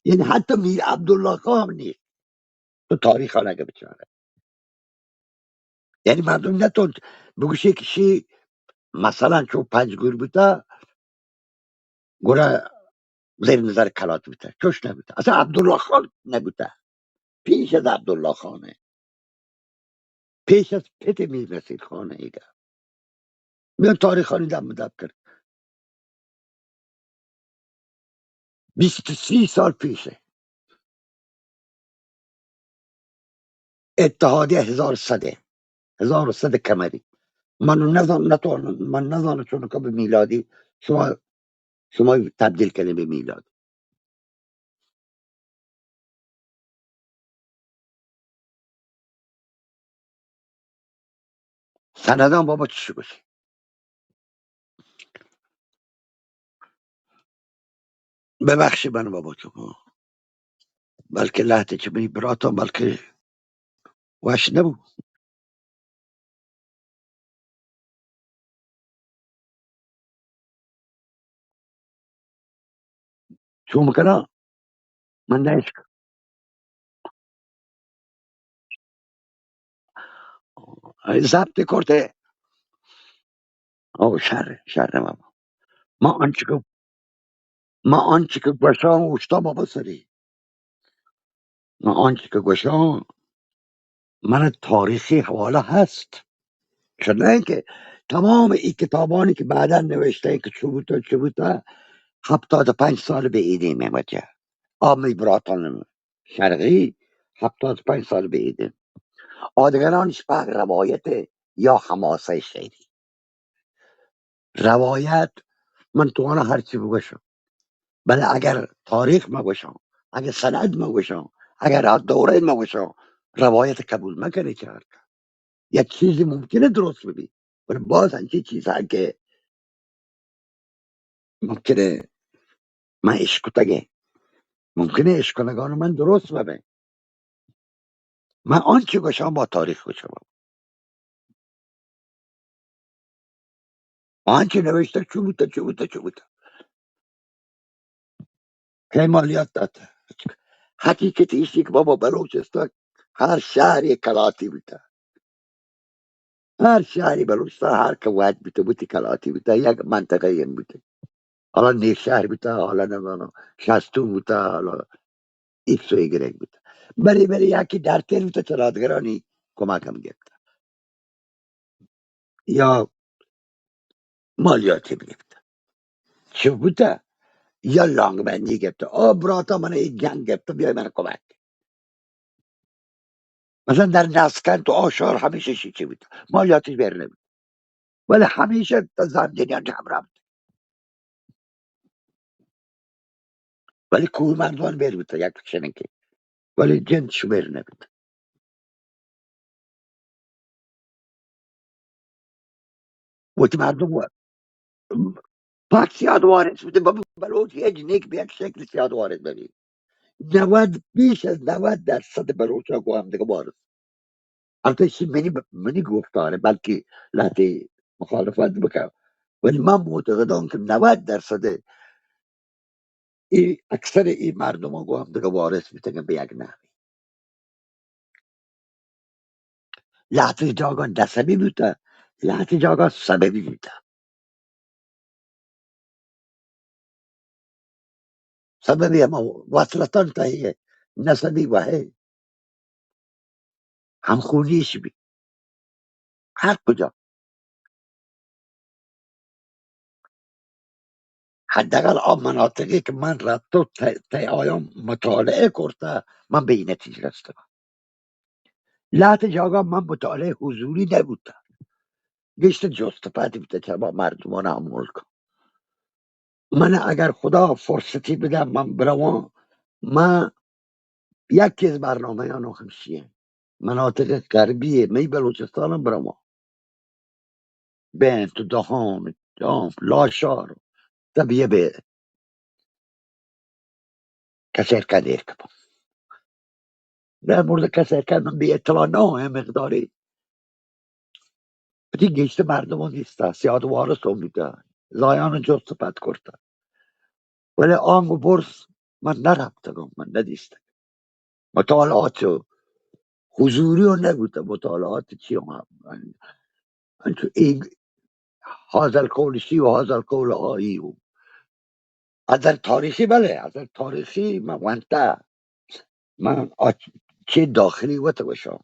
یعنی حتی میر عبدالله خان هم نیست تو تاریخ ها نگه بچاره یعنی مردم نتون بگوشه که شی مثلا چون پنجگور بوده گوره زیر نظر کلات بوده چوش نبوده اصلا عبدالله خان نبوده پیش از عبدالله خانه پیش از پت میر رسید خانه ایگه میان تاریخ خانی دم مدب کرد 23 سال پیشه اتحادیه 1100 کمری من نزان چون که به میلادی شما تبدیل کنه به میلاد سندان بابا چی باشه ببخشی من بابا تو بلکه لحظه چه بینی براتا بلکه وش نبود چون مکنه من نیست ضبط کرده او شر بابا ما آنچه که گوشام اوشتا بابا سری ما آنچه که گوشام من تاریخی حواله هست شد نه اینکه تمام این کتابانی که بعدا نوشته که چه بوده 75 سال به ایدی میمده آمی براتان شرقی 75 سال به ایدی آدگرانش به روایت یا حماسه شعری روایت من تو آن هرچی بگوشم، بله اگر تاریخ مگوشم، اگر سند مگوشم، اگر دوره مگوشم، روایت قبول مکنه کرد. یک چیزی ممکنه درست ببین، ولی باز هنچی چیزها که ممکنه من اشکتگه، ممکنه اشکنگان من درست ببین. من آنچه گوشم با تاریخ گوشم، آنچه نوشته چو بوده چو بوده چو بوده که مالیات داد. حقیقت ایشی که بابا بلوچستان هر شهری کلاتی بوده، هر شهری بلوچستان هر که واحد بوده بوده کلاتی بوده، یک منطقه این بوده. حالا نیک شهر بوده، حالا نمانو شستون بوده، حالا ایکس و ایگرگ بوده. بری یکی در تیر بوده چرادگرانی کمک هم گفت یا مالیاتی بگفت چه بوده، یا لانگ بندی گفته براتا من این جنگ گفته بیای من کمک. مثلا در نسکن تو آشار همیشه چی بود مالیاتش بر نبود، ولی همیشه تا زندگیان جمع رفت، ولی کوه مردان بر بود یک شنگی، ولی جنسش بر نبود. وقتی مردم پاک سیاد وارد بوده بلوچ یک نیک به یک شکل سیاد وارد ببین 90 بیش از 90% بلوچ ها گو هم دیگه وارد. البته چیزی منی گفتاره بلکه لحظه مخالفت بکنم، ولی من معتقدم که 90% اکثر این مردم ها گو هم دیگه وارث میتونن به یک نه. لحظه جاگان دسمی بوده، لحظه جاگان سببی بوده. سببی اما وصلتان تهیه نسبی وحی همخونیش بی هر کجا. حداقل آن مناطقی که من رفت و آیام مطالعه کرده من به این نتیجه رسیدم. لحظه جاگان من مطالعه حضوری نبوده، گشت جستپتی بوده که با مردمان هم ملک. من اگر خدا فرصتی بدم من بروم، من یکی از برنامه ها همشیه مناطق غربی می بلوچستانم برم بین تو دهان لاشار طبیعه به کسر دیر کبم. در مورد کسر من به اطلاع نه مقداری بتی گشت مردم نیسته سیاد وارس هم میده زایان جست پد کرده، ولی آنگ و برس من نرفتگم، من ندیستم. مطالعات حضوری و نبوده، مطالعات چی هم این حاضر قولشی و حاضر قول آیی و از تاریخی، بله از تاریخی من وانتا من چه داخلی و تو باشم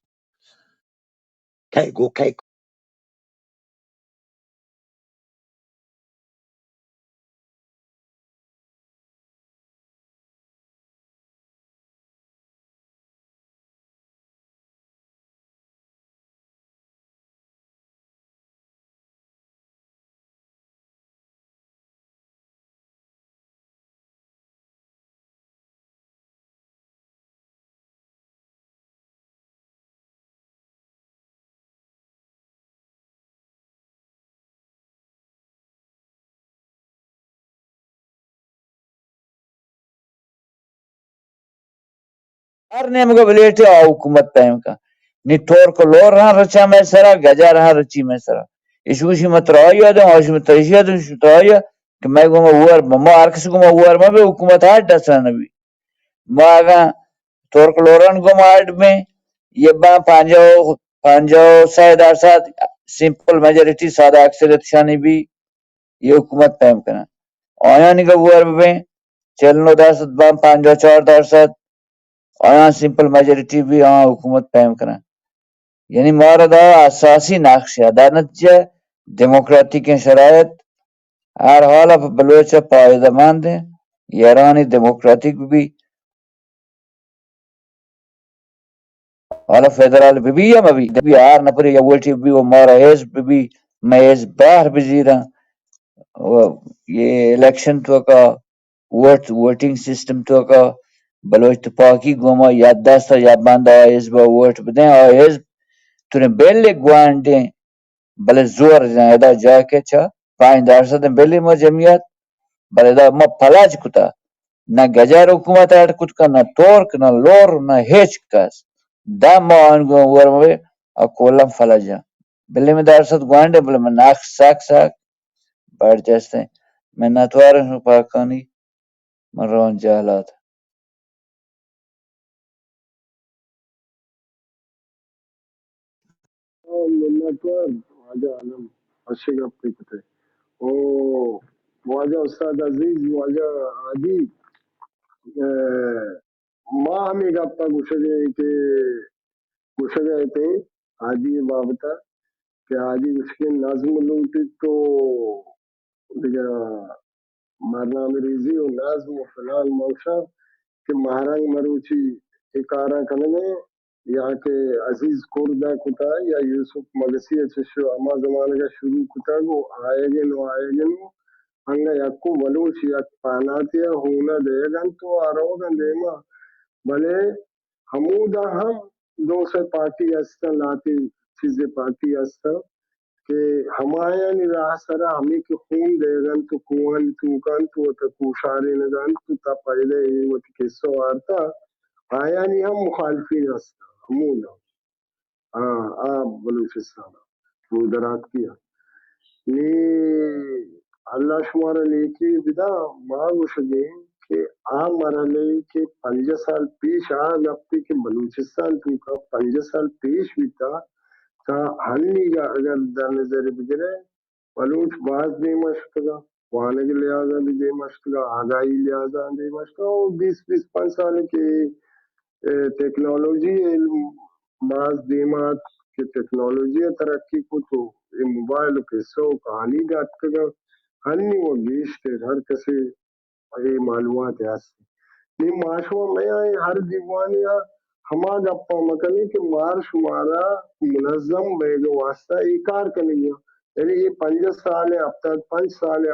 کی Arnhem ability a hukumat time ka ni tor ko lor ha racha mesara gajar ha rachi mesara ishushi matraya da hosh matraya da shutaya que mai goma war mama arkis goma war ma be hukumat ha dasana bi maga tor ko loran goma ad me ye ba panjo sad arsad simple majority sada aksariyat shani bi ye hukumat time kana aya ni ga war be chelno dasad ba panjo char darsad हाँ simple majority भी हाँ हुकूमत कायम करा यानी मारा दा असासी नक्श अदालत डेमोक्रेटिक शरायत हर हाल बलोच पायदमंद यारानी डेमोक्रेटिक भी हाल फेडरल भी या मभी भी यार नपरी या वोल्टी भी वो मारा हेज भी मैं हेज बाहर भी जीरा یہ الیکشن تو کا ووٹنگ سسٹم تو کا بلوچ تپاکی گوما یا دستا یا بندہ آئیز با ووٹ بدیں آئیز تو بیلے گوان دیں بلے زور دیں ادا جا کے چا 5% بیلے ما جمعیت بلے دا ما پلاج کتا نہ گجار حکومت آٹ کت کا نہ تورک نہ لور نہ ہیچ کس دا ما آنگو ورموے اکولم فلاجا بلے میں درصد گوانڈے بلے میں ناک ساک بیٹھ جاستے ہیں میں ناتوارن ہوں پاکانی من روان جہلات منتور واجہ عالم اشی گپ کتے او واجہ استاد عزیز واجہ عادی ماں ہمیں گپا گوشہ گئے تھے عادی بابتا کہ عادی اس کے نظم لوٹی تو دیگر مرنامہ ریزی و نظم و فلان موشا کہ مہرنگ مروچی اکارا کنگے یا کہ عزیز کردہ کتا یا یوسف مگسی چشو اما زمانہ کا شروع کتا گو آئے گن ہنگا یکو بلوچ یک پاناتیا ہونا دے گن تو آرو گن دیما بلے ہمودا ہم دو سے پارٹی ہستا لاتی چیزیں پارٹی ہستا کہ ہمایا نی راہ سرا ہمیں کی خون دے گن تو کوہن تو کن تو تا کوشاری نگن تو تا پہلے وہ کسو آرتا آیا نی ہم مخالفین ہستا ہمودا بلوچستان مودرات کیا نی اللہ شمارا نیکی بدا ماں گوشگے کہ آ مرحلے کے 5 سال پیش گپتی کہ بلوچستان تو کا 5 سال پیش بھی تا ہنی گا اگر در نظر بگرے بلوچ باز دے مشتگا وانگ لحاظہ بھی دے مشتگا آگاہی لحاظہ دے مشتگا اور 20-25 سال کے ٹیکنالوجی علم بعض دیمات کہ ٹیکنالوجی ترقی کو تو یہ موبائل کے سو کہانی گات کگا ہنی وہ گیشتے ہر کسی یہ معلومات ایسی نہیں معاشوہ میں آئے ہر دیوانیا ہما گپا مکنی کہ مار شمارا منظم بیگو واسطہ ایکار کنی گیا یعنی یہ 5 سال اب تک 5 سال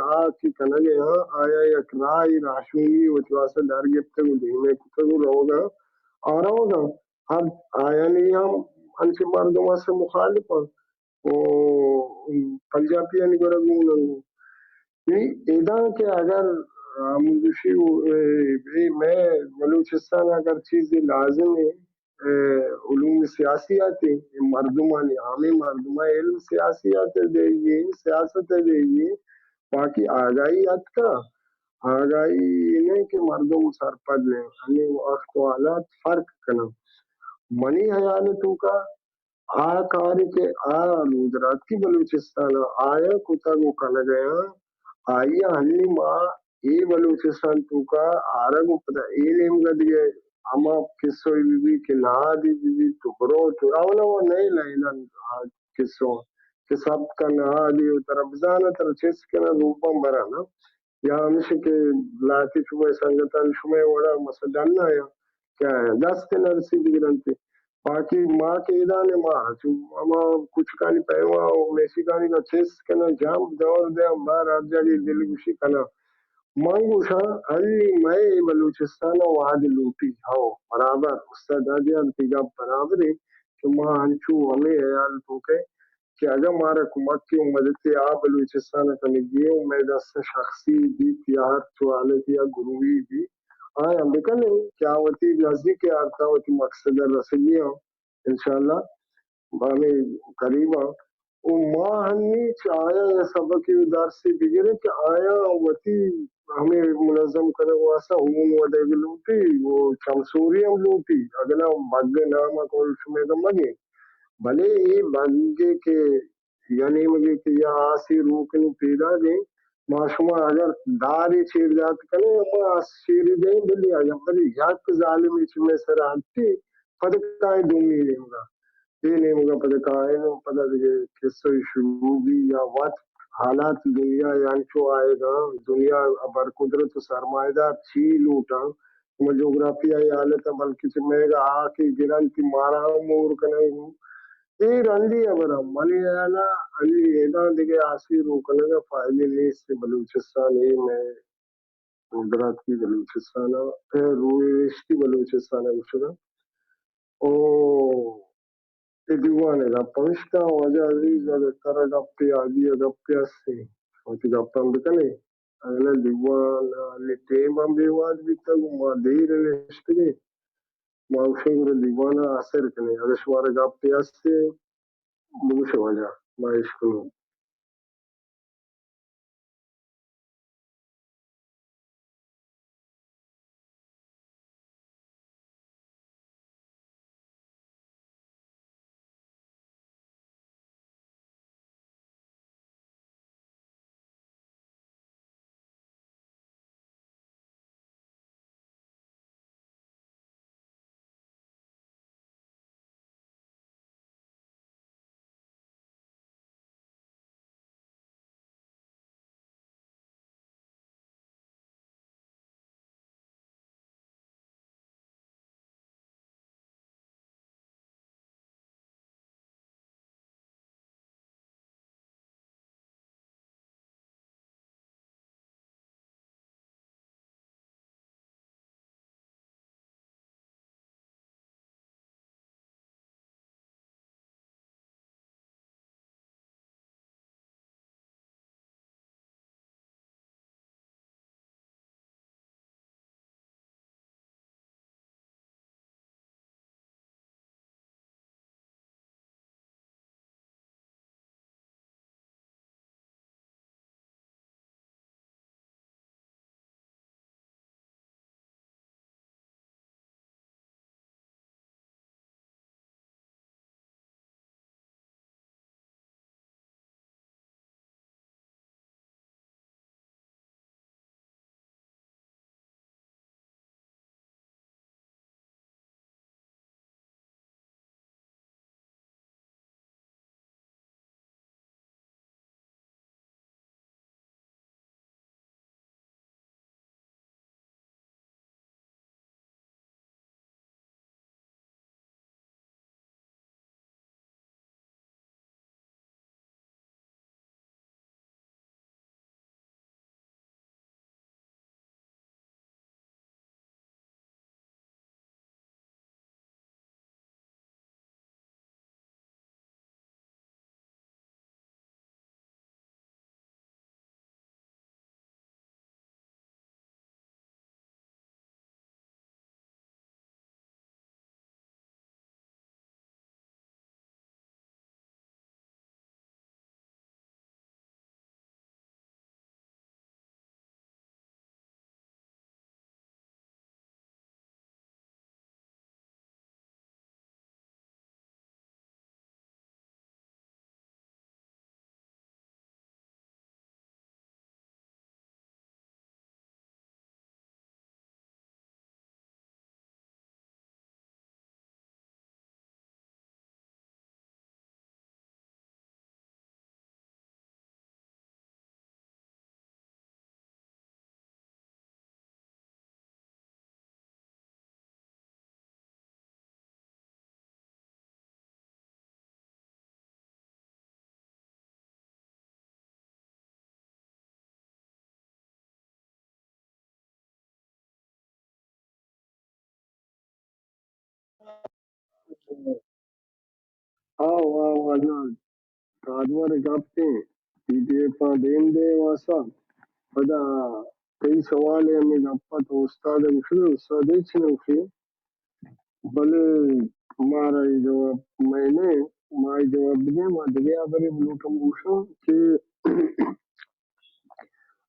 کی کنگے ہاں آیا یک رائی راشونی وچواسا در گفتے گو دیمے کتگو روگا آروگا ہر آیا نہیں ہم انچے مردمہ سے مخالف ہیں پنجابی نگرگون ایدا کہ اگر آموزشی میں بلوچستان اگر چیزیں لازم ہے علوم سیاسیات مردمان عامی مردمہ علم سیاسیات دے گی سیاست دے گی باقی آگاہی ات کا آگاہی انہیں کہ مردم سرپد لیں ہمیں وقت و حالات فرق کرنا منی حیالتوں کا کاری کے لودرات کی بلوچستان آیا کتا کو کل گیا آئیا ہنی ماں اے بلوچستان تو کا آرگ پتا اے نیم گدگے اما کسوئی بھی کہ نا دی بھی تو برو تو اولا وہ نہیں لائلن کسو کہ سب کا نا دی تربزانا تر چیز کنا روپا برانا یا ہمیشہ کہ لاتی چوئے سنگتان شمع وڑا مسدانا یا کیا ہے 10 کے نرسی بگرنتے باقی ماں کے ادانے ماں اما کچھ کانی پیوا میسی کانی کا چیز کنا جام دور دے ہمار ہر جگہ دل گوشی کنا مانگوشا ہنی میں بلوچستان واد لوٹی ہو برابر استاد آدیان تیگا برابر ہے کہ ماں ہنچو ہمیں حیال تو کہ اگر مارا کمک کی مدد آ بلوچستان کنگی میں دست شخصی بھی تیار چوالت یا گروہی بھی آیا لیکن کیا ہوتی نزدیک آرتا ہوتی مقصد رسیدی ہوں انشاءاللہ بانے قریبا وہ ماں ہنی آیا یا سبق ادار سے بگرے کہ آیا وتی ہمیں منظم کرے واسا ہون ودے لوٹی وہ چمسوری ہم لوٹی اگلا مگ نام کول شمے کا مگے بھلے یہ بندے کے یعنی مجھے کہ یا آسی روکن پیدا گئے معاشمہ اگر داری چیر جات کنے اما شیری دیں بلی آجا بلی یک ظالمی چمیں سر آنتی پدکائیں دومی نہیں ہوگا یہ نہیں ہوگا پدکائیں پدہ دیگے کسو شروع بھی یا وقت حالات دنیا یعنی چو آئے گا دنیا بر قدرت و سرمایہ دار چی لوٹا جغرافیائی حالت بلکہ چمیں گا آکی گرن کی مارا مور کنے این رندی برام مالی انا علی اینا دیگه عصیر روکنے کا فائدے نیست بلوچستان میں قدرت کی بلوچستان رویشتی بلوچستان گشنا او دیوانه دا پنشتا وجه عزیز و ترا گپی آدی گپی هستی وچی گپم بکنی اگلا دیوان لیتیم هم بیواد بیتا ما دیر نشتگی ما شنگر دیوان اثر کنی اگر شوار گپی هستی بگوش وجه ما اشکنو آو آو آجان کادوار گپی پی ٹی ایف دین دے واسا پدا کئی سوال ہے ہمیں گپا تو استاد مشہور استاد چھنے بھلے ہمارا یہ جواب میں نے ما جواب دے ما دے ابری بلوٹم گوشو کہ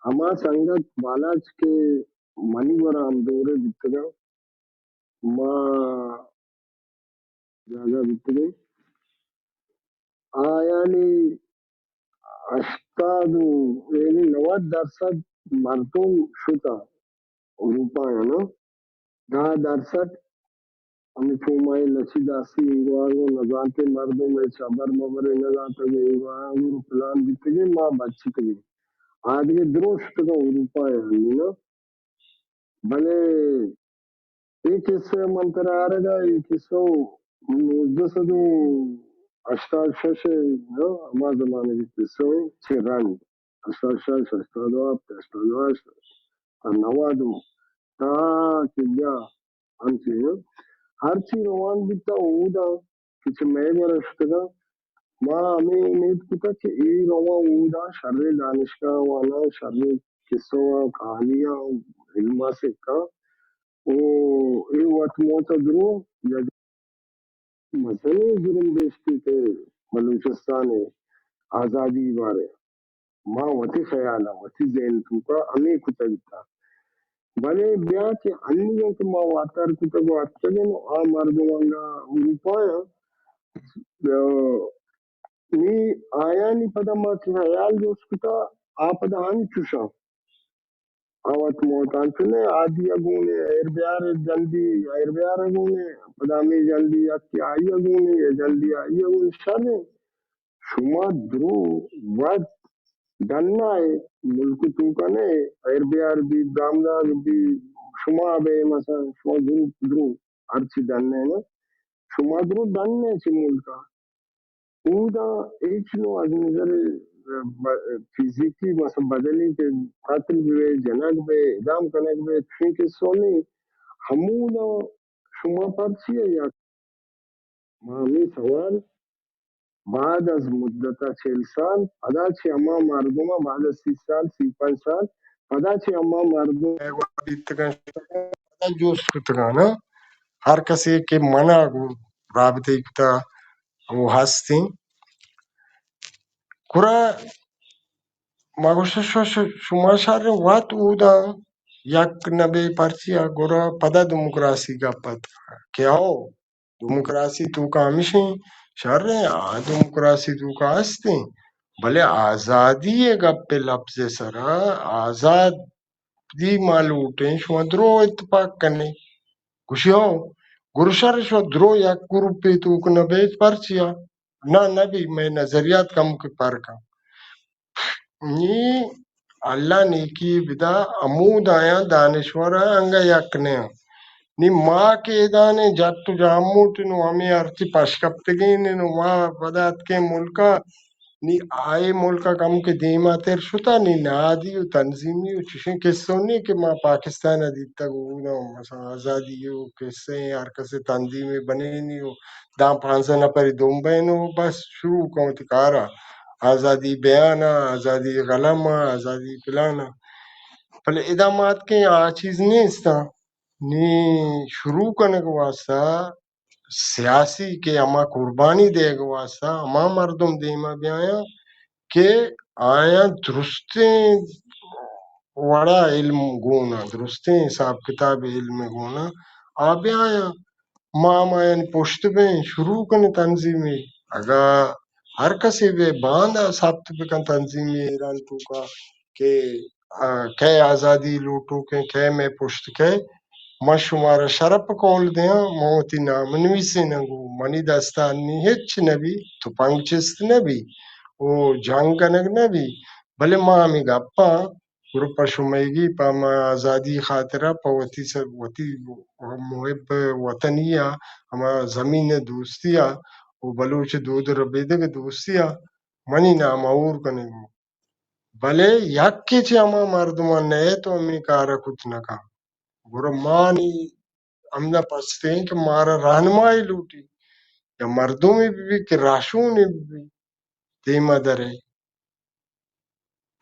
ہما سنگت بالاچ کے منی ورا ہم دورے بتگا ما جاگہ بتگے آیانی 80 یعنی 90% مردم شتا اروپا ہے نا 10% ہمیں چومائے لچی داسی انگوانگو نزانتے مردم میں چابر مبرے نزانتے انگوانگو پلان بیتگے ماں بچی تگے آدمی دروشت کا اروپا ہے نا بلے ایک حصے منتر آ رہا ایک حصہ 1980 86 اما زمانه بیتسوی چه رنگ 86 87 88 تا 90 تا که بیا همچی هرچی روان بیتا اودا که چه میگوره شده ما ہمیں امید کی تھا کہ ای رواں اودا شر دانشگاہ والا شر قصوں کہانیاں علما سے کا او ای وقت موتا درو یا مسئلے جرم بیشتی کے بلوچستان آزادی بارے ماں وتی خیال وتی ذہن تو کا ہمیں کتا بلے بیا کہ انیوں کے ماں واتر کتا کو اتکلن آ مردمانگا اروپایا ni ayani pada maki hayal joskuta apada hanchusha awat motantune adi agune erbyar jaldi erbyar agune padami jaldi akki ai agune jaldi ai agune shane shuma dru vad dannae mulku tukane erbyar bi damda bi shuma be masa shuma dru archi danne na shuma dru danne chi mulka اودا هیچ نوع از نظر فیزیکی مثلا بدنی که قتل به جنگ به اعدام کنگ به چون که سونی همونا شما پرچیه یا مامی سوال بعد از مدت 40 سال پدا چی اما مردم بعد از 30 سال 35 سال پدا چی اما مردم جوش کتگانا هر کسی که منع رابطه کتا و هستیم کرا Magosha shumashar wat uda yak nabe parchia gora pada demokrasi gapat kya demokrasi tu ka amishi sharre a demokrasi tu ka asti bale azadi e gappe labze sara azadi malute shwadro ittifaq kane kushio gurushar shwadro yak gruppe tu nabe parchia na nabi mein nazariyat kam ke parka ni Allah neki bida amudaya danishwara anga yakne ni ma ke dane jattu jammuti no ami arti pashkaptegi no ma padat ke mulka ni ay mulka kam ke dima ter shuta ni nadi u tanzimi u chishin ke sonni ke ma Pakistan aditta go no masa azadi u ke se ar kase tanzimi bane ni u da panza na pari dombe no bas shuru ko tikara آزادی بیانا آزادی قلم آزادی پلانا پہلے ادامات کے آ چیز نہیں استا نی شروع کرنے کو واسطہ سیاسی کے اما قربانی دے کو واسطہ اما مردم دیما بیایا کہ آیا درستیں وڑا علم گونا درستیں حساب کتاب علم گونا آبے آیا مامایان پشت بین شروع کنی تنظیمی اگا ہر کسی بے باندھا ثابت بکن تنظیمی ایران تو کا کہ کئے آزادی لوٹو کہ میں پشت کے ما شمارا شرپ کول دیاں موتی نام نویسی نگو منی دستانی ہچ نبی تو پنگچست نبی او جنگ کنگ نبی بلے ما ہمی گپا گروپا شمیگی پا ما آزادی خاطرہ پا وطی محب وطنیہ ہما زمین دوستیہ و بلوچ دود ربیدگ دوستیہ منی نام اور کنگو بلے یکی چی ہما مردمان نئے تو ہمی کارا کچھ نکا گروہ مانی ہمنا پستے ہیں کہ مارا رہنمائی لوٹی یا مردمی بھی کہ راشونی بھی دیما درے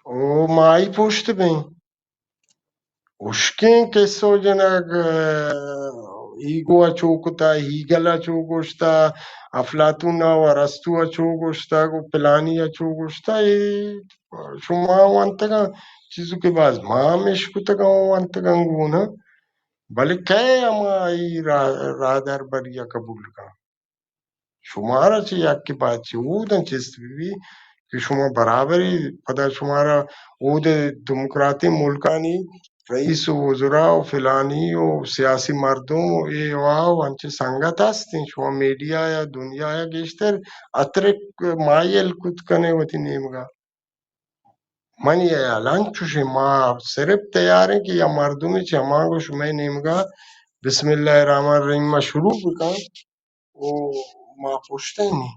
او مائی پوشت بیں اشکیں کسو جنگ ایگو چوکتا ہیگلا چوکشتا افلاتون و رستو چوکشتا کو پلانی چوکشتا شما وانتگا چیزو کے بعد ماں مشکتا وانتگا گونا بلے کئے اما ای رادر بریا قبول کا شمارا چی یک کی بات چی او دن چیست بھی کہ شما برابری پدا شمارا او دے دموکراتی ملکانی رئیس و وزراء و فلانی و سیاسی مردم و ای واو انچے سنگت ہستیں شما میڈیا یا دنیا یا گیشتر اترک مائل کت کنے وتی نیمگا منی اعلان چوشے ما صرف تیار ہیں کہ یا مردمی چی ہمانگو شما نیمگا بسم اللہ الرحمن الرحیم ما شروع بکا او ما پوچھتے نہیں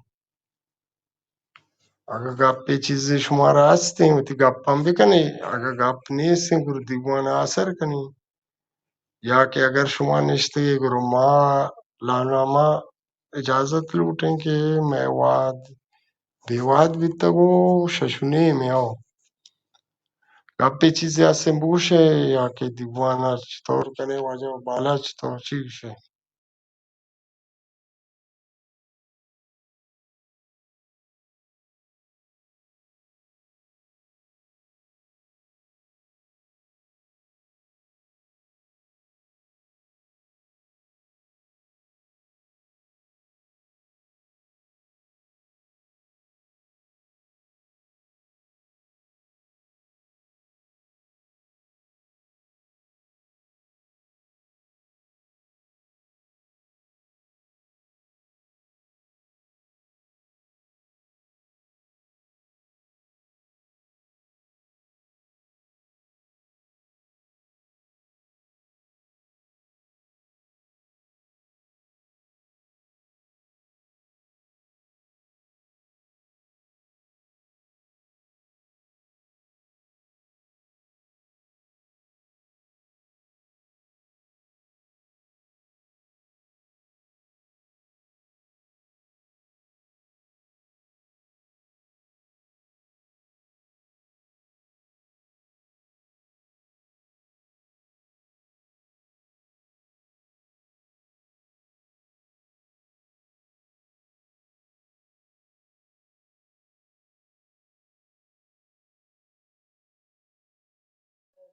اگه گپ چیزی شما را هستیم وقتی گپ هم بکنی، اگه گپ نیستیم گرو دیوان اثر کنی، یا کہ اگر شما نشتے گرو ما لانا اجازت لوٹیں کہ میں واد بیواد بیتگو ششونه میاو گپی چیزی هستیم بوشه یا که دیوانه چطور کنه واجه بالا چطور چی شه.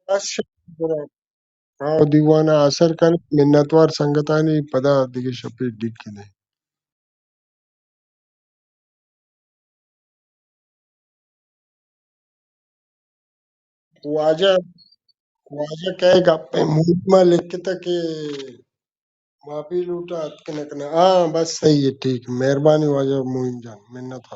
بس شد. دیوانه اثر کنه منتوار संगतानी पदा دیگه شپې ډیک کړي واجه واجه کहेगा पे मुंह लिख के तक माफी लूटा अटकने कने हाँ बस सही है ठीक है मेहरबानी वाजह मुइन जान मिन्नत